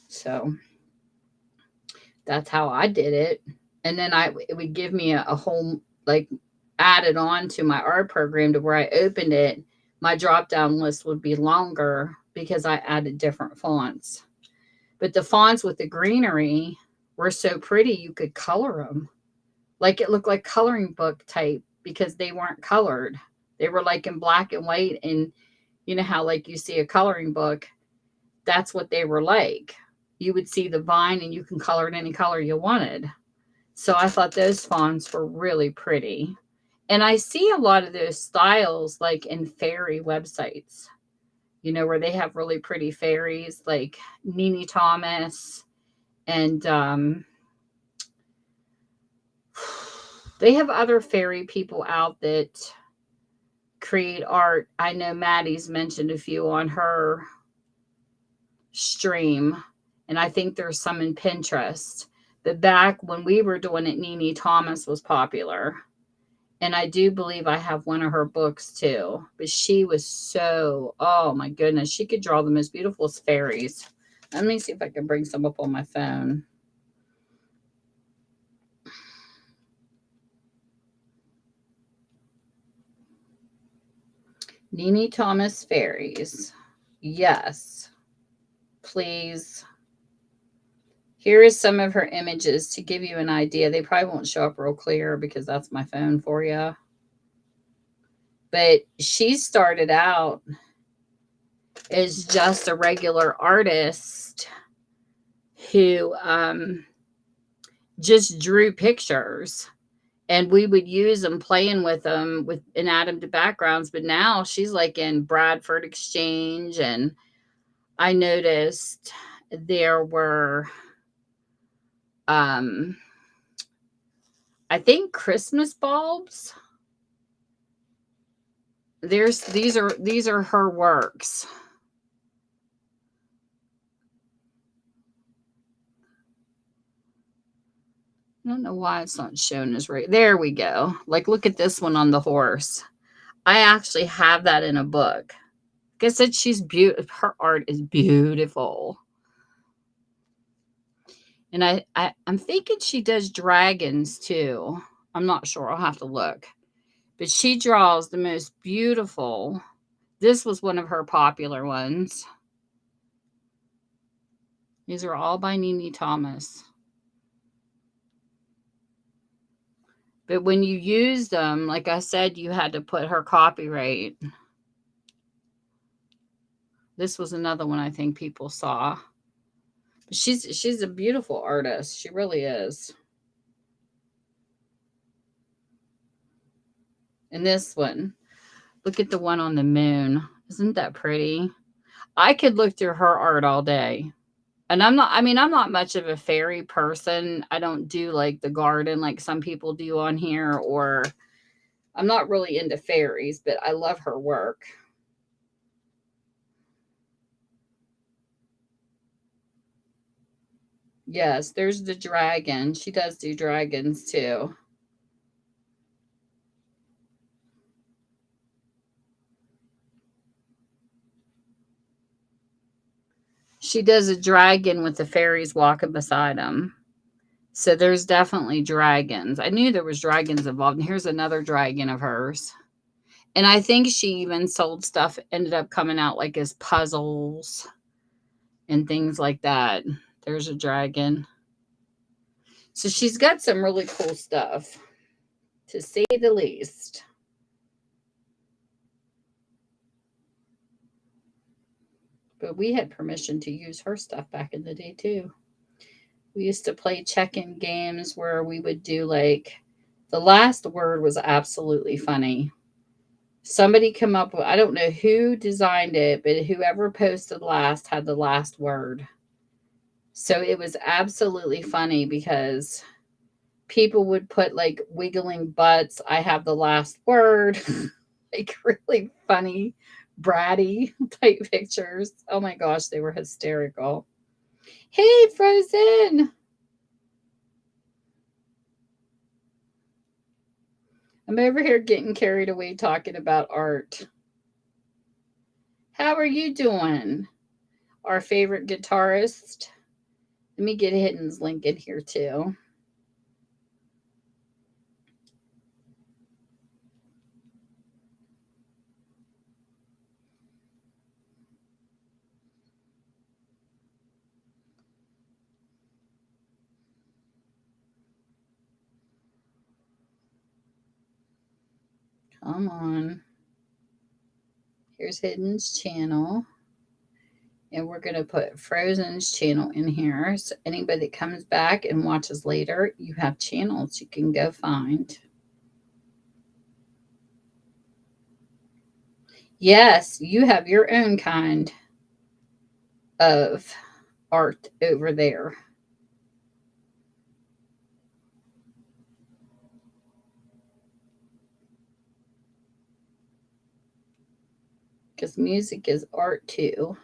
So that's how I did it. And then it would give me a whole, like, added on to my art program to where I opened it. My drop down list would be longer because I added different fonts. But the fonts with the greenery were so pretty, you could color them. Like it looked like coloring book type because they weren't colored. They were like in black and white. And you know how like you see a coloring book, that's what they were like. You would see the vine and you can color it any color you wanted. So I thought those fonts were really pretty. And I see a lot of those styles like in fairy websites, where they have really pretty fairies like Nini Thomas and they have other fairy people out that create art. I know Maddie's mentioned a few on her stream, and I think there's some in Pinterest. But back when we were doing it, Nini Thomas was popular. And I do believe I have one of her books too. But she was so, oh my goodness, she could draw the most beautiful fairies. Let me see if I can bring some up on my phone. Nini Thomas fairies. Yes. Please. Here is some of her images to give you an idea. They probably won't show up real clear because that's my phone for you. But she started out as just a regular artist who just drew pictures. And we would use them, playing with them and add them to backgrounds. But now she's like in Bradford Exchange, and I noticed there were, um, I think Christmas bulbs. These are her works. I don't know why it's not shown as right. There we go. Like, look at this one on the horse. I actually have that in a book. Like I said, she's beautiful. Her art is beautiful. And I'm thinking she does dragons too. I'm not sure. I'll have to look. But she draws the most beautiful. This was one of her popular ones. These are all by Nini Thomas. But when you use them, like I said, you had to put her copyright. This was another one I think people saw. But she's a beautiful artist. She really is. And this one, look at the one on the moon. Isn't that pretty? I could look through her art all day. And I'm not much of a fairy person. I don't do like the garden like some people do on here, or I'm not really into fairies, but I love her work. Yes, there's the dragon. She does do dragons too. She does a dragon with the fairies walking beside him. So there's definitely dragons. I knew there was dragons involved. And here's another dragon of hers. And I think she even sold stuff, ended up coming out like as puzzles and things like that. There's a dragon. So she's got some really cool stuff, to say the least. But we had permission to use her stuff back in the day too. We used to play check-in games where we would do like, the last word was absolutely funny. Somebody come up with, I don't know who designed it, but whoever posted last had the last word. So it was absolutely funny because people would put like wiggling butts, I have the last word, like really funny, bratty type pictures. Oh my gosh, they were hysterical. Hey, Frozen. I'm over here getting carried away talking about art. How are you doing? Our favorite guitarist. Let me get Hidden's link in here too. Come on. Here's Hidden's channel. And we're going to put Frozen's channel in here. So anybody that comes back and watches later, you have channels you can go find. Yes, you have your own kind of art over there. Because music is art too.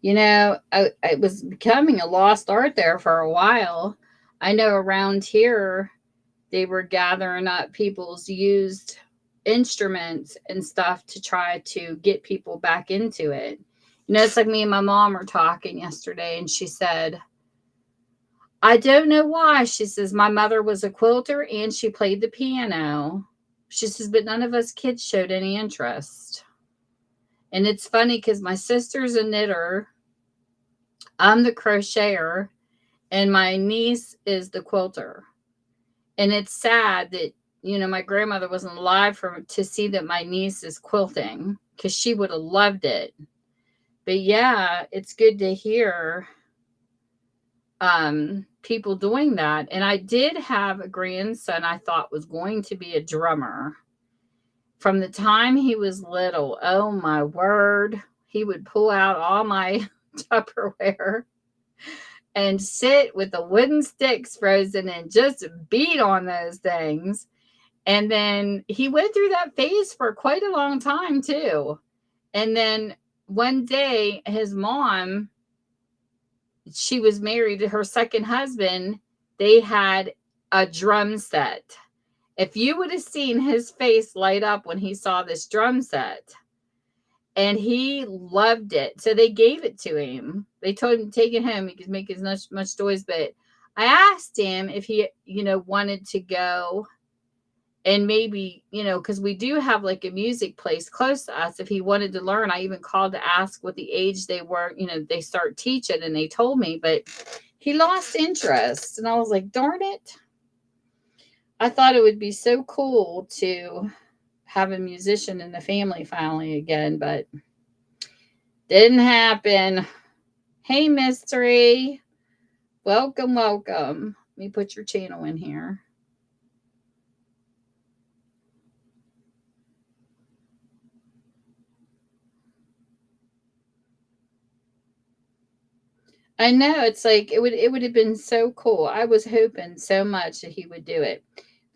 You know, I was becoming a lost art there for a while. I know around here they were gathering up people's used instruments and stuff to try to get people back into it. You know, it's like me and my mom were talking yesterday, and she said, I don't know why. She says, my mother was a quilter and she played the piano. She says, but none of us kids showed any interest. And it's funny because my sister's a knitter, I'm the crocheter, and my niece is the quilter. And it's sad that, you know, my grandmother wasn't alive to see that my niece is quilting, because she would have loved it. But yeah, it's good to hear people doing that. And I did have a grandson I thought was going to be a drummer. From the time he was little, oh my word, he would pull out all my Tupperware and sit with the wooden sticks frozen and just beat on those things. And then he went through that phase for quite a long time too. And then one day his mom, she was married to her second husband. They had a drum set. If you would have seen his face light up when he saw this drum set, and he loved it. So they gave it to him. They told him to take it home. He could make as much noise. But I asked him if he, wanted to go and maybe, because we do have like a music place close to us. If he wanted to learn, I even called to ask what the age they were, they start teaching, and they told me, but he lost interest. And I was like, darn it. I thought it would be so cool to have a musician in the family finally again, but didn't happen. Hey, Mystery. Welcome. Let me put your channel in here. I know, it's like it would have been so cool. I was hoping so much that he would do it.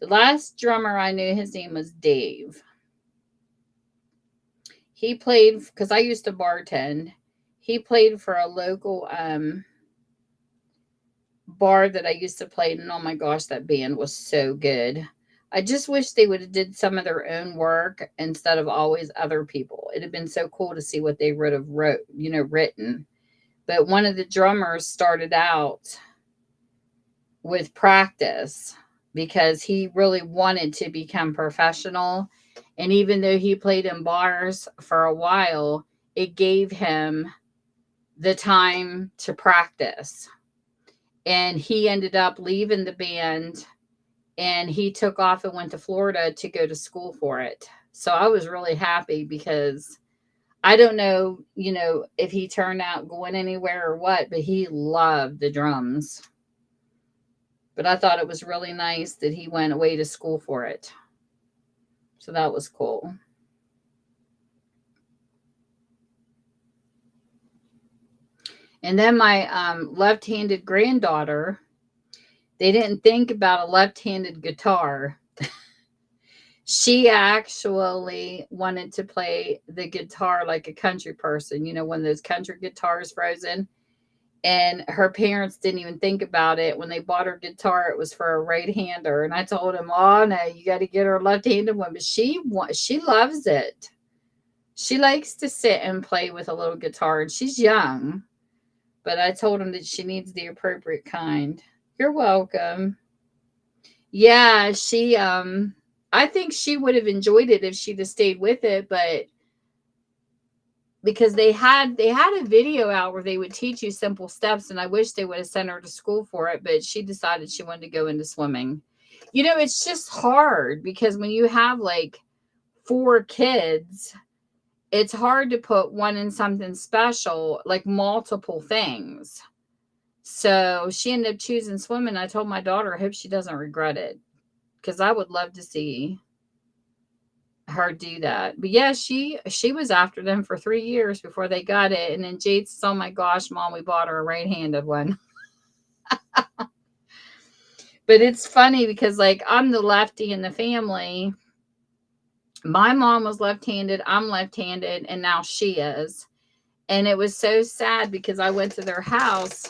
The last drummer I knew, his name was Dave. He played, because I used to bartend. He played for a local bar that I used to play in, and oh my gosh, that band was so good. I just wish they would have did some of their own work instead of always other people. It'd have been so cool to see what they would have written. But one of the drummers started out with practice because he really wanted to become professional. And even though he played in bars for a while, it gave him the time to practice. And he ended up leaving the band, and he took off and went to Florida to go to school for it. So I was really happy because I don't know, if he turned out going anywhere or what, but he loved the drums. But I thought it was really nice that he went away to school for it. So that was cool. And then my left-handed granddaughter, they didn't think about a left-handed guitar. She actually wanted to play the guitar like a country person, one of those country guitars frozen. And her parents didn't even think about it. When they bought her guitar, it was for a right-hander. And I told him, oh, no, you got to get her a left-handed one. But she loves it. She likes to sit and play with a little guitar. And she's young. But I told him that she needs the appropriate kind. You're welcome. Yeah, I think she would have enjoyed it if she'd have stayed with it, but because they had a video out where they would teach you simple steps, and I wish they would have sent her to school for it, but she decided she wanted to go into swimming. It's just hard because when you have like 4 kids, it's hard to put one in something special, like multiple things. So she ended up choosing swimming. I told my daughter, I hope she doesn't regret it, because I would love to see her do that. But yeah, she was after them for 3 years before they got it. And then Jade says, oh my gosh, Mom, we bought her a right-handed one. But it's funny because like I'm the lefty in the family. My mom was left-handed, I'm left-handed, and now she is. And it was so sad because I went to their house.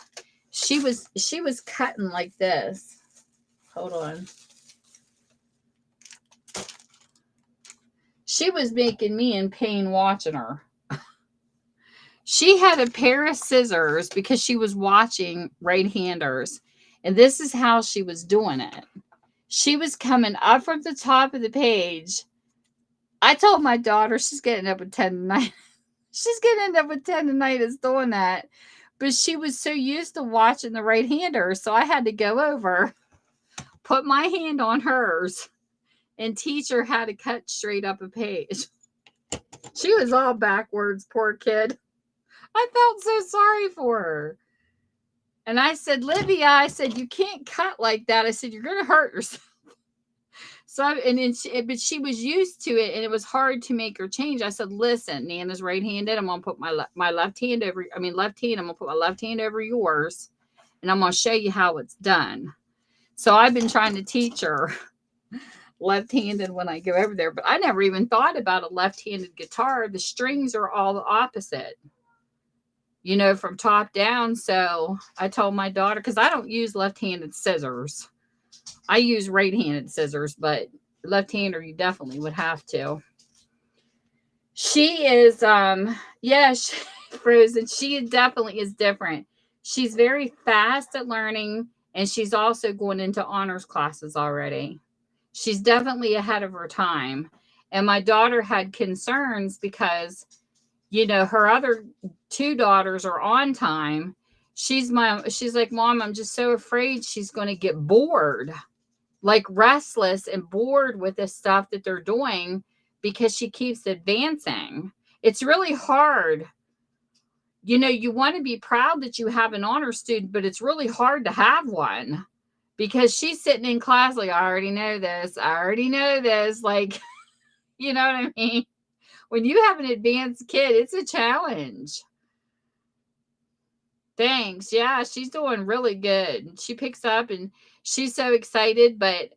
She was cutting like this. Hold on. She was making me in pain watching her. She had a pair of scissors because she was watching right-handers. And this is how she was doing it. She was coming up from the top of the page. I told my daughter she's getting up with tendonitis. She's going to end up with tendonitis doing that. But she was so used to watching the right-hander. So I had to go over, put my hand on hers, and teach her how to cut straight up a page. She was all backwards, poor kid. I felt so sorry for her. And I said, Livia, I said, you can't cut like that. I said, you're going to hurt yourself. So, but she was used to it, and it was hard to make her change. I said, listen, Nana's right-handed. I'm going to put my left hand over, left hand. I'm going to put my left hand over yours, and I'm going to show you how it's done. So I've been trying to teach her left-handed when I go over there, but I never even thought about a left-handed guitar. The strings are all the opposite, from top down. So I told my daughter, because I don't use left-handed scissors. I use right-handed scissors, but left-hander, you definitely would have to. She is, Frozen. She definitely is different. She's very fast at learning, and she's also going into honors classes already. She's definitely ahead of her time. And my daughter had concerns because, her other two daughters are on time. She's like, Mom, I'm just so afraid she's going to get bored, like restless and bored with the stuff that they're doing because she keeps advancing. It's really hard. You want to be proud that you have an honor student, but it's really hard to have one because she's sitting in class like, I already know this. I already know this. Like, you know what I mean? When you have an advanced kid, it's a challenge. Thanks. Yeah, she's doing really good. She picks up and she's so excited, but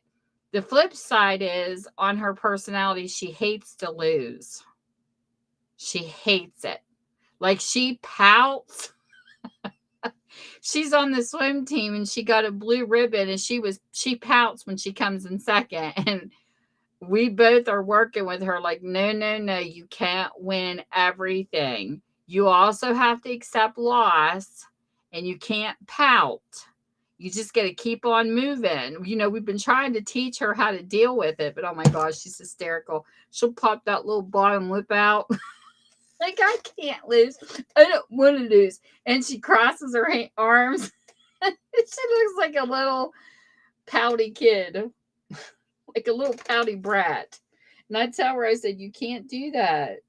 the flip side is on her personality, she hates to lose. She hates it. Like she pouts. She's on the swim team and she got a blue ribbon and she pouts when she comes in second. And we both are working with her like, no, you can't win everything. You also have to accept loss and you can't pout. You just got to keep on moving. We've been trying to teach her how to deal with it, but oh my gosh, she's hysterical. She'll pop that little bottom lip out. Like, I can't lose. I don't want to lose. And she crosses her arms. She looks like a little pouty kid, like a little pouty brat. And I tell her, I said, you can't do that.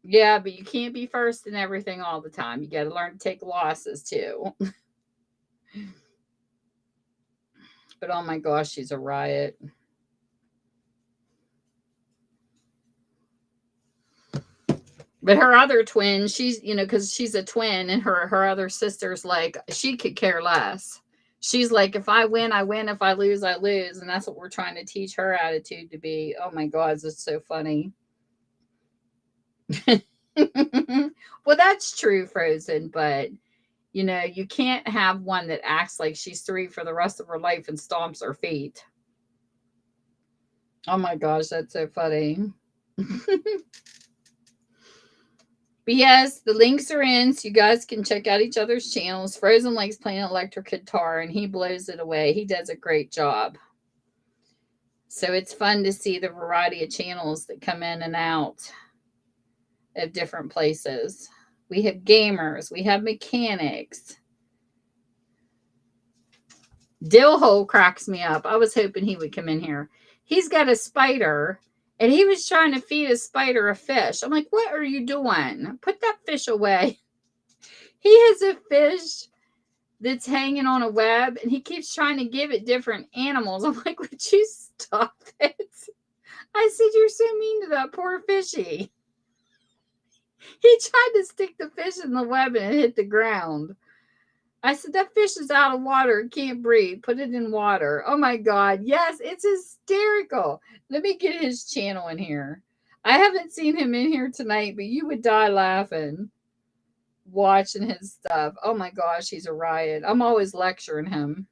Yeah, but you can't be first in everything all the time. You got to learn to take losses too. But oh my gosh, she's a riot. But her other twin, she's, because she's a twin, and her other sister's like, she could care less. She's like, if I win, I win. If I lose, I lose. And that's what we're trying to teach her attitude to be. Oh my God, it's so funny. Well, that's true, Frozen, but you can't have one that acts like she's 3 for the rest of her life and stomps her feet. Oh my gosh, that's so funny. But yes, the links are in, so you guys can check out each other's channels. Frozen likes playing electric guitar, and he blows it away. He does a great job. So it's fun to see the variety of channels that come in and out of different places. We have gamers. We have mechanics. Dillhole cracks me up. I was hoping he would come in here. He's got a spider. And he was trying to feed a spider a fish. I'm like, what are you doing? Put that fish away. He has a fish that's hanging on a web, and he keeps trying to give it different animals. I'm like, would you stop it? I said, you're so mean to that poor fishy. He tried to stick the fish in the web and it hit the ground. I said, that fish is out of water. It can't breathe. Put it in water. Oh, my God. Yes, it's hysterical. Let me get his channel in here. I haven't seen him in here tonight, but you would die laughing watching his stuff. Oh, my gosh, he's a riot. I'm always lecturing him.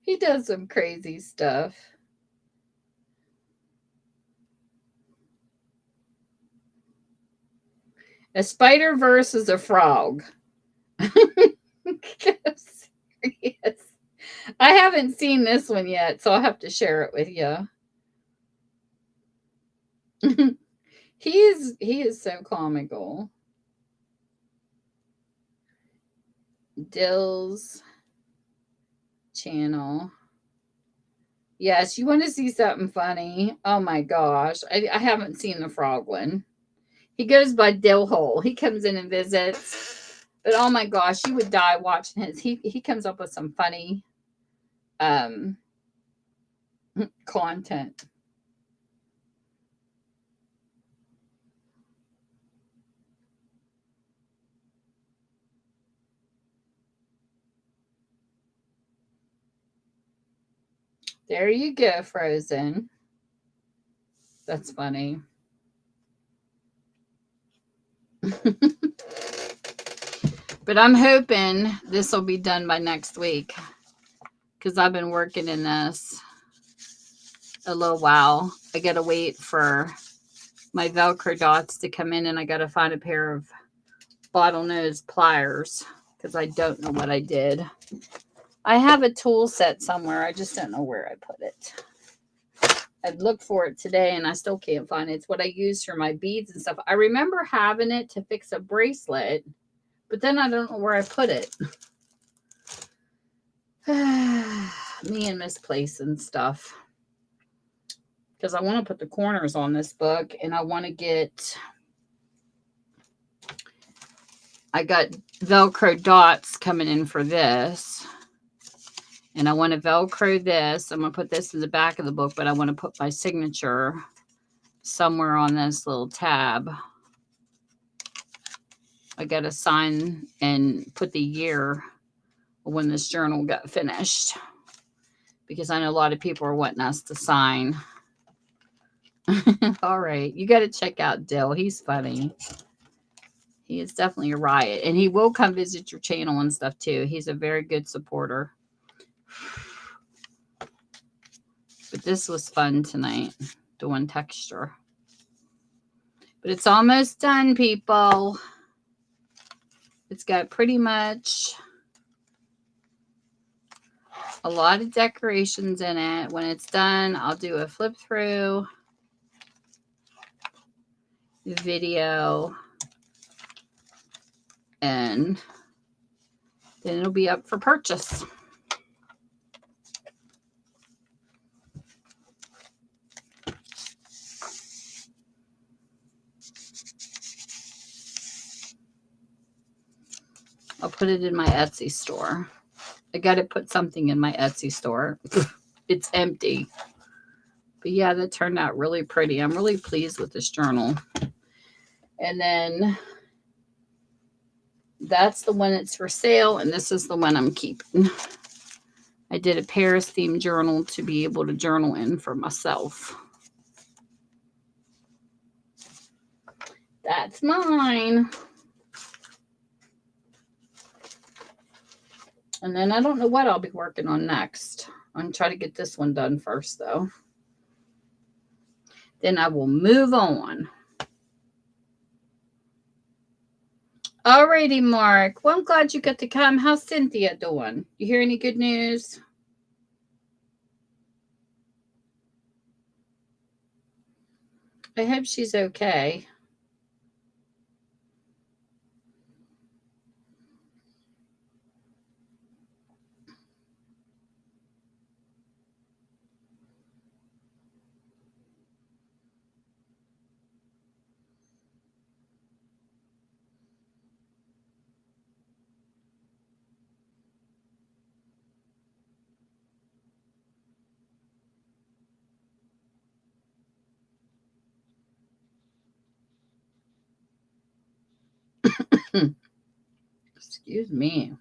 He does some crazy stuff. A spider versus a frog. Yes. I haven't seen this one yet, so I'll have to share it with you. He is so comical. Dill's channel. Yes, you want to see something funny? Oh my gosh. I haven't seen the frog one. He goes by Dill Hole. He comes in and visits. But oh my gosh, you would die watching his. He comes up with some funny content. There you go, Frozen. That's funny. But I'm hoping this will be done by next week because I've been working in this a little while. I got to wait for my Velcro dots to come in, and I got to find a pair of bottlenose pliers because I don't know what I did. I have a tool set somewhere. I just don't know where I put it. I've looked for it today and I still can't find it. It's what I use for my beads and stuff. I remember having it to fix a bracelet, but then I don't know where I put it. Me and misplacing stuff. Because I want to put the corners on this book and I want to get... I got Velcro dots coming in for this. And I want to Velcro this. I'm going to put this in the back of the book, but I want to put my signature somewhere on this little tab. I got to sign and put the year when this journal got finished. Because I know a lot of people are wanting us to sign. All right. You got to check out Dill. He's funny. He is definitely a riot. And he will come visit your channel and stuff too. He's a very good supporter. But this was fun tonight, doing texture. But it's almost done, people. It's got pretty much a lot of decorations in it. When it's done, I'll do a flip through video. And then it'll be up for purchase. I'll put it in my Etsy store. I got to put something in my Etsy store. It's empty. But yeah, that turned out really pretty. I'm really pleased with this journal. And then that's the one that's for sale. And this is the one I'm keeping. I did a Paris themed journal to be able to journal in for myself. That's mine. And then I don't know what I'll be working on next. I'm going to try to get this one done first, though. Then I will move on. Alrighty, Mark. Well, I'm glad you got to come. How's Cynthia doing? You hear any good news? I hope she's okay. Excuse me.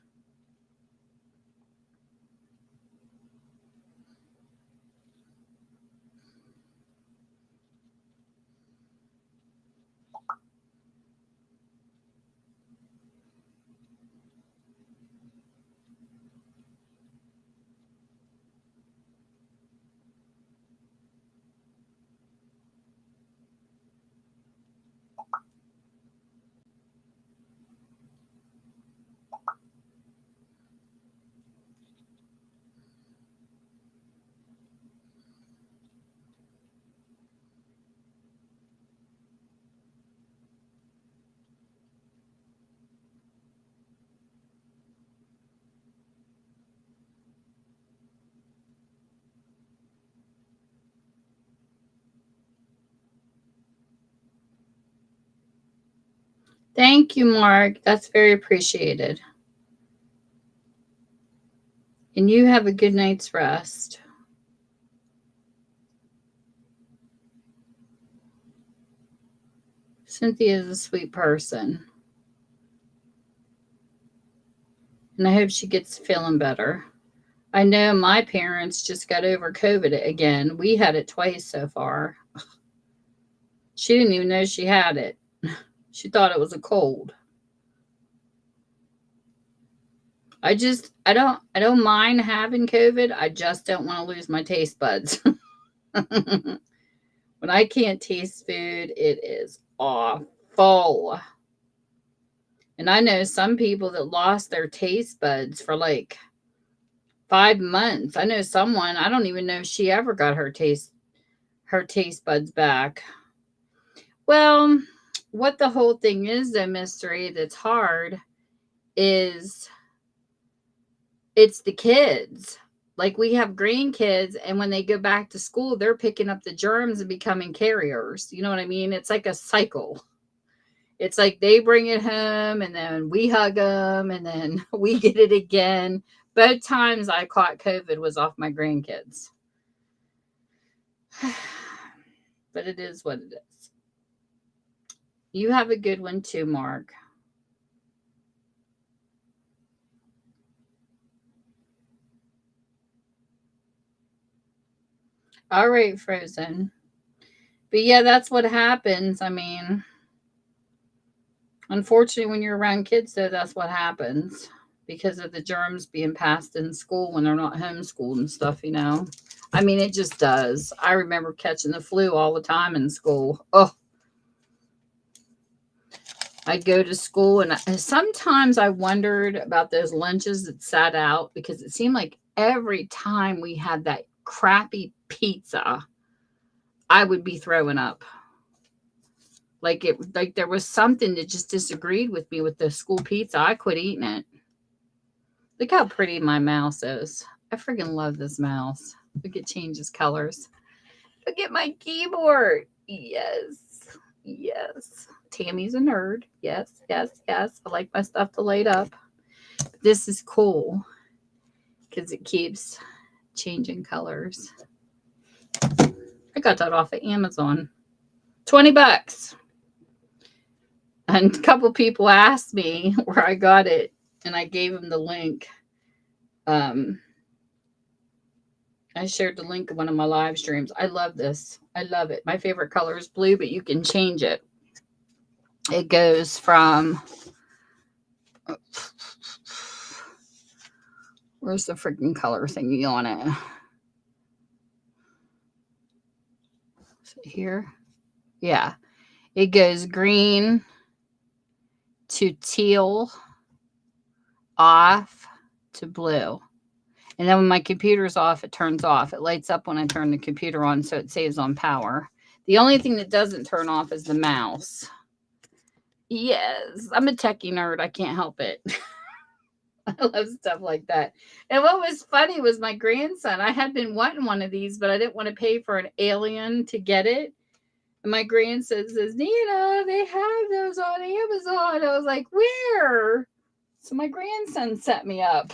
Thank you, Mark. That's very appreciated. And you have a good night's rest. Cynthia is a sweet person. And I hope she gets feeling better. I know my parents just got over COVID again. We had it twice so far. She didn't even know she had it. She thought it was a cold. I don't mind having COVID. I just don't want to lose my taste buds. When I can't taste food, it is awful. And I know some people that lost their taste buds for like 5 months. I know someone, I don't even know if she ever got her taste buds back. Well, what the whole thing is, though, mystery that's hard is it's the kids. Like we have grandkids, and when they go back to school, they're picking up the germs and becoming carriers. You know what I mean? It's like a cycle. It's like they bring it home, and then we hug them, and then we get it again. Both times I caught COVID was off my grandkids. But it is what it is. You have a good one too, Mark. All right, Frozen. But yeah, that's what happens. I mean, unfortunately, when you're around kids, though, that's what happens because of the germs being passed in school when they're not homeschooled and stuff. I mean, it just does. I remember catching the flu all the time in school. Oh, I'd go to school, and sometimes I wondered about those lunches that sat out because it seemed like every time we had that crappy pizza, I would be throwing up. Like there was something that just disagreed with me with the school pizza. I quit eating it. Look how pretty my mouse is. I freaking love this mouse. Look, it changes colors. Look at my keyboard. Yes. Yes. Tammy's a nerd. Yes, yes, yes. I like my stuff to light up. This is cool because it keeps changing colors. I got that off of Amazon. $20. And a couple people asked me where I got it, and I gave them the link. I shared the link of one of my live streams. I love this. I love it. My favorite color is blue, but you can change it. It goes from, where's the freaking color thingy on it? Is it here? Yeah. It goes green to teal, off to blue. And then when my computer's off, it turns off. It lights up when I turn the computer on, so it saves on power. The only thing that doesn't turn off is the mouse. Yes, I'm a techie nerd. I can't help it. I love stuff like that. And what was funny was my grandson. I had been wanting one of these, but I didn't want to pay for an alien to get it. And my grandson says, Nina, they have those on Amazon. I was like, where? So my grandson set me up.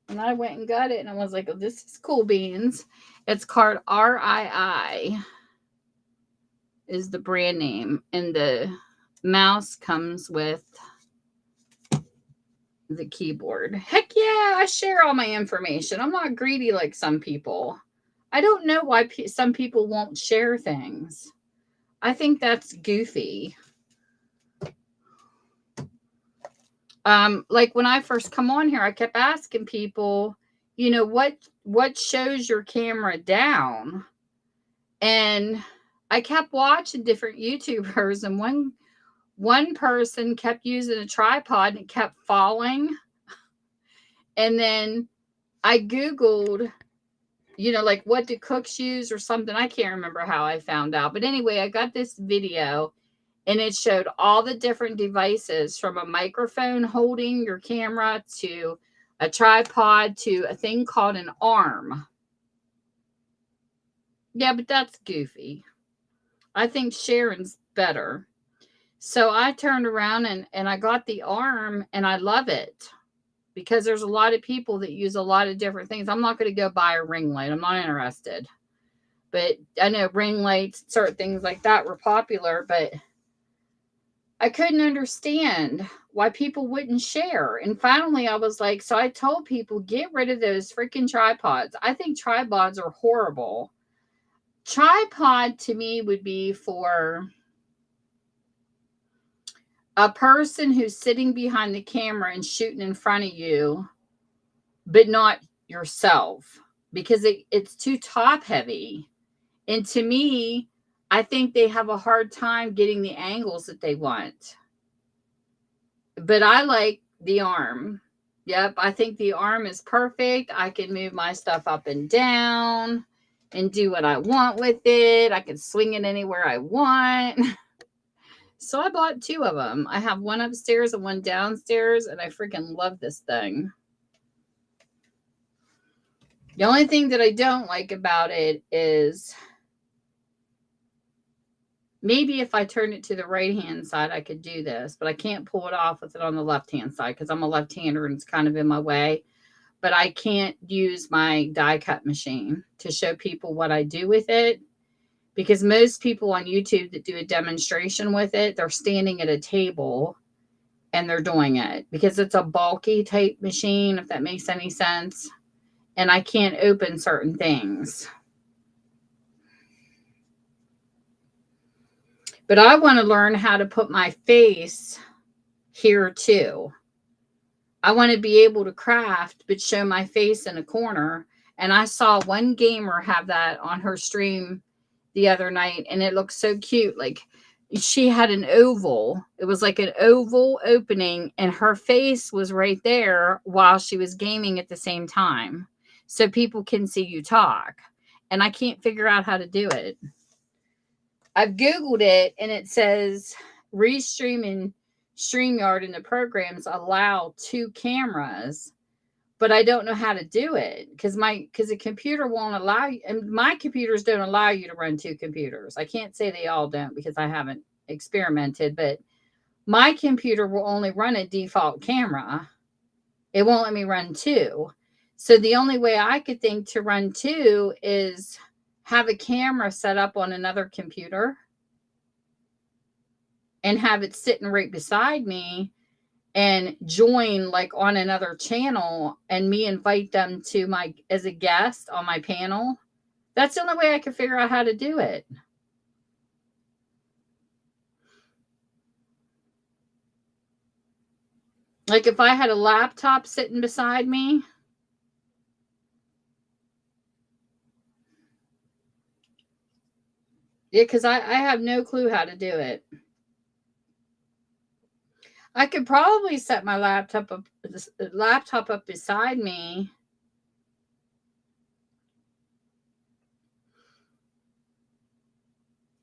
And I went and got it, and I was like, oh, this is cool beans. It's called RII is the brand name. And the mouse comes with the keyboard. Heck yeah, I share all my information. I'm not greedy like some people. I don't know why some people won't share things. I think that's goofy. Like when I first come on here, I kept asking people, what shows your camera down? And I kept watching different YouTubers, and one person kept using a tripod and it kept falling. And then I Googled, like what do cooks use or something. I can't remember how I found out. But anyway, I got this video, and it showed all the different devices from a microphone holding your camera to a tripod to a thing called an arm. Yeah, but that's goofy. I think Sharon's better. So I turned around and I got the arm and I love it because there's a lot of people that use a lot of different things. I'm not going to go buy a ring light. I'm not interested. But I know ring lights, certain things like that were popular, but I couldn't understand why people wouldn't share. And finally, I was like, so I told people, get rid of those freaking tripods. I think tripods are horrible. Tripod to me would be for a person who's sitting behind the camera and shooting in front of you, but not yourself because it's too top heavy. And to me, I think they have a hard time getting the angles that they want. But I like the arm. Yep, I think the arm is perfect. I can move my stuff up and down and do what I want with it. I can swing it anywhere I want. So I bought two of them. I have one upstairs and one downstairs, and I freaking love this thing. The only thing that I don't like about it is maybe if I turn it to the right-hand side, I could do this, but I can't pull it off with it on the left-hand side because I'm a left-hander and it's kind of in my way. But I can't use my die cut machine to show people what I do with it because most people on YouTube that do a demonstration with it, they're standing at a table and they're doing it because it's a bulky type machine, if that makes any sense. And I can't open certain things. But I want to learn how to put my face here too. I want to be able to craft, but show my face in a corner. And I saw one gamer have that on her stream the other night, and it looked so cute. Like she had an oval. It was like an oval opening, and her face was right there while she was gaming at the same time. So people can see you talk. And I can't figure out how to do it. I've Googled it and it says Restream and StreamYard in the programs allow two cameras, but I don't know how to do it because the computer won't allow you, and my computers don't allow you to run two computers. I can't say they all don't because I haven't experimented, but my computer will only run a default camera. It won't let me run two. So the only way I could think to run two is have a camera set up on another computer and have it sitting right beside me and join like on another channel and me invite them to my as a guest on my panel. That's the only way I can figure out how to do it. Like if I had a laptop sitting beside me. Yeah, because I have no clue how to do it. I could probably set my laptop up beside me.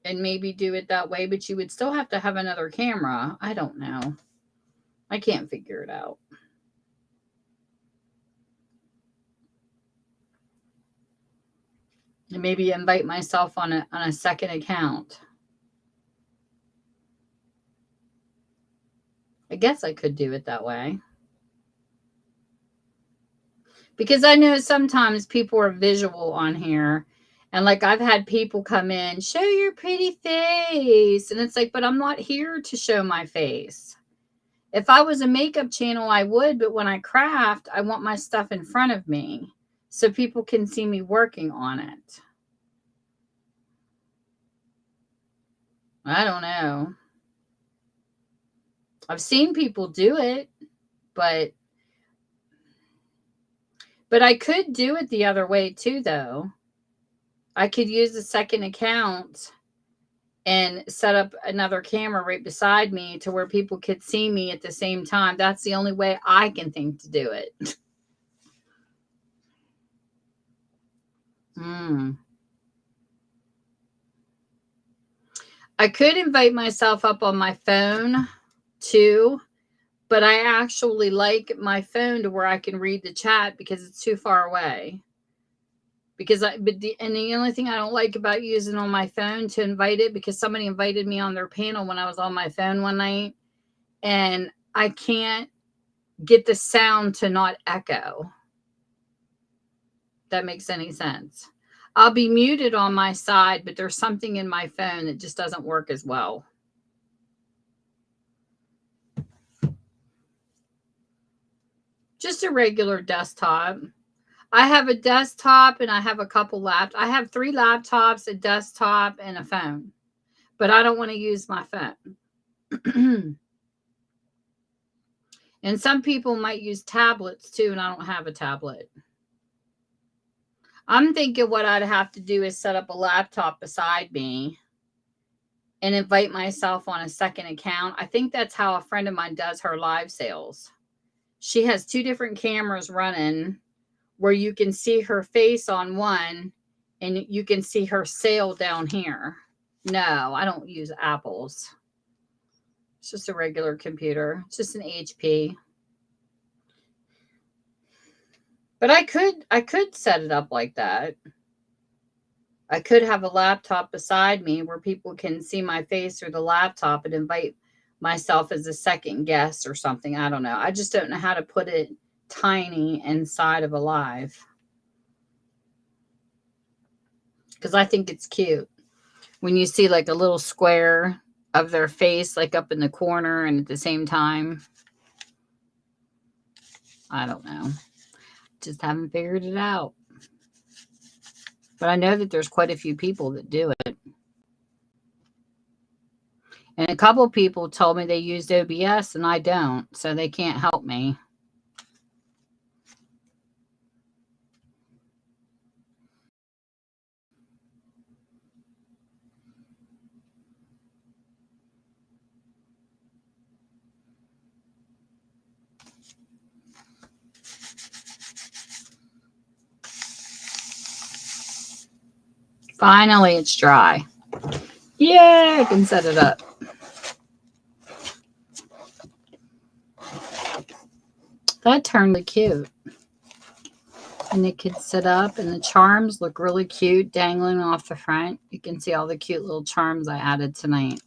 And maybe do it that way, but you would still have to have another camera. I don't know. I can't figure it out. And maybe invite myself on a second account. I guess I could do it that way. Because I know sometimes people are visual on here. And like I've had people come in, show your pretty face. And it's like, but I'm not here to show my face. If I was a makeup channel, I would. But when I craft, I want my stuff in front of me so people can see me working on it. I don't know. I've seen people do it, but I could do it the other way too, though. I could use a second account and set up another camera right beside me to where people could see me at the same time. That's the only way I can think to do it. I could invite myself up on my phone too, but I actually like my phone to where I can read the chat because it's too far away. Because the only thing I don't like about using on my phone to invite it, because somebody invited me on their panel when I was on my phone one night, and I can't get the sound to not echo. That makes any sense. I'll be muted on my side, but there's something in my phone that just doesn't work as well. Just a regular desktop. I have a desktop and I have a couple laptops. I have 3 laptops, a desktop, and a phone. But I don't want to use my phone. And some people might use tablets too, and I don't have a tablet. I'm thinking what I'd have to do is set up a laptop beside me and invite myself on a second account. I think that's how a friend of mine does her live sales. She has 2 different cameras running where you can see her face on one and you can see her sale down here. No, I don't use Apple's. It's just a regular computer. It's just an HP. But I could set it up like that. I could have a laptop beside me where people can see my face through the laptop and invite myself as a second guest or something. I don't know. I just don't know how to put it tiny inside of a live. Because I think it's cute. When you see like a little square of their face like up in the corner and at the same time. I don't know. Just haven't figured it out. But I know that there's quite a few people that do it. And a couple people told me they used OBS and I don't, so they can't help me. Finally, it's dry. Yeah, I can set it up. That turned really cute. And it could sit up, and the charms look really cute dangling off the front. You can see all the cute little charms I added tonight.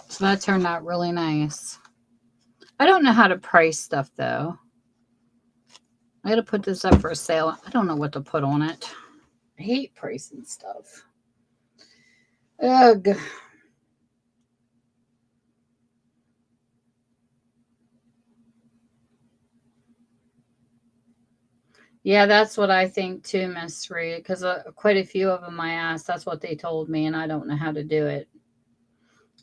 So that turned out really nice. I don't know how to price stuff, though. I got to put this up for a sale. I don't know what to put on it. I hate pricing stuff. Ugh. Yeah, that's what I think too, Miss Reed, because quite a few of them I asked, that's what they told me, and I don't know how to do it.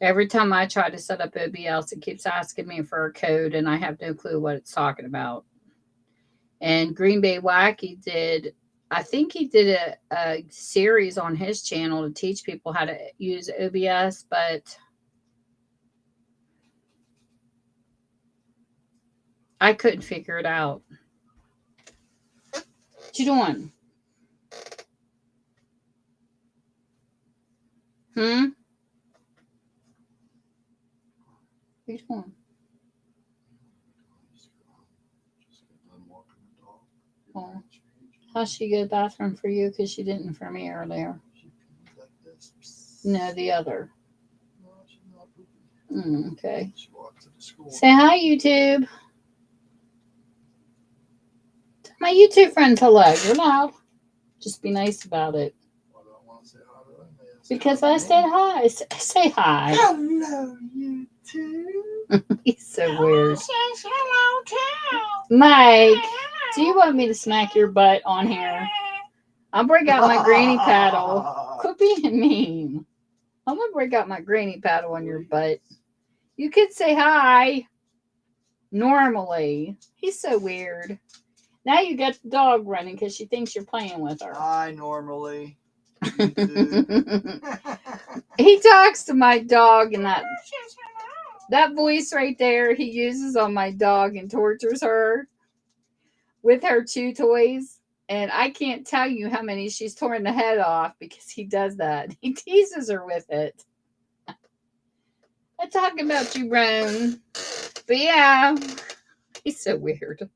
Every time I try to set up OBS, it keeps asking me for a code, and I have no clue what it's talking about. And Green Bay Wacky I think he did a series on his channel to teach people how to use OBS, but I couldn't figure it out. What you doing? What you doing? Oh. How'd she get a bathroom for you? Because she didn't for me earlier. No, the other. Okay. Say hi, YouTube. Tell my YouTube friends hello. You're loud. Just be nice about it. Because I said hi. Say hi. Hello, YouTube. He's so weird. Mike, do you want me to smack your butt on here? I'll break out my granny paddle. Quit being mean. I'm going to break out my granny paddle on your butt. You could say hi. Normally. He's so weird. Now you got the dog running because she thinks you're playing with her. Hi, normally. He talks to my dog and that voice right there he uses on my dog and tortures her with her chew toys. And I can't tell you how many she's torn the head off because he does that. He teases her with it. I'm talking about you, Roan. But yeah, he's so weird.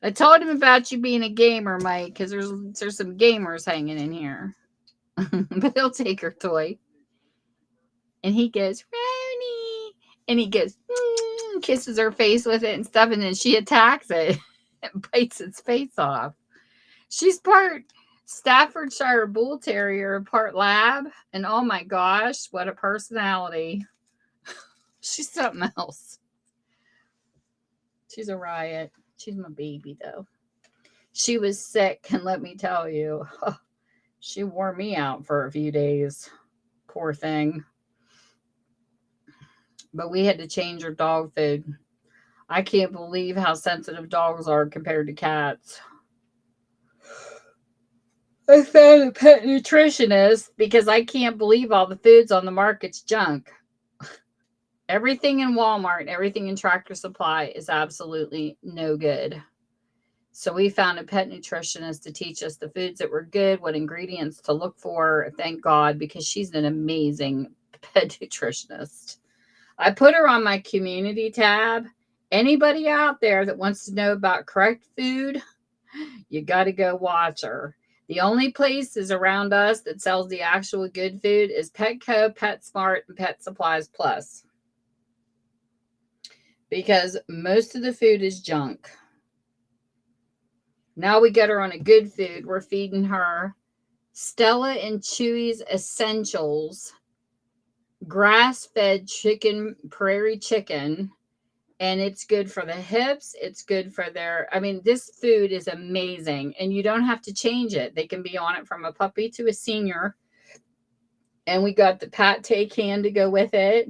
I told him about you being a gamer, Mike, because there's some gamers hanging in here. But he'll take her toy. And he goes, Roni. And he goes, kisses her face with it and stuff. And then she attacks it and bites its face off. She's part Staffordshire Bull Terrier, part Lab. And oh my gosh, what a personality. She's something else. She's a riot. She's my baby, though. She was sick, and let me tell you, she wore me out for a few days. Poor thing. But we had to change her dog food. I can't believe how sensitive dogs are compared to cats. I found a pet nutritionist because I can't believe all the foods on the market's junk. Everything in Walmart, everything in Tractor Supply is absolutely no good. So we found a pet nutritionist to teach us the foods that were good, what ingredients to look for. Thank God, because she's an amazing pet nutritionist. I put her on my community tab. Anybody out there that wants to know about correct food, you got to go watch her. The only places around us that sells the actual good food is Petco, PetSmart, and Pet Supplies Plus. Because most of the food is junk. Now we get her on a good food. We're feeding her Stella and Chewy's Essentials, grass-fed chicken, prairie chicken, and it's good for the hips. It's good for this food is amazing, and you don't have to change it. They can be on it from a puppy to a senior, and we got the pate can to go with it,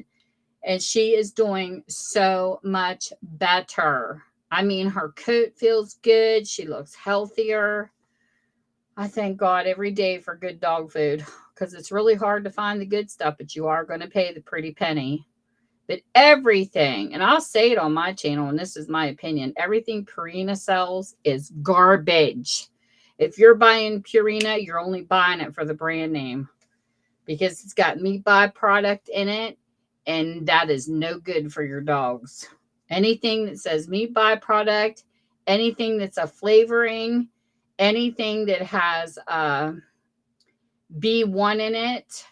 and she is doing so much better. I mean, her coat feels good. She looks healthier. I thank God every day for good dog food because it's really hard to find the good stuff, but you are going to pay the pretty penny. But everything, and I'll say it on my channel, and this is my opinion, everything Purina sells is garbage. If you're buying Purina, you're only buying it for the brand name because it's got meat byproduct in it, and that is no good for your dogs. Anything that says meat byproduct, anything that's a flavoring, anything that has B1 in it,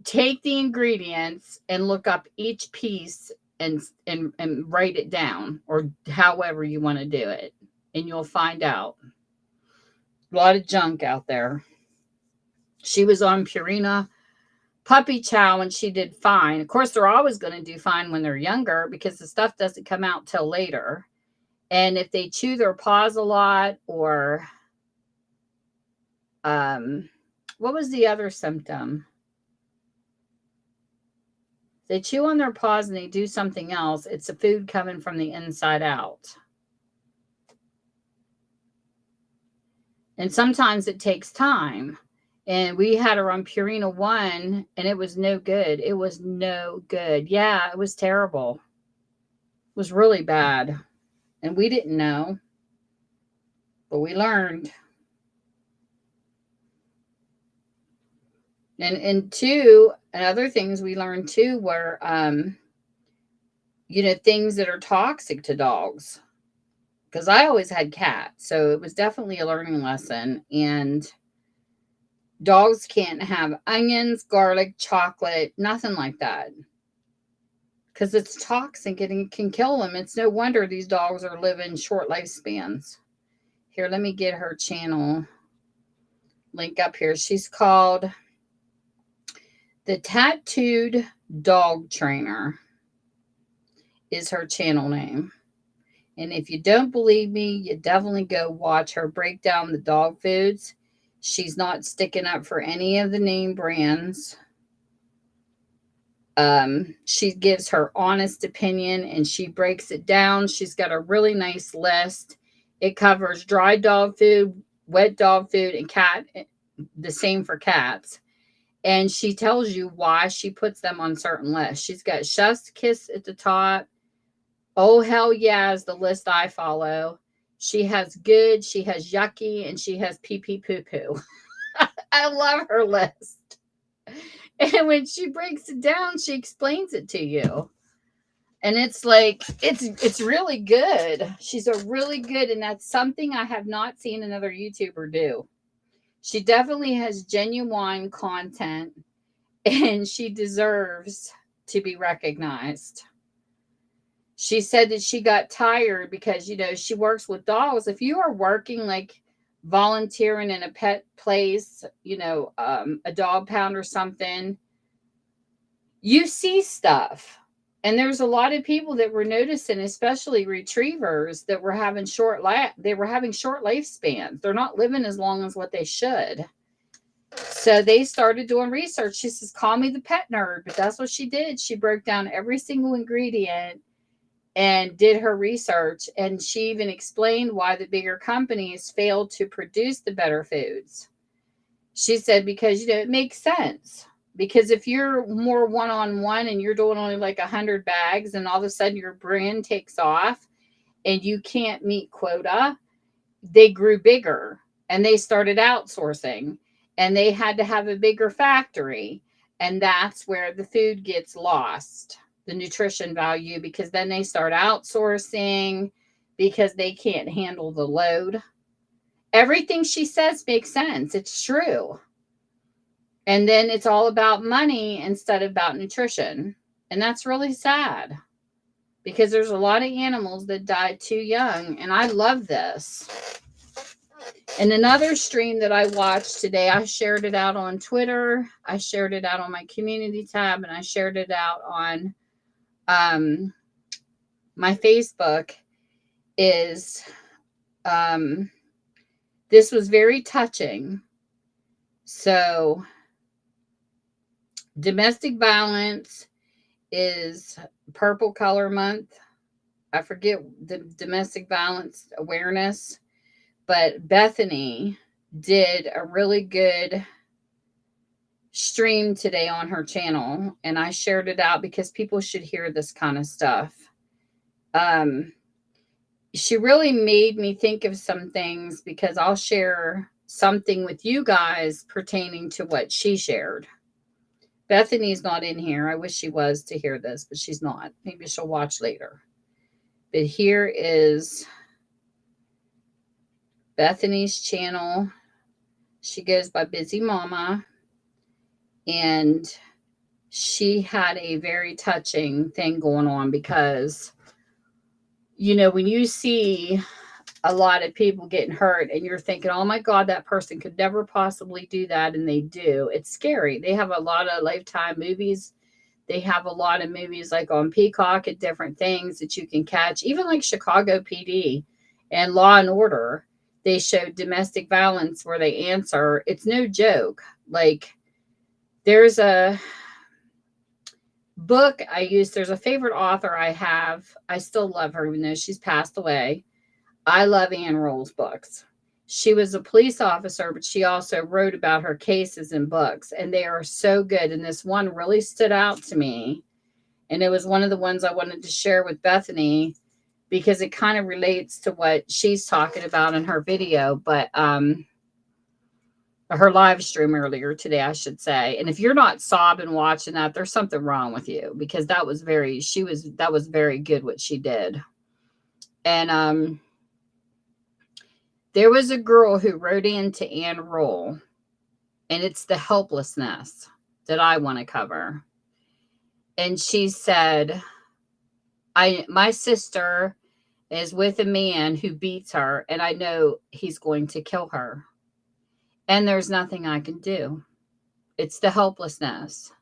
take the ingredients and look up each piece and write it down, or however you want to do it, and you'll find out. A lot of junk out there. She was on Purina Puppy Chow and she did fine. Of course, they're always going to do fine when they're younger because the stuff doesn't come out till later. And if they chew their paws a lot, or what was the other symptom? They chew on their paws and they do something else. It's the food coming from the inside out. And sometimes it takes time. And we had her on Purina 1, and it was no good. It was no good. Yeah, it was terrible. It was really bad. And we didn't know. But we learned. And other things we learned too were, things that are toxic to dogs. Because I always had cats. So it was definitely a learning lesson. And dogs can't have onions, garlic, chocolate, nothing like that. Because it's toxic and it can kill them. It's no wonder these dogs are living short lifespans. Here, let me get her channel link up here. She's called The Tattooed Dog Trainer is her channel name. And if you don't believe me, you definitely go watch her break down the dog foods. She's not sticking up for any of the name brands. She gives her honest opinion and she breaks it down. She's got a really nice list. It covers dry dog food, wet dog food, and cat, the same for cats. And she tells you why she puts them on certain lists. She's got Chef's Kiss at the top, Oh, hell yeah, is the list I follow. She has good, she has yucky, and she has pee pee poo poo. I love her list. And when she breaks it down, she explains it to you. And it's like it's really good. She's a really good, and that's something I have not seen another YouTuber do. She definitely has genuine content, and she deserves to be recognized. She said that she got tired because, she works with dogs. If you are working like volunteering in a pet place, a dog pound or something, you see stuff. And there's a lot of people that were noticing, especially retrievers, that were having they were having short lifespans. They're not living as long as what they should. So they started doing research. She says, call me the pet nerd, but that's what she did. She broke down every single ingredient and did her research. And she even explained why the bigger companies failed to produce the better foods. She said, because, it makes sense. Because if you're more one-on-one and you're doing only like 100 bags and all of a sudden your brand takes off and you can't meet quota, they grew bigger and they started outsourcing and they had to have a bigger factory. And that's where the food gets lost, the nutrition value, because then they start outsourcing because they can't handle the load. Everything she says makes sense. It's true. And then it's all about money instead of about nutrition. And that's really sad because there's a lot of animals that die too young. And I love this. And another stream that I watched today, I shared it out on Twitter. I shared it out on my community tab, and I shared it out on my Facebook. Is this was very touching. So domestic violence is Purple Color Month. I forget the domestic violence awareness, but Bethany did a really good stream today on her channel, and I shared it out because people should hear this kind of stuff. She really made me think of some things because I'll share something with you guys pertaining to what she shared. Bethany's not in here. I wish she was to hear this, but she's not. Maybe she'll watch later. But here is Bethany's channel. She goes by Busy Mama. And she had a very touching thing going on because, when you see a lot of people getting hurt and you're thinking, oh my God, that person could never possibly do that. And they do. It's scary. They have a lot of Lifetime movies. They have a lot of movies like on Peacock and different things that you can catch. Even like Chicago PD and Law and Order, they showed domestic violence where they answer. It's no joke. Like there's a book I use. There's a favorite author I have. I still love her even though she's passed away. I love Ann Roll's books. She was a police officer, but she also wrote about her cases in books, and they are so good. And this one really stood out to me. And it was one of the ones I wanted to share with Bethany because it kind of relates to what she's talking about in her video, but her live stream earlier today, I should say. And if you're not sobbing watching that, there's something wrong with you because that was very good what she did. And there was a girl who wrote into Ann Roll, and it's the helplessness that I want to cover. And she said, my sister is with a man who beats her, and I know he's going to kill her. And there's nothing I can do. It's the helplessness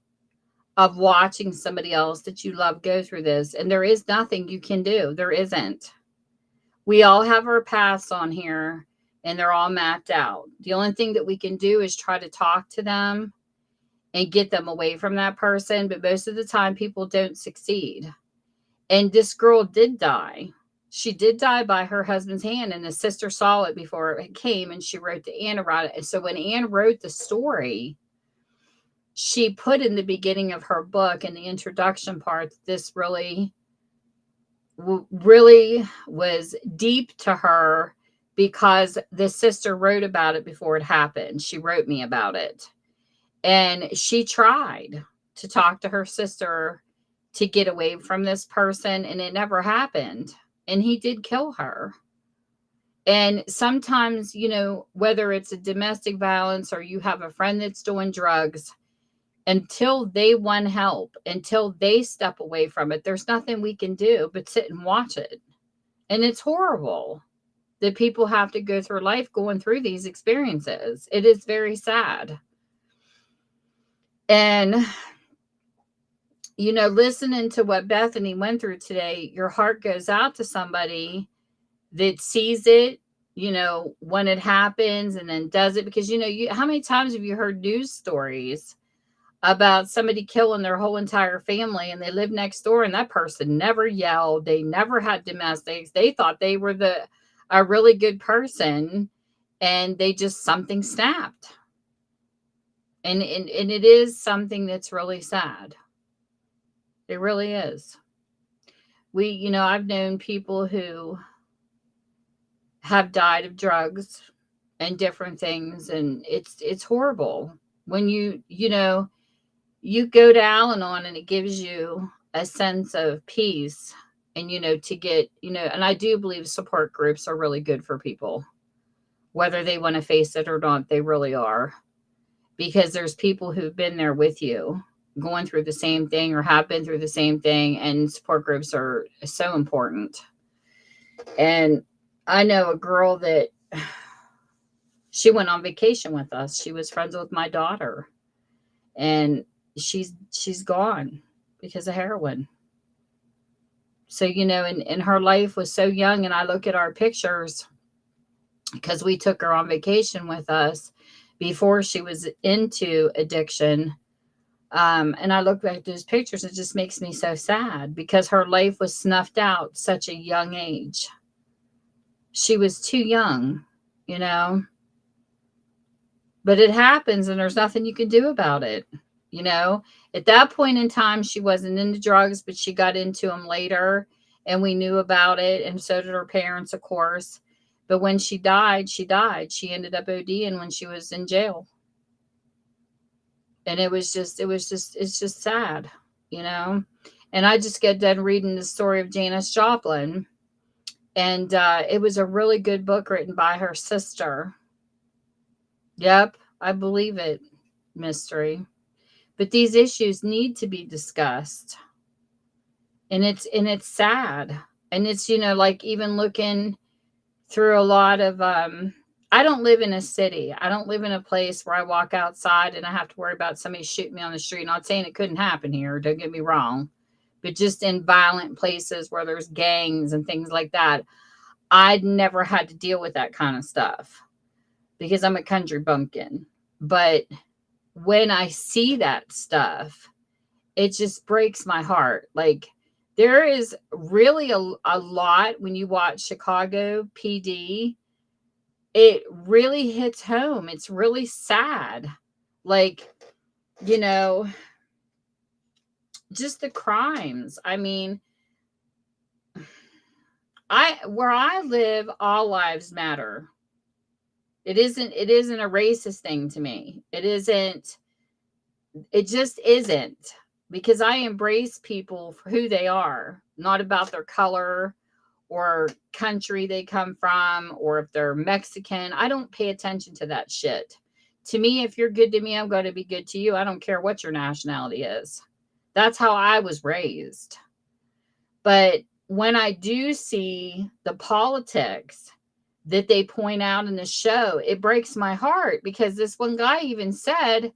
of watching somebody else that you love go through this. And there is nothing you can do. There isn't. We all have our paths on here and they're all mapped out. The only thing that we can do is try to talk to them and get them away from that person. But most of the time people don't succeed. And this girl did die. She did die by her husband's hand, and the sister saw it before it came, and she wrote to Ann about it. And so when Ann wrote the story, she put in the beginning of her book in the introduction part, this really really was deep to her because the sister wrote about it before it happened. She wrote me about it. And she tried to talk to her sister to get away from this person, and it never happened. And he did kill her. And sometimes, whether it's a domestic violence or you have a friend that's doing drugs, until they want help, until they step away from it, there's nothing we can do but sit and watch it. And it's horrible that people have to go through life going through these experiences. It is very sad. And, listening to what Bethany went through today, your heart goes out to somebody that sees it, when it happens and then does it. Because, how many times have you heard news stories about somebody killing their whole entire family and they live next door and that person never yelled, they never had domestics, they thought they were a really good person, and they just something snapped. And it is something that's really sad. It really is. I've known people who have died of drugs and different things, and it's horrible when you go to Al-Anon and it gives you a sense of peace, and to get, and I do believe support groups are really good for people, whether they want to face it or not. They really are, because there's people who've been there with you going through the same thing or have been through the same thing, and support groups are so important. And I know a girl that she went on vacation with us. She was friends with my daughter, and she's gone because of heroin. So, and her life was so young. And I look at our pictures, because we took her on vacation with us before she was into addiction. And I look back at those pictures, it just makes me so sad because her life was snuffed out such a young age. She was too young, but it happens and there's nothing you can do about it. At that point in time, she wasn't into drugs, but she got into them later, and we knew about it. And so did her parents, of course. But when she died, she died. She ended up ODing when she was in jail. And it's just sad, And I just got done reading the story of Janis Joplin. And it was a really good book written by her sister. Yep, I believe it. Mystery. But these issues need to be discussed. And it's sad. And it's, like even looking through a lot of, I don't live in a city. I don't live in a place where I walk outside and I have to worry about somebody shooting me on the street. Not saying it couldn't happen here, don't get me wrong. But just in violent places where there's gangs and things like that, I'd never had to deal with that kind of stuff because I'm a country bumpkin. But when I see that stuff, it just breaks my heart. Like, there is really a lot when you watch Chicago PD. It really hits home. It's really sad. Like, just the crimes. I mean, where I live, all lives matter. It isn't a racist thing to me. It just isn't, because I embrace people for who they are, not about their color or country they come from, or if they're Mexican. I don't pay attention to that shit. To me, if you're good to me, I'm going to be good to you. I don't care what your nationality is. That's how I was raised. But when I do see the politics that they point out in the show, it breaks my heart, because this one guy even said,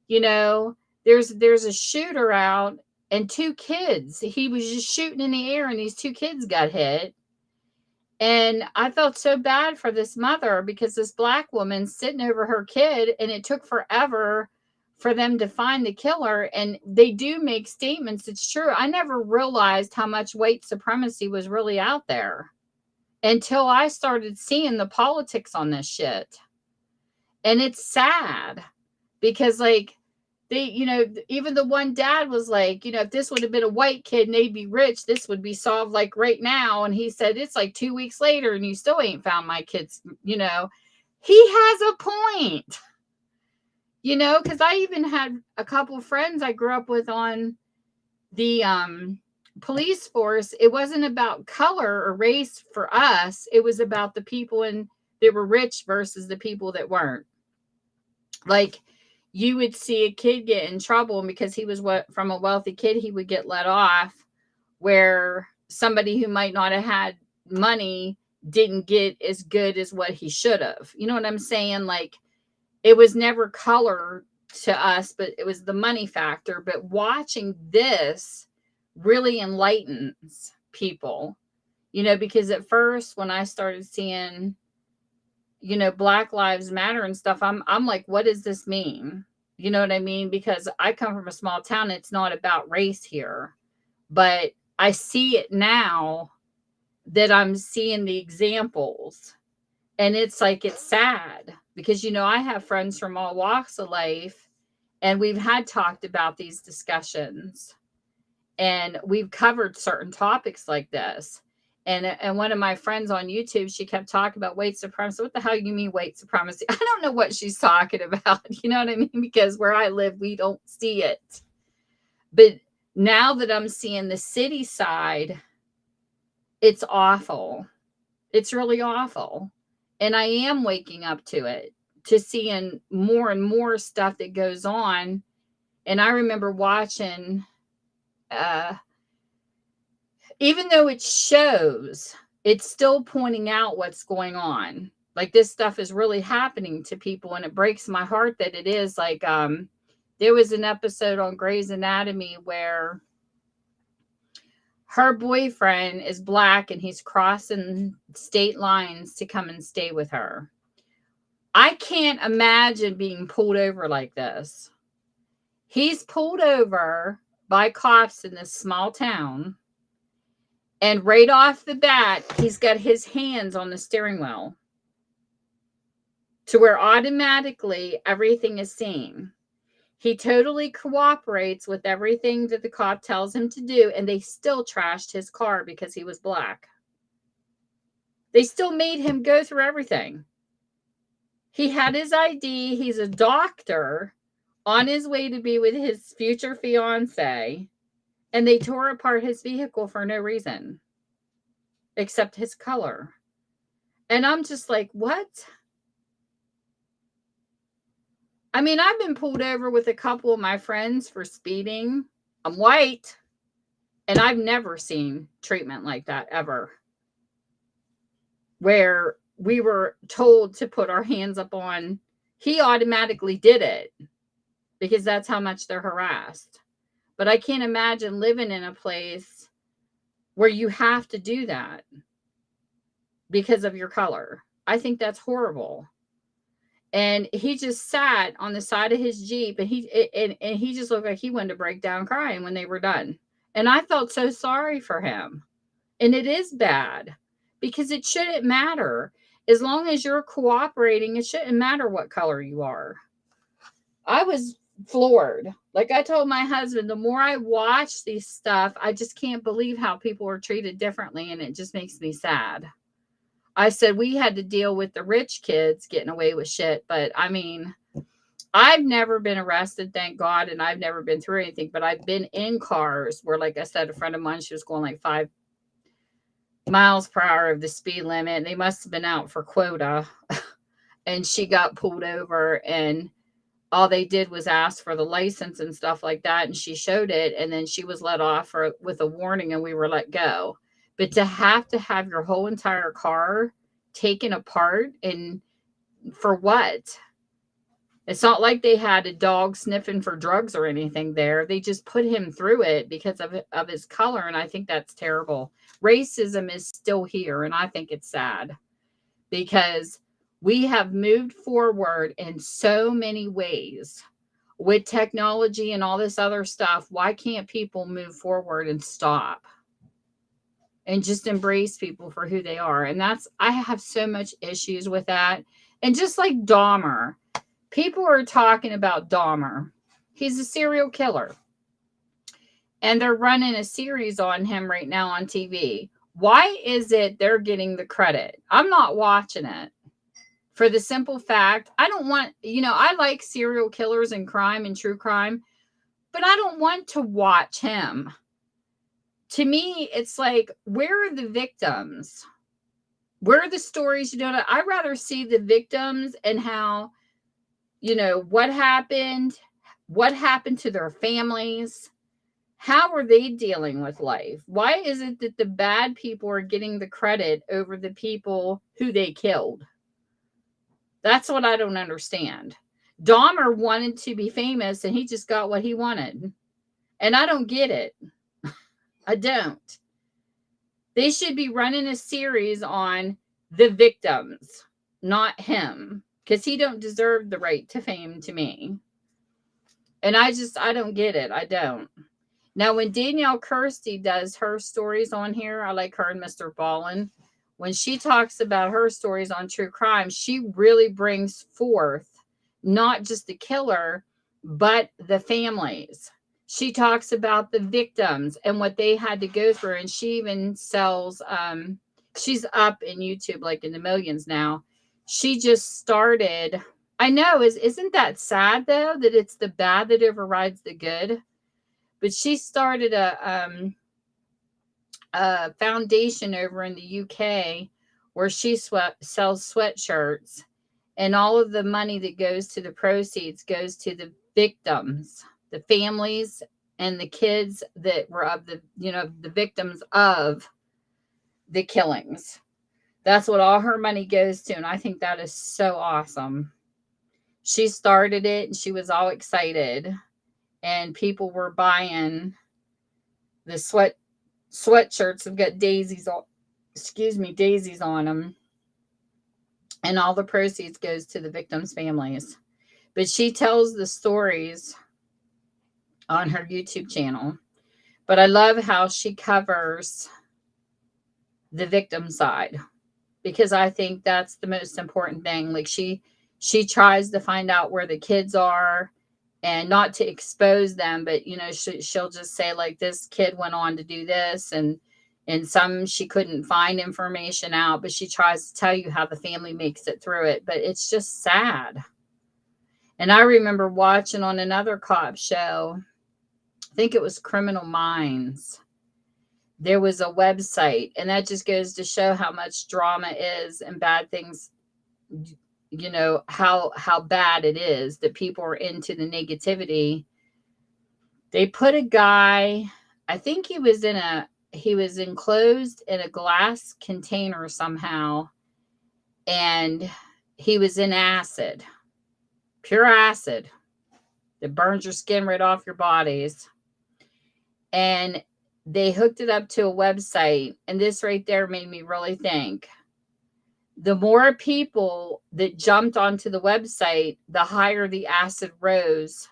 there's a shooter out and two kids. He was just shooting in the air and these two kids got hit. And I felt so bad for this mother, because this black woman's sitting over her kid, and it took forever for them to find the killer. And they do make statements. It's true. I never realized how much white supremacy was really out there until I started seeing the politics on this shit. And it's sad because, like, Even the one dad was like, if this would have been a white kid and they'd be rich, this would be solved like right now. And he said, it's like 2 weeks later and you still ain't found my kids. He has a point, because I even had a couple friends I grew up with on the police force. It wasn't about color or race for us. It was about the people that were rich versus the people that weren't. Like, you would see a kid get in trouble, and because he was from a wealthy kid, he would get let off, where somebody who might not have had money didn't get as good as what he should have. You know what I'm saying? Like, it was never color to us, but it was the money factor. But watching this really enlightens people, because at first when I started seeing Black Lives Matter and stuff, I'm like, what does this mean? You know what I mean? Because I come from a small town. It's not about race here, but I see it now that I'm seeing the examples, and it's like, it's sad because, I have friends from all walks of life, and we've talked about these discussions, and we've covered certain topics like this. And one of my friends on YouTube, she kept talking about white supremacy. What the hell you mean white supremacy? I don't know what she's talking about. You know what I mean? Because where I live, we don't see it. But now that I'm seeing the city side, it's awful. It's really awful. And I am waking up to it, to seeing more and more stuff that goes on. And I remember watching, even though it shows, it's still pointing out what's going on. Like, this stuff is really happening to people, and it breaks my heart that it is. Like, there was an episode on Grey's Anatomy where her boyfriend is Black and he's crossing state lines to come and stay with her. I can't imagine being pulled over like this. He's pulled over by cops in this small town, and right off the bat, he's got his hands on the steering wheel, to where automatically everything is seen. He totally cooperates with everything that the cop tells him to do, and they still trashed his car because he was Black. They still made him go through everything. He had his ID. He's a doctor on his way to be with his future fiance, and they tore apart his vehicle for no reason except his color. And I'm just like, what? I mean, I've been pulled over with a couple of my friends for speeding. I'm white, and I've never seen treatment like that ever, where we were told to put our hands up on. He automatically did it because that's how much they're harassed. But I can't imagine living in a place where you have to do that because of your color. I think that's horrible. And he just sat on the side of his Jeep, and he just looked like he wanted to break down crying when they were done. And I felt so sorry for him. And it is bad because it shouldn't matter. As long as you're cooperating, it shouldn't matter what color you are. I was floored. Like, I told my husband, the more I watch these stuff, I just can't believe how people are treated differently, and it just makes me sad. I said we had to deal with the rich kids getting away with shit, but I mean, I've never been arrested, thank God, and I've never been through anything, but I've been in cars where, like I said, a friend of mine, she was going like 5 miles per hour of the speed limit, and they must have been out for quota, and she got pulled over, and all they did was ask for the license and stuff like that, and she showed it, and then she was let off with a warning, and we were let go. But to have your whole entire car taken apart, and for what? It's not like they had a dog sniffing for drugs or anything there. They just put him through it because of his color, and I think that's terrible. Racism is still here, and I think it's sad because we have moved forward in so many ways with technology and all this other stuff. Why can't people move forward and stop and just embrace people for who they are? And I have so much issues with that. And just like Dahmer, people are talking about Dahmer. He's a serial killer. And they're running a series on him right now on TV. Why is it they're getting the credit? I'm not watching it for the simple fact I don't want, I like serial killers and crime and true crime, but I don't want to watch him. To me, it's like, where are the victims? Where are the stories? I'd rather see the victims and how, what happened to their families. How are they dealing with life? Why is it that the bad people are getting the credit over the people who they killed? That's what I don't understand. Dahmer wanted to be famous and he just got what he wanted. And I don't get it. I don't. They should be running a series on the victims, not him, because he don't deserve the right to fame to me. And I don't get it. I don't. Now, when Danielle Kirsty does her stories on here, I like her and Mr. Ballin. When she talks about her stories on true crime, she really brings forth not just the killer, but the families. She talks about the victims and what they had to go through. And she even sells, she's up in YouTube, like in the millions now. She just started. I know, isn't that sad though, that it's the bad that overrides the good? But she started a foundation over in the UK where she sells sweatshirts, and all of the money that goes to the proceeds goes to the victims, the families, and the kids that were of the victims of the killings. That's what all her money goes to, and I think that is so awesome. She started it, and she was all excited. And people were buying the sweatshirts have got daisies on them. And all the proceeds goes to the victims' families. But she tells the stories on her YouTube channel. But I love how she covers the victim side, because I think that's the most important thing. Like she tries to find out where the kids are, and not to expose them, but she'll just say, like, this kid went on to do this, and some she couldn't find information out, but she tries to tell you how the family makes it through it. But it's just sad. And I remember watching on another cop show, I think it was Criminal Minds. There was a website, and that just goes to show how much drama is and bad things, how bad it is that people are into the negativity. They put a guy, I think he was enclosed in a glass container somehow, and he was in acid, pure acid that burns your skin right off your bodies. And they hooked it up to a website, and this right there made me really think. The more people that jumped onto the website, the higher the acid rose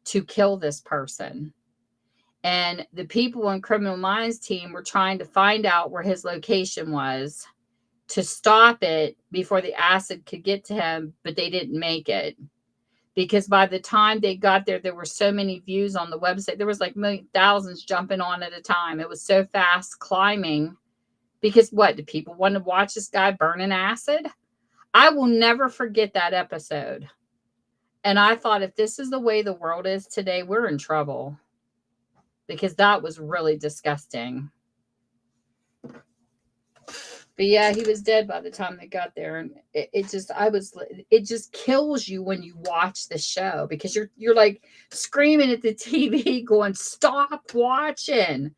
to kill this person. And the people on Criminal Minds team were trying to find out where his location was to stop it before the acid could get to him, but they didn't make it. Because by the time they got there, there were so many views on the website. There was like thousands jumping on at a time. It was so fast climbing. Because what? Do people want to watch this guy burning acid? I will never forget that episode. And I thought, if this is the way the world is today, we're in trouble. Because that was really disgusting. But yeah, he was dead by the time they got there. And it just kills you when you watch the show, because you're like screaming at the TV going, stop watching.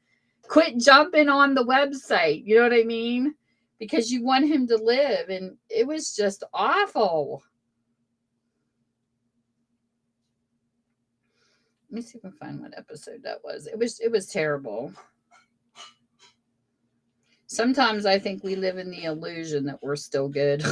Quit jumping on the website. You know what I mean? Because you want him to live. And it was just awful. Let me see if I can find what episode that was. It was terrible. Sometimes I think we live in the illusion that we're still good.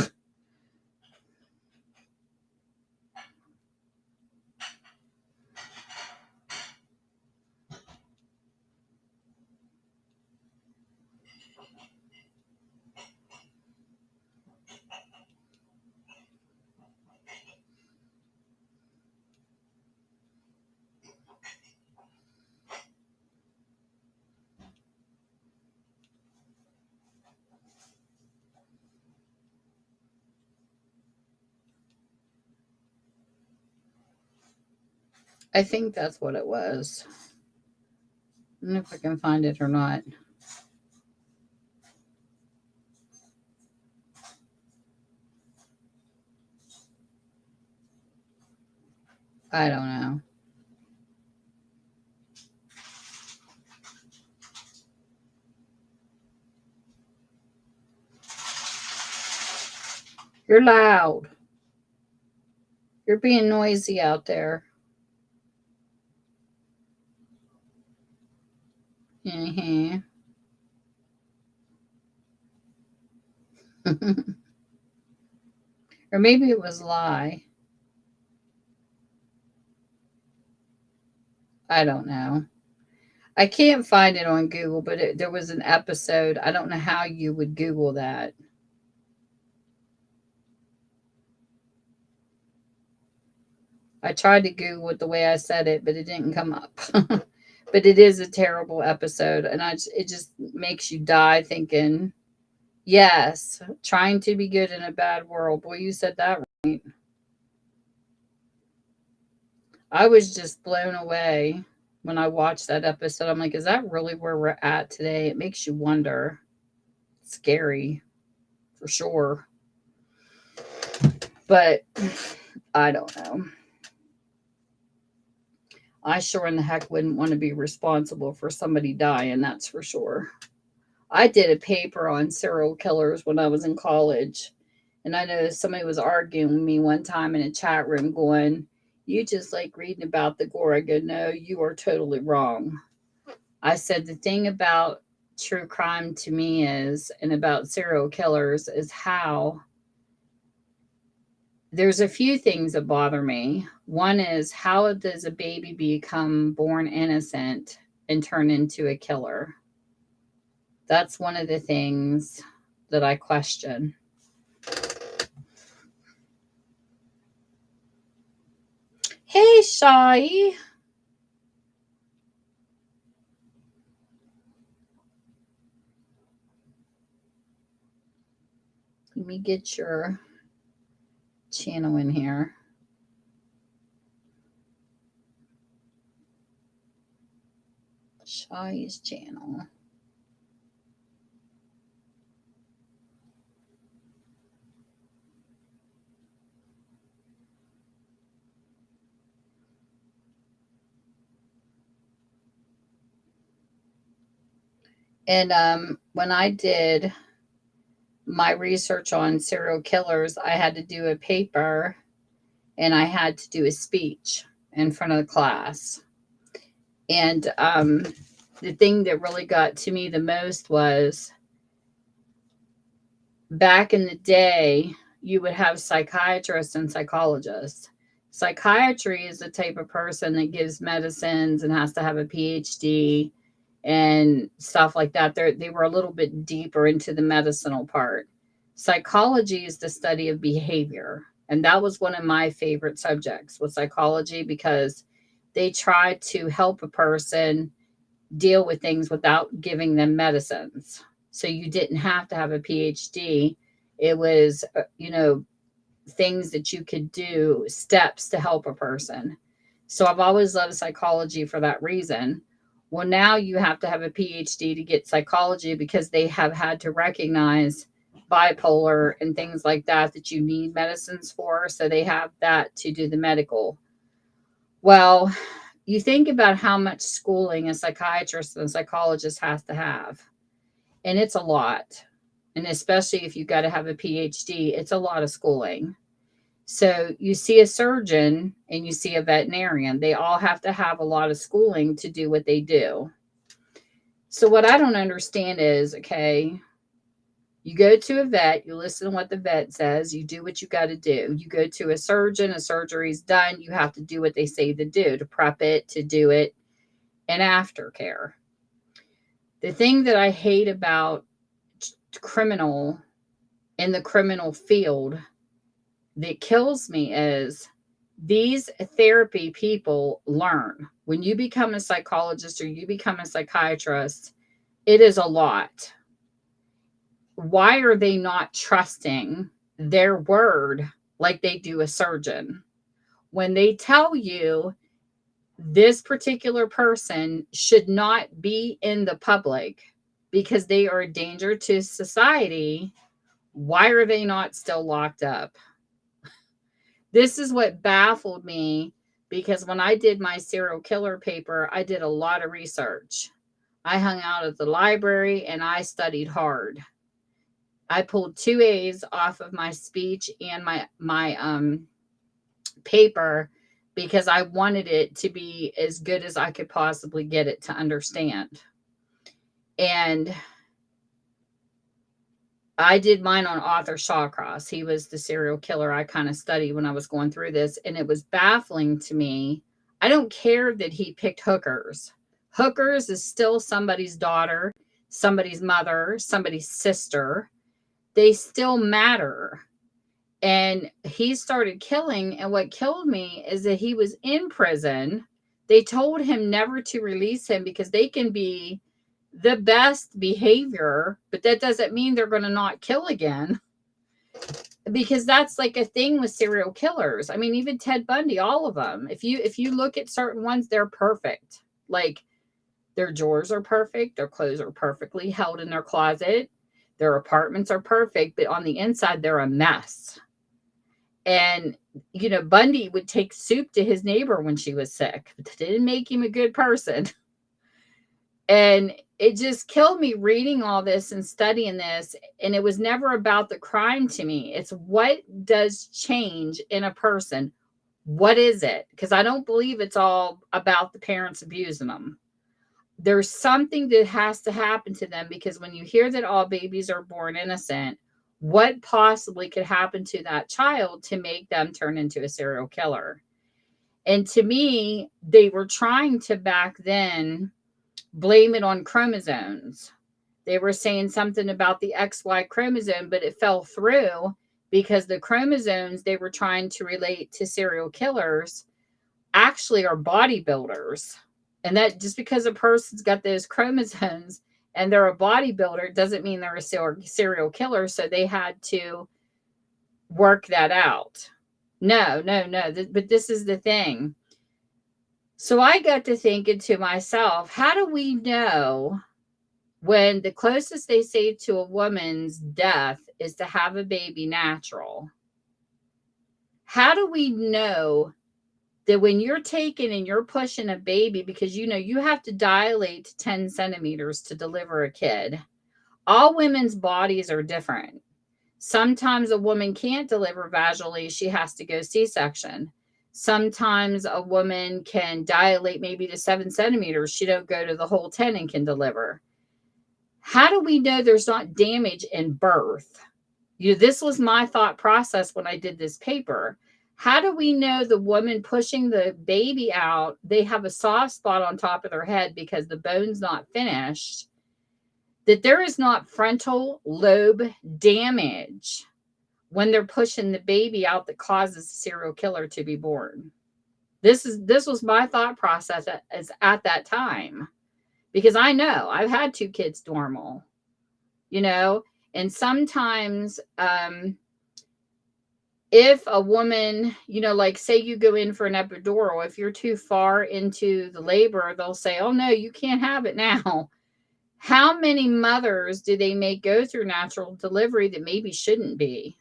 I think that's what it was. I don't know if I can find it or not. I don't know. You're loud. You're being noisy out there. Mm-hmm. Or maybe it was lie. I don't know. I can't find it on Google, but there was an episode. I don't know how you would Google that. I tried to Google it the way I said it, but it didn't come up. But it is a terrible episode, and it just makes you die thinking, yes, trying to be good in a bad world. Boy, you said that right. I was just blown away when I watched that episode. I'm like, is that really where we're at today? It makes you wonder. It's scary, for sure. But I don't know. I sure in the heck wouldn't want to be responsible for somebody dying, that's for sure. I did a paper on serial killers when I was in college. And I know somebody was arguing with me one time in a chat room going, you just like reading about the gore. I go, no, you are totally wrong. I said, the thing about true crime to me is, and about serial killers, is how there's a few things that bother me. One is, how does a baby become born innocent and turn into a killer? That's one of the things that I question. Hey, Shai. Let me get your channel in here. Shai's channel. And when I did my research on serial killers, I had to do a paper and I had to do a speech in front of the class. And the thing that really got to me the most was, back in the day, you would have psychiatrists and psychologists. Psychiatry is the type of person that gives medicines and has to have a PhD and stuff like that. They were a little bit deeper into the medicinal part. Psychology is the study of behavior. And that was one of my favorite subjects, was psychology, because they tried to help a person deal with things without giving them medicines. So you didn't have to have a PhD. It was, things that you could do, steps to help a person. So I've always loved psychology for that reason. Well, now you have to have a PhD to get psychology, because they have had to recognize bipolar and things like that you need medicines for. So they have that to do the medical. Well, you think about how much schooling a psychiatrist and a psychologist has to have, and it's a lot. And especially if you've got to have a PhD, it's a lot of schooling. So you see a surgeon and you see a veterinarian. They all have to have a lot of schooling to do what they do. So what I don't understand is, okay, you go to a vet, you listen to what the vet says, you do what you got to do. You go to a surgeon, a surgery's done, you have to do what they say to do, to prep it, to do it, and aftercare. The thing that I hate about criminal in the criminal field that kills me is, these therapy people learn. When you become a psychologist or you become a psychiatrist, it is a lot. Why are they not trusting their word like they do a surgeon? When they tell you this particular person should not be in the public because they are a danger to society. Why are they not still locked up? This is what baffled me, because when I did my serial killer paper, I did a lot of research. I hung out at the library and I studied hard. I pulled 2 A's off of my speech and my paper because I wanted it to be as good as I could possibly get it to understand. And I did mine on Arthur Shawcross. He was the serial killer I kind of studied when I was going through this, and it was baffling to me. I don't care that he picked hookers. Hookers is still somebody's daughter, somebody's mother, somebody's sister. They still matter. And he started killing, and what killed me is that he was in prison. They told him never to release him because they can be the best behavior, but that doesn't mean they're going to not kill again, because that's like a thing with serial killers. I mean, even Ted Bundy, all of them. If you look at certain ones, they're perfect. Like, their drawers are perfect, their clothes are perfectly held in their closet, their apartments are perfect, but on the inside they're a mess. And Bundy would take soup to his neighbor when she was sick, but that didn't make him a good person. And it just killed me reading all this and studying this. And it was never about the crime to me. It's what does change in a person? What is it? Because I don't believe it's all about the parents abusing them. There's something that has to happen to them, because when you hear that all babies are born innocent, what possibly could happen to that child to make them turn into a serial killer? And to me, they were trying to back then blame it on chromosomes. They were saying something about the XY chromosome, but it fell through because the chromosomes they were trying to relate to serial killers actually are bodybuilders. And that just because a person's got those chromosomes and they're a bodybuilder doesn't mean they're a serial killer. So they had to work that out. No. But this is the thing. So I got to thinking to myself, how do we know when the closest they say to a woman's death is to have a baby natural? How do we know that when you're taking and you're pushing a baby, because you have to dilate to 10 centimeters to deliver a kid? All women's bodies are different. Sometimes a woman can't deliver vaginally. She has to go C-section. Sometimes a woman can dilate maybe to 7 centimeters. She don't go to the whole 10 and can deliver. How do we know there's not damage in birth? This was my thought process when I did this paper. How do we know the woman pushing the baby out, they have a soft spot on top of their head because the bone's not finished, that there is not frontal lobe damage when they're pushing the baby out that causes a serial killer to be born? This was my thought process at that time, because I know I've had 2 kids normal, and sometimes if a woman, like say you go in for an epidural, if you're too far into the labor, they'll say, oh no, you can't have it now. How many mothers do they make go through natural delivery that maybe shouldn't be?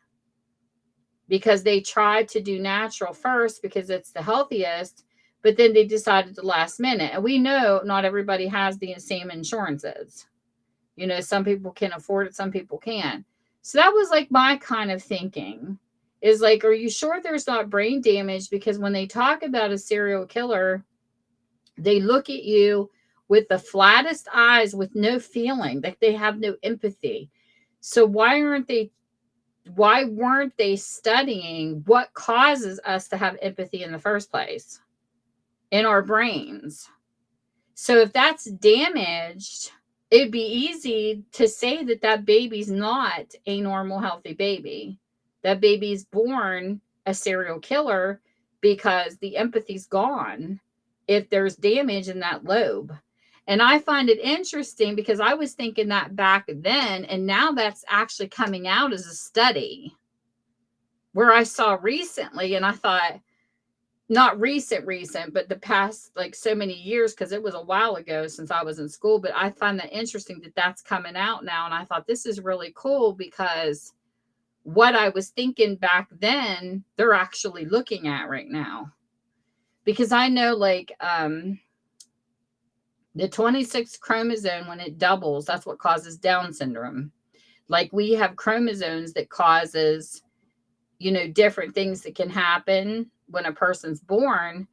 Because they tried to do natural first because it's the healthiest, but then they decided the last minute. And we know not everybody has the same insurances. Some people can afford it, some people can't. So that was like my kind of thinking, is like, are you sure there's not brain damage? Because when they talk about a serial killer, they look at you with the flattest eyes with no feeling, like they have no empathy. So why weren't they studying what causes us to have empathy in the first place in our brains? So if that's damaged, it'd be easy to say that baby's not a normal, healthy baby. That baby's born a serial killer because the empathy's gone if there's damage in that lobe. And I find it interesting because I was thinking that back then, and now that's actually coming out as a study where I saw recently, and I thought, not recent, but the past like so many years, because it was a while ago since I was in school. But I find that interesting that that's coming out now. And I thought this is really cool because what I was thinking back then, they're actually looking at right now. Because I know like the 26th chromosome, when it doubles, that's what causes Down syndrome. Like we have chromosomes that causes, different things that can happen when a person's born,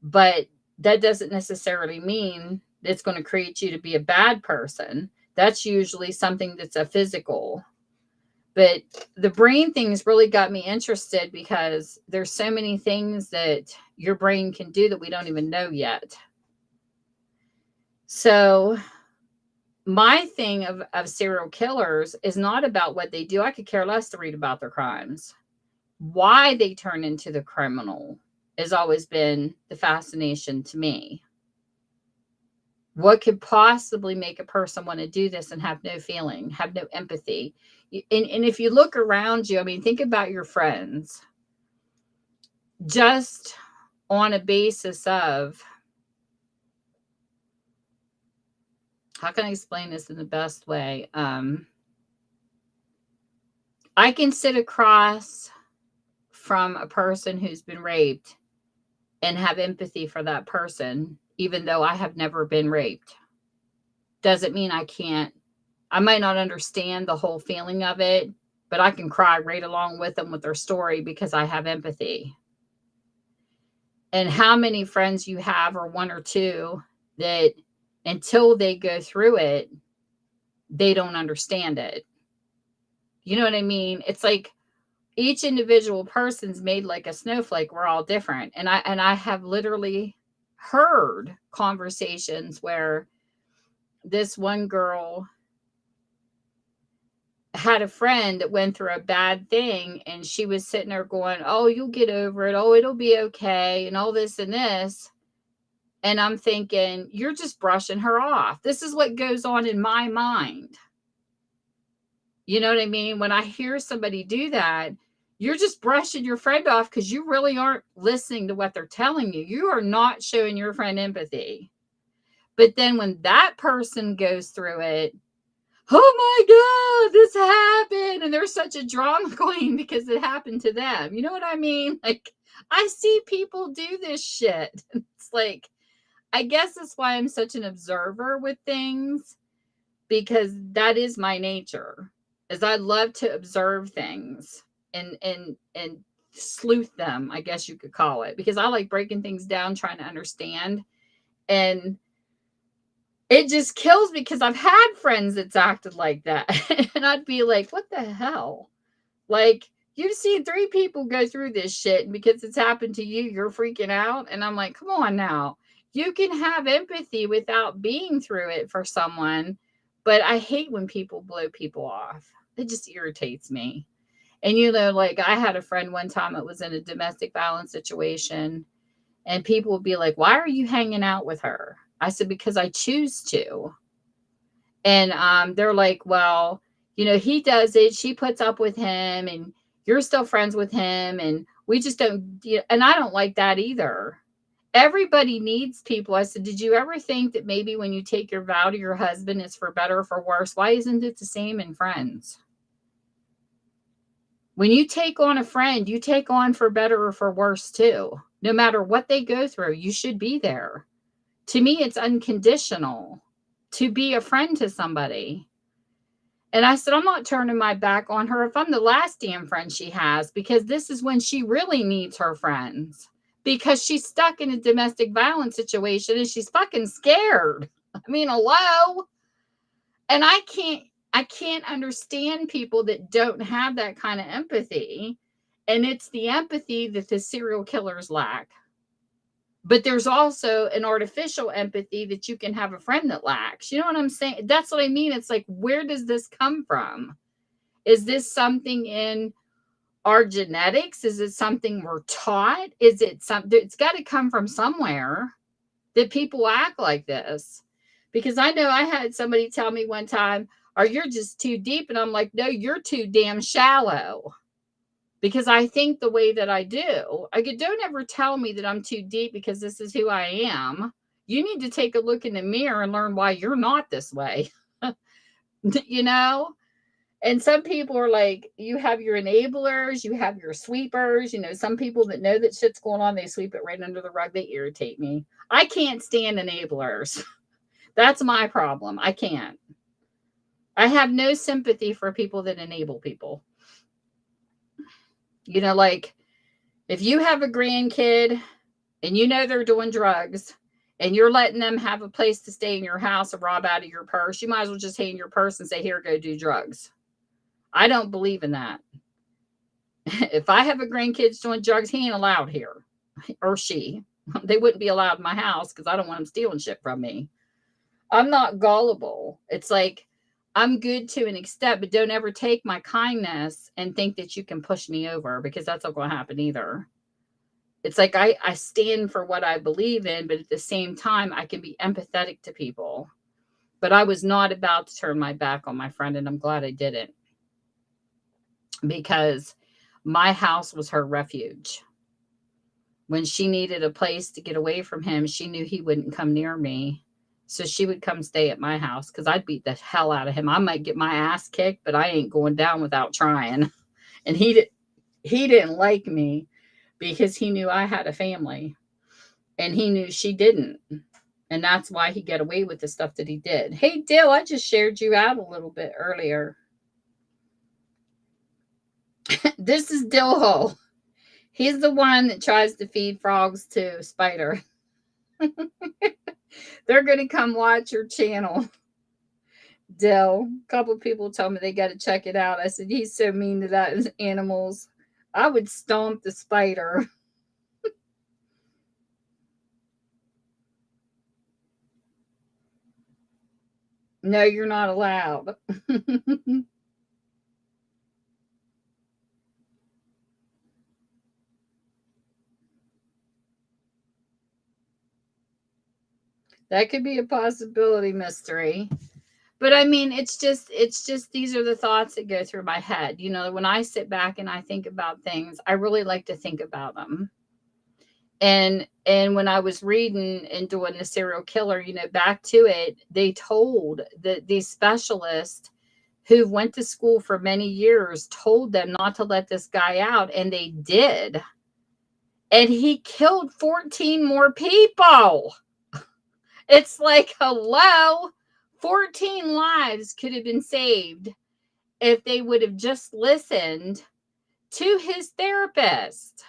but that doesn't necessarily mean it's going to create you to be a bad person. That's usually something that's a physical. But the brain things really got me interested because there's so many things that your brain can do that we don't even know yet. So my thing of serial killers is not about what they do. I could care less to read about their crimes. Why they turn into the criminal has always been the fascination to me. What could possibly make a person want to do this and have no feeling, have no empathy? And if you look around you, I mean, think about your friends just on a basis of, how can I explain this in the best way? I can sit across from a person who's been raped and have empathy for that person, even though I have never been raped. Doesn't mean I might not understand the whole feeling of it, but I can cry right along with them with their story because I have empathy. And how many friends you have, or one or two, that until they go through it, they don't understand it. You know what I mean? It's like each individual person's made like a snowflake. We're all different. And I have literally heard conversations where this one girl had a friend that went through a bad thing, and she was sitting there going, "Oh, you'll get over it. Oh, it'll be okay." And all this and this. And I'm thinking, you're just brushing her off. This is what goes on in my mind. You know what I mean? When I hear somebody do that, you're just brushing your friend off because you really aren't listening to what they're telling you. You are not showing your friend empathy. But then when that person goes through it, oh my God, this happened. And there's such a drama queen because it happened to them. You know what I mean? Like, I see people do this shit. It's like, I guess that's why I'm such an observer with things, because that is my nature. Is I love to observe things and sleuth them, I guess you could call it, because I like breaking things down, trying to understand. And it just kills me because I've had friends that's acted like that. And I'd be like, what the hell? Like, you've seen 3 people go through this shit, and because it's happened to you, you're freaking out. And I'm like, come on now. You can have empathy without being through it for someone. But I hate when people blow people off. It just irritates me. And, like I had a friend one time that was in a domestic violence situation, and people would be like, why are you hanging out with her? I said, because I choose to. And they're like, well, he does it. She puts up with him, and you're still friends with him. And we just don't, and I don't like that either. Everybody needs people. I said, did you ever think that maybe when you take your vow to your husband, it's for better or for worse? Why isn't it the same in friends? When you take on a friend, you take on for better or for worse too. No matter what they go through, you should be there. To me, it's unconditional to be a friend to somebody. And I said, I'm not turning my back on her if I'm the last damn friend she has, because this is when she really needs her friends, because she's stuck in a domestic violence situation and she's fucking scared. I mean, hello. And I can't understand people that don't have that kind of empathy. And it's the empathy that the serial killers lack. But there's also an artificial empathy that you can have a friend that lacks. You know what I'm saying? That's what I mean. It's like, where does this come from? Is this something in our genetics? Is it something we're taught? Is it something? It's got to come from somewhere that people act like this. Because I know I had somebody tell me one time, "Or you're just too deep," and I'm like, "No, you're too damn shallow." because I think the way that I do. Don't ever tell me that I'm too deep because this is who I am. You need to take a look in the mirror and learn why you're not this way. You know? And some people are like, you have your enablers, you have your sweepers. Some people that know that shit's going on, they sweep it right under the rug. They irritate me. I can't stand enablers. That's my problem. I can't. I have no sympathy for people that enable people. Like if you have a grandkid and they're doing drugs and you're letting them have a place to stay in your house and rob out of your purse, you might as well just hand your purse and say, here, go do drugs. I don't believe in that. If I have a grandkid doing drugs, he ain't allowed here, or she. They wouldn't be allowed in my house because I don't want them stealing shit from me. I'm not gullible. It's like I'm good to an extent, but don't ever take my kindness and think that you can push me over, because that's not going to happen either. It's like I stand for what I believe in, but at the same time, I can be empathetic to people. But I was not about to turn my back on my friend, and I'm glad I didn't, because my house was her refuge. When she needed a place to get away from him, she knew he wouldn't come near me. So she would come stay at my house because I'd beat the hell out of him. I might get my ass kicked, but I ain't going down without trying. And he didn't like me because he knew I had a family and he knew she didn't. And that's why he got away with the stuff that he did. Hey, Dill, I just shared you out a little bit earlier. This is Dill Hole. He's the one that tries to feed frogs to Spider. They're going to come watch your channel. Dill. A couple of people told me they got to check it out. I said, he's so mean to that animals. I would stomp the spider. No, you're not allowed. That could be a possibility, mystery. But I mean, it's just these are the thoughts that go through my head. When I sit back and I think about things, I really like to think about them. And when I was reading and doing the serial killer, back to it, they told these specialists who went to school for many years, told them not to let this guy out, and they did. And he killed 14 more people. It's like, hello, 14 lives could have been saved if they would have just listened to his therapist.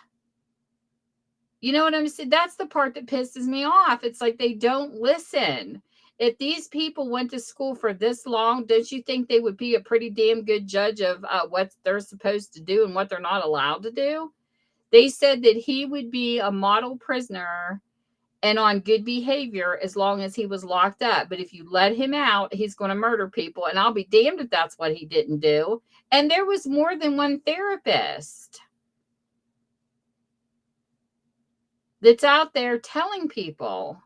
You know what I'm saying? That's the part that pisses me off. It's like they don't listen. If these people went to school for this long, don't you think they would be a pretty damn good judge of what they're supposed to do and what they're not allowed to do? They said that he would be a model prisoner and on good behavior as long as he was locked up. But if you let him out, he's going to murder people. And I'll be damned if that's what he didn't do. And there was more than one therapist that's out there telling people.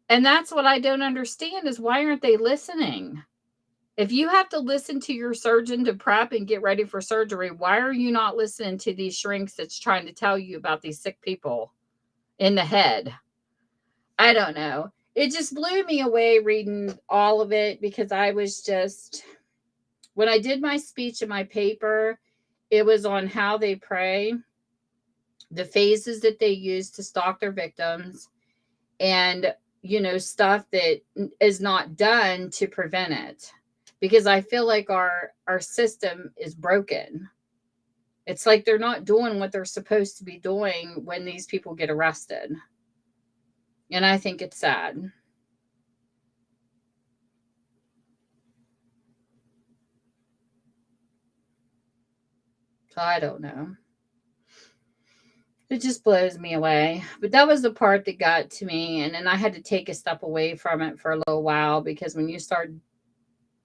And that's what I don't understand is why aren't they listening? If you have to listen to your surgeon to prep and get ready for surgery, why are you not listening to these shrinks that's trying to tell you about these sick people in the head? I don't know. It just blew me away reading all of it because I was just, when I did my speech in my paper, it was on how they pray, the phases that they use to stalk their victims, and, stuff that is not done to prevent it. Because I feel like our system is broken. It's like they're not doing what they're supposed to be doing when these people get arrested. And I think it's sad. So I don't know. It just blows me away. But that was the part that got to me. And then I had to take a step away from it for a little while because when you start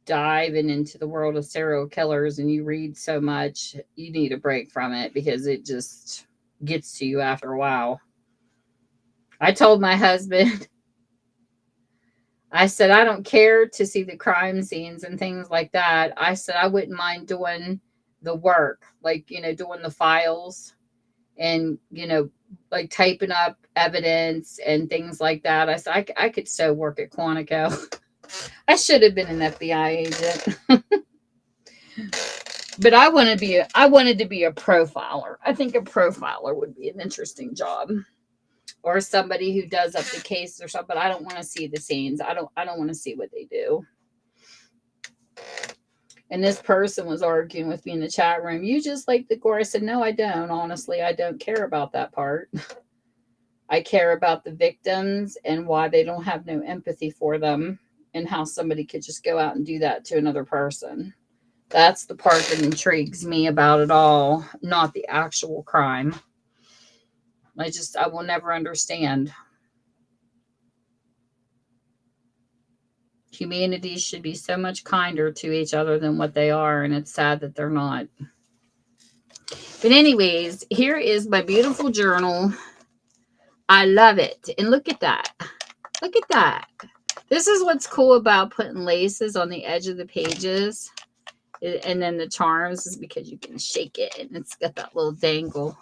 diving into the world of serial killers and you read so much, you need a break from it because it just gets to you after a while. I told my husband, I said, I don't care to see the crime scenes and things like that. I said, I wouldn't mind doing the work, like, doing the files and, like typing up evidence and things like that. I said, I could so work at Quantico. I should have been an FBI agent. But I wanted to be a profiler. I think a profiler would be an interesting job. Or somebody who does up the cases or something, but I don't want to see the scenes. I don't want to see what they do. And this person was arguing with me in the chat room. You just like the gore. I said, no, I don't. Honestly, I don't care about that part. I care about the victims and why they don't have no empathy for them and how somebody could just go out and do that to another person. That's the part that intrigues me about it all, not the actual crime. I will never understand. Humanity should be so much kinder to each other than what they are, and it's sad that they're not. But anyways, here is my beautiful journal. I love it. And look at that. Look at that. This is what's cool about putting laces on the edge of the pages. And then the charms is because you can shake it and it's got that little dangle.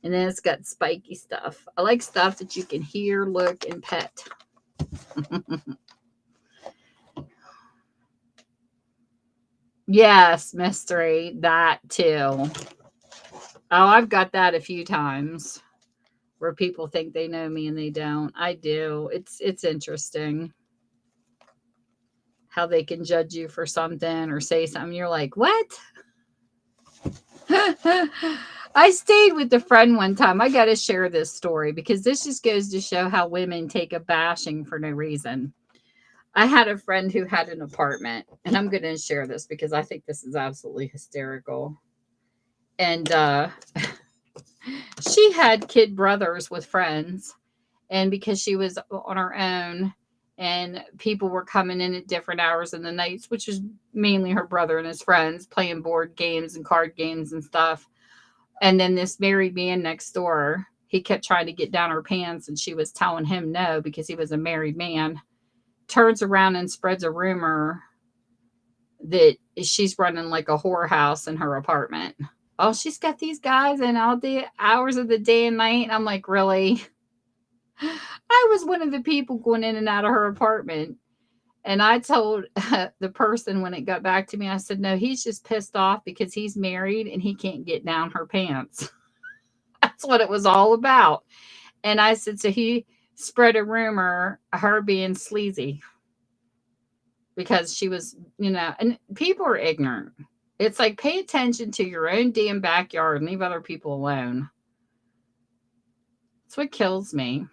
And then it's got spiky stuff. I like stuff that you can hear, look, and pet. Yes, mystery. That too. Oh, I've got that a few times where people think they know me and they don't. I do. It's interesting how they can judge you for something or say something. You're like, what? I stayed with a friend one time. I got to share this story because this just goes to show how women take a bashing for no reason. I had a friend who had an apartment, and I'm going to share this because I think this is absolutely hysterical. And she had kid brothers with friends, and because she was on her own and people were coming in at different hours in the nights, which was mainly her brother and his friends playing board games and card games and stuff. And then this married man next door, he kept trying to get down her pants and she was telling him no because he was a married man. Turns around and spreads a rumor that she's running like a whorehouse in her apartment. Oh, she's got these guys in all the hours of the day and night. And I'm like, really? I was one of the people going in and out of her apartment. And I told the person when it got back to me, I said, no, he's just pissed off because he's married and he can't get down her pants. That's what it was all about. And I said, so he spread a rumor, her being sleazy because she was, and people are ignorant. It's like, pay attention to your own damn backyard and leave other people alone. That's what kills me.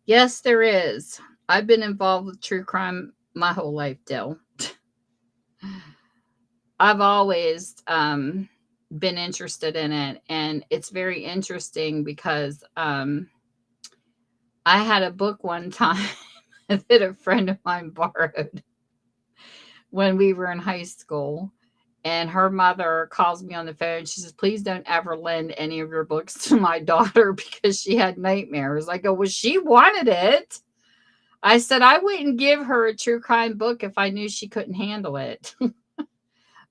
Yes, there is. I've been involved with true crime my whole life, Dill. I've always been interested in it. And it's very interesting because I had a book one time that a friend of mine borrowed when we were in high school. And her mother calls me on the phone. She says, please don't ever lend any of your books to my daughter because she had nightmares. I go, well, she wanted it. I said, I wouldn't give her a true crime book if I knew she couldn't handle it.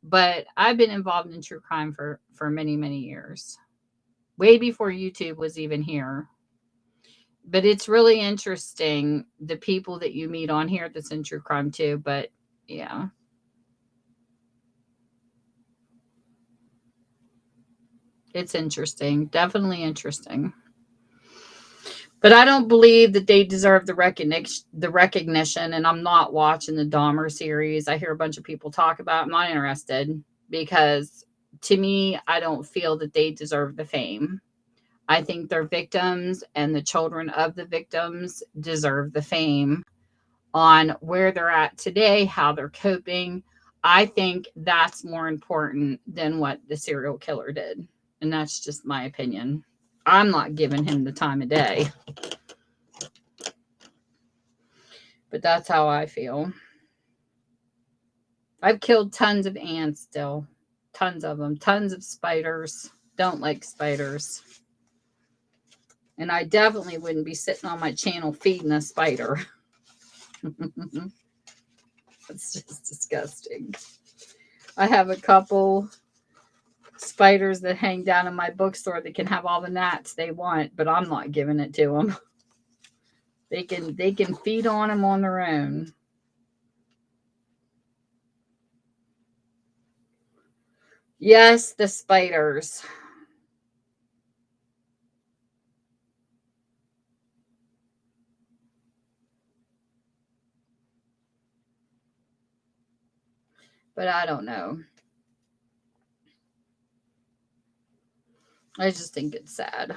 But I've been involved in true crime for many, many years. Way before YouTube was even here. But it's really interesting, the people that you meet on here that's in true crime too. But yeah. It's interesting. Definitely interesting. But I don't believe that they deserve the recognition. And I'm not watching the Dahmer series. I hear a bunch of people talk about it. I'm not interested because to me, I don't feel that they deserve the fame. I think their victims and the children of the victims deserve the fame on where they're at today, how they're coping. I think that's more important than what the serial killer did. And that's just my opinion. I'm not giving him the time of day. But that's how I feel. I've killed tons of ants still. Tons of them. Tons of spiders. Don't like spiders. And I definitely wouldn't be sitting on my channel feeding a spider. It's just disgusting. I have a couple spiders that hang down in my bookstore that can have all the gnats they want, but I'm not giving it to them. They can feed on them on their own. Yes, the spiders. But I don't know. I just think it's sad.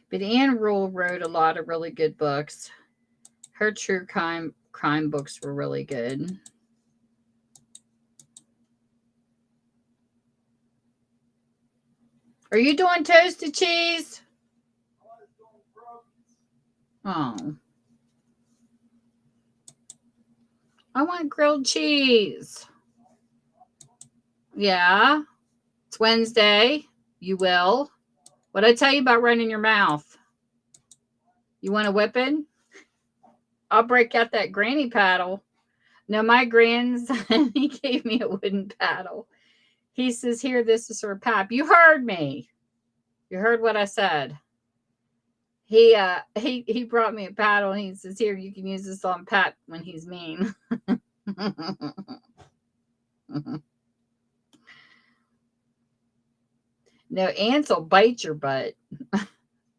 But Anne Rule wrote a lot of really good books. Her true crime books were really good. Are you doing toasted cheese? Oh. I want grilled cheese. Yeah. It's Wednesday. You will. What'd I tell you about running your mouth? You want a whipping? I'll break out that granny paddle. No, my grandson, he gave me a wooden paddle. He says, here, this is for Pap. You heard me. You heard what I said. He brought me a paddle and he says, here, you can use this on Pap when he's mean. No, ants will bite your butt.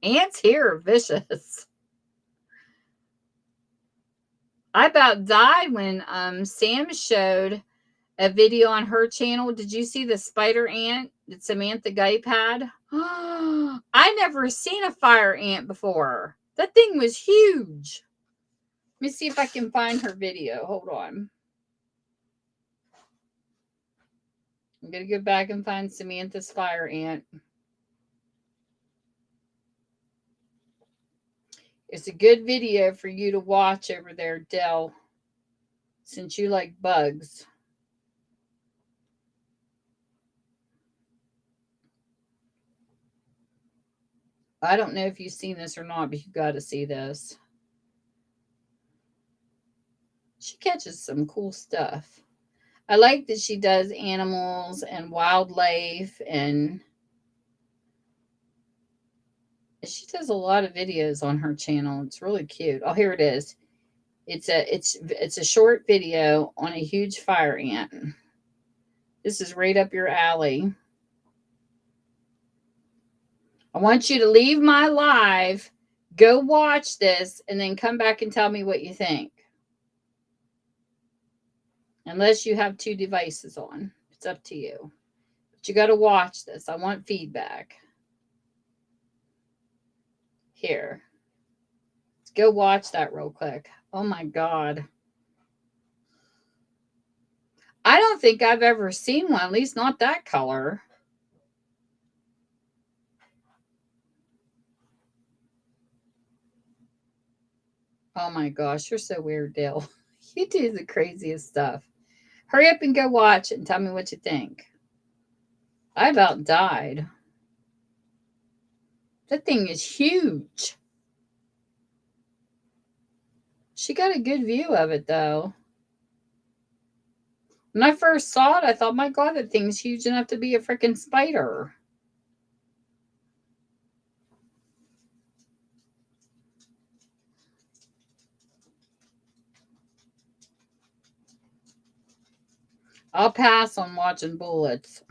Ants here are vicious. I about died when Sam showed a video on her channel. Did you see the spider ant that Samantha Guy had? I never seen a fire ant before. That thing was huge. Let me see if I can find her video. Hold on. I'm going to go back and find Samantha's fire ant. It's a good video for you to watch over there, Dell, since you like bugs. I don't know if you've seen this or not, but you got to see this. She catches some cool stuff. I like that she does animals and wildlife, and she does a lot of videos on her channel. It's really cute. Oh, here it is. It's a short video on a huge fire ant. This is right up your alley. I want you to leave my live, go watch this, and then come back and tell me what you think. Unless you have two devices on. It's up to you. But you got to watch this. I want feedback. Here. Let's go watch that real quick. Oh my God. I don't think I've ever seen one, at least not that color. Oh my gosh, you're so weird, Dale. You do the craziest stuff. Hurry up and go watch it and tell me what you think. I about died. That thing is huge. She got a good view of it, though. When I first saw it, I thought, my God, that thing's huge enough to be a freaking spider. I'll pass on watching bullets.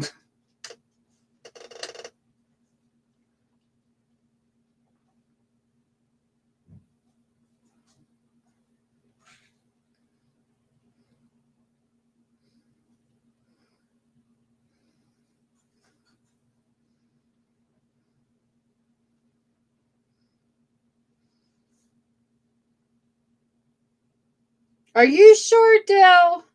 Are you sure, Dell?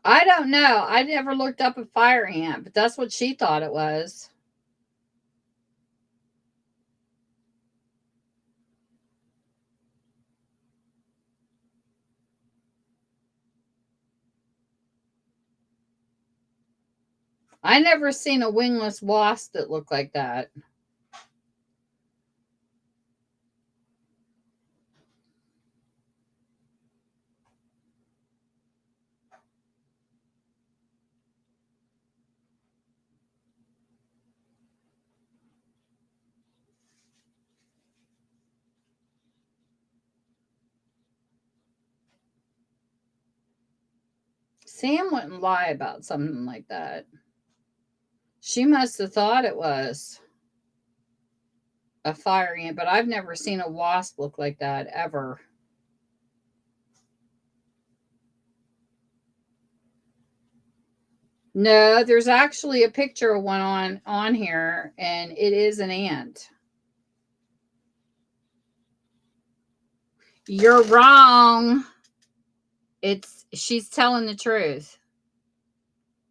I don't know. I never looked up a fire ant, but that's what she thought it was. I never seen a wingless wasp that looked like that. Sam wouldn't lie about something like that. She must have thought it was a fire ant, but I've never seen a wasp look like that ever. No, there's actually a picture of one on here, and it is an ant. You're wrong. She's telling the truth.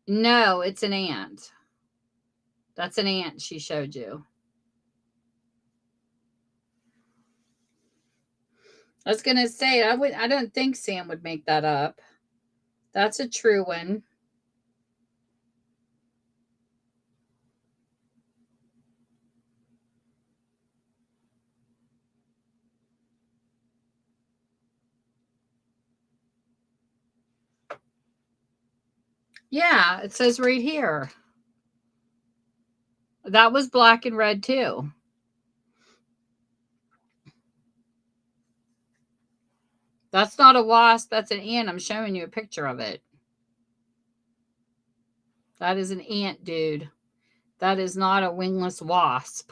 No, it's an ant. That's an ant she showed you. I was gonna say I don't think Sam would make that up. That's a true one. Yeah, it says right here. That was black and red too. That's not a wasp, that's an ant. I'm showing you a picture of it. That is an ant, dude. That is not a wingless wasp.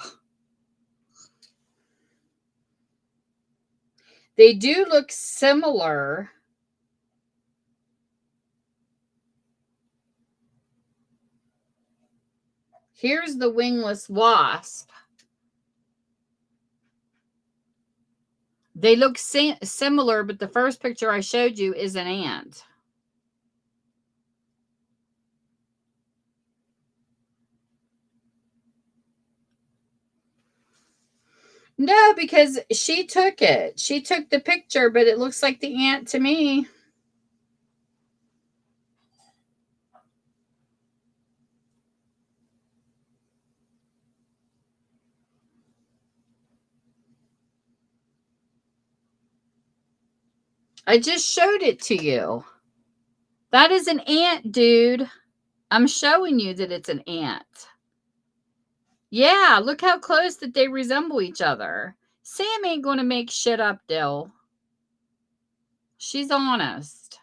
They do look similar. Here's the wingless wasp. They look similar, but the first picture I showed you is an ant. No, because she took it. She took the picture, but it looks like the ant to me. I just showed it to you. That is an ant, dude. I'm showing you that it's an ant. Yeah, look how close that they resemble each other. Sam ain't going to make shit up, Dill. She's honest.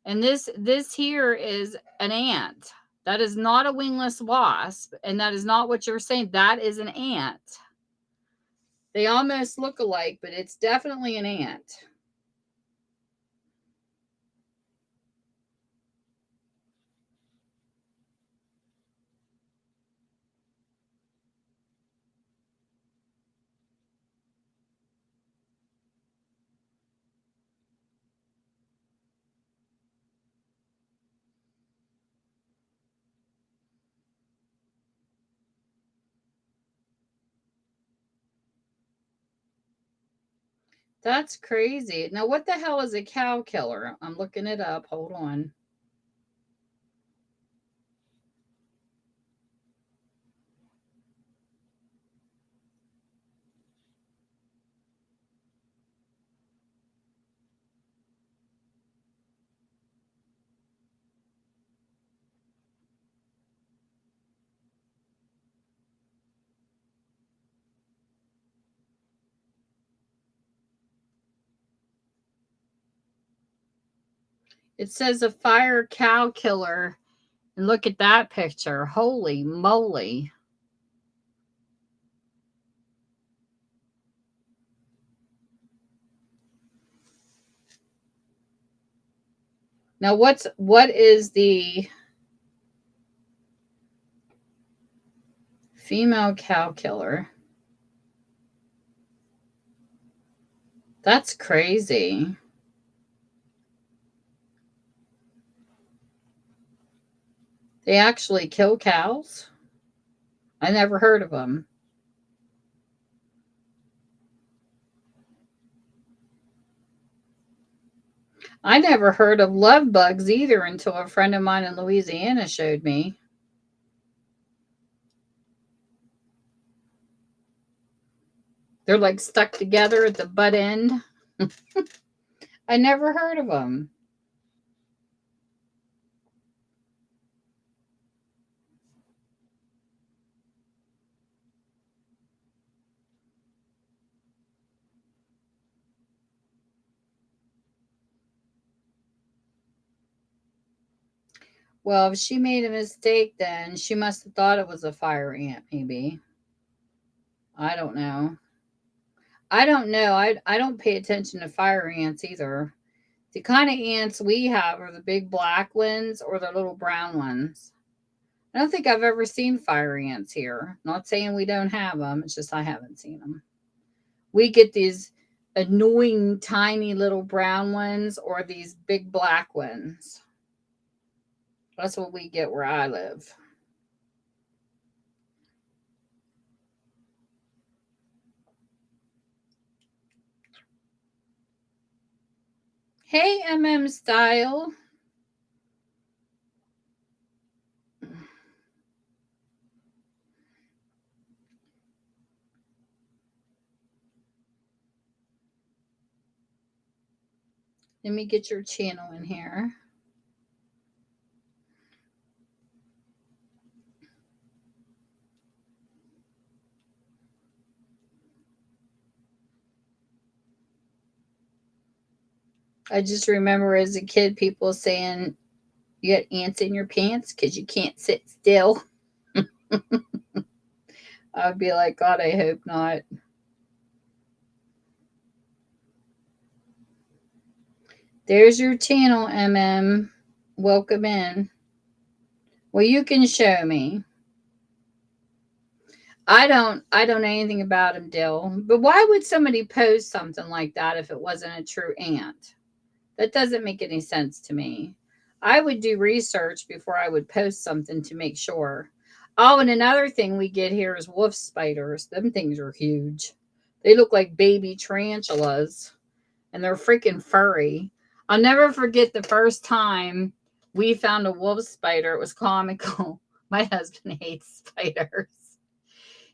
And this here is an ant. That is not a wingless wasp, and that is not what you're saying. That is an ant. They almost look alike, but it's definitely an ant. That's crazy. Now, what the hell is a cow killer? I'm looking it up. Hold on. It says a fire cow killer. And look at that picture. Holy moly. Now, what is the female cow killer? That's crazy. They actually kill cows? I never heard of them. I never heard of love bugs either until a friend of mine in Louisiana showed me. They're like stuck together at the butt end. I never heard of them. Well, if she made a mistake, then she must have thought it was a fire ant, maybe. I don't know. I don't know. I don't pay attention to fire ants either. The kind of ants we have are the big black ones or the little brown ones. I don't think I've ever seen fire ants here. Not saying we don't have them, it's just I haven't seen them. We get these annoying tiny little brown ones or these big black ones. That's what we get where I live. Hey, MM Style. Let me get your channel in here. I just remember as a kid people saying you got ants in your pants because you can't sit still. I'd be like, God, I hope not. There's your channel, MM. Welcome in. Well, you can show me. I don't know anything about him, Dill. But why would somebody post something like that if it wasn't a true ant? That doesn't make any sense to me. I would do research before I would post something to make sure. Oh, and another thing we get here is wolf spiders. Them things are huge. They look like baby tarantulas and they're freaking furry. I'll never forget the first time we found a wolf spider. It was comical. My husband hates spiders.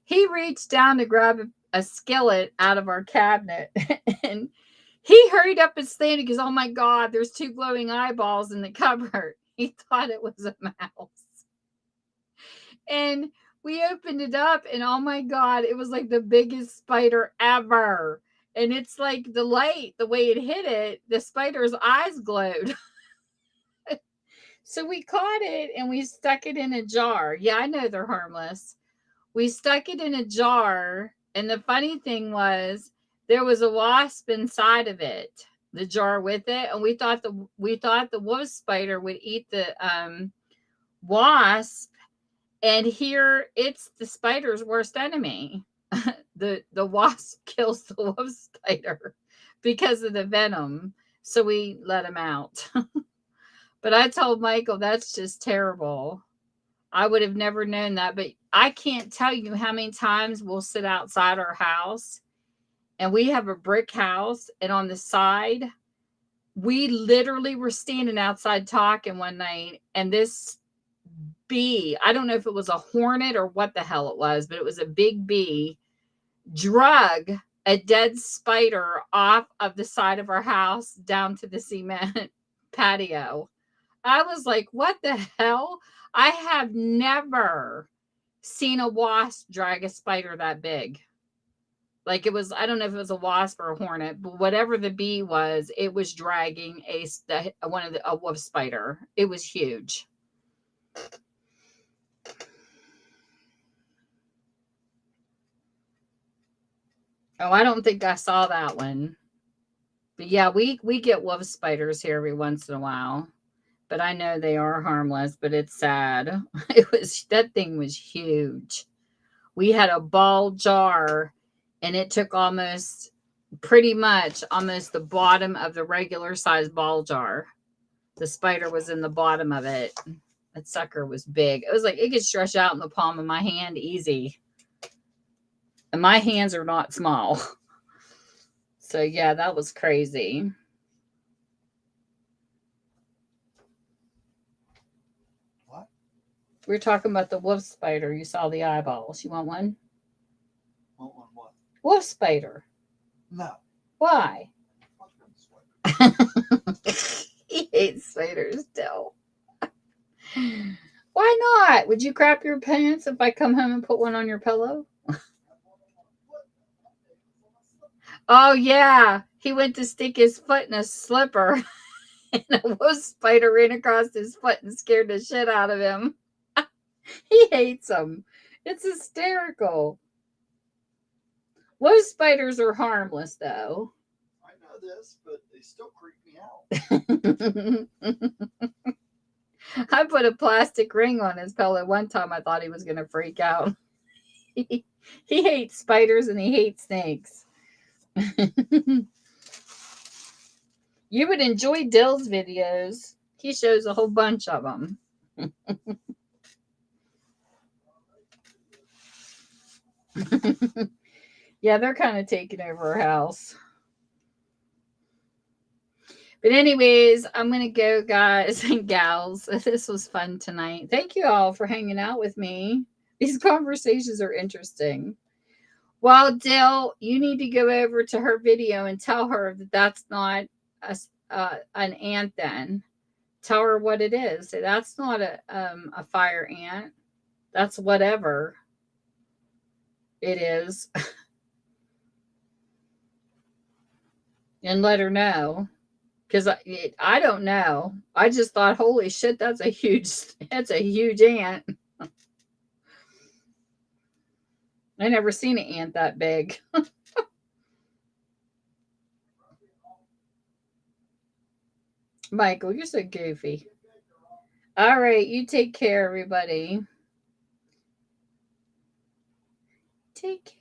He reached down to grab a skillet out of our cabinet and he hurried up and slammed it because, oh my God, there's two glowing eyeballs in the cupboard. He thought it was a mouse. And we opened it up, and oh my God, it was like the biggest spider ever. And it's like the light, the way it hit it, the spider's eyes glowed. So we caught it and we stuck it in a jar. Yeah, I know they're harmless. We stuck it in a jar, and the funny thing was there was a wasp inside of it, the jar with it, and we thought the wolf spider would eat the wasp, and here it's the spider's worst enemy. The wasp kills the wolf spider because of the venom, so we let him out. But I told Michael that's just terrible. I would have never known that, but I can't tell you how many times we'll sit outside our house and we have a brick house, and on the side, we literally were standing outside talking one night, and this bee, I don't know if it was a hornet or what the hell it was, but it was a big bee, drug a dead spider off of the side of our house down to the cement patio. I was like, what the hell? I have never seen a wasp drag a spider that big. Like it was, I don't know if it was a wasp or a hornet, but whatever the bee was, it was dragging a wolf spider. It was huge. Oh, I don't think I saw that one. But yeah, we get wolf spiders here every once in a while. But I know they are harmless, but it's sad. That thing was huge. We had a ball jar and it took pretty much almost the bottom of the regular size ball jar. The spider was in the bottom of it. That sucker was big. It was like it could stretch out in the palm of my hand easy. And my hands are not small. So yeah, that was crazy. What? We were talking about the wolf spider. You saw the eyeballs. You want one? Want one what? Wolf spider. No. Why? He hates spiders still. Why not? Would you crap your pants if I come home and put one on your pillow? Oh, yeah. He went to stick his foot in a slipper, and a wolf spider ran across his foot and scared the shit out of him. He hates them. It's hysterical. Wolf spiders are harmless, though. I know this, but they still creep me out. I put a plastic ring on his pillow one time. I thought he was going to freak out. He hates spiders and he hates snakes. You would enjoy Dill's videos. He shows a whole bunch of them. Yeah, they're kind of taking over our house. But anyways, I'm going to go, guys and gals. This was fun tonight. Thank you all for hanging out with me. These conversations are interesting. Well, Dill, you need to go over to her video and tell her that that's not an ant then. Tell her what it is. Say, that's not a fire ant. That's whatever it is. And let her know. Because I don't know. I just thought, holy shit, that's a huge ant. I never seen an ant that big. Michael, you're so goofy. All right, you take care, everybody. Take care.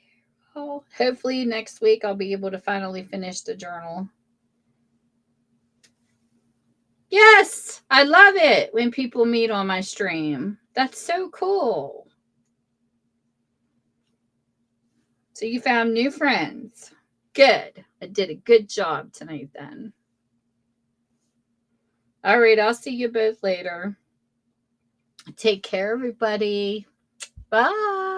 Oh, hopefully next week I'll be able to finally finish the journal. Yes, I love it when people meet on my stream. That's so cool. So you found new friends. Good. I did a good job tonight then. All right, I'll see you both later. Take care, everybody. Bye.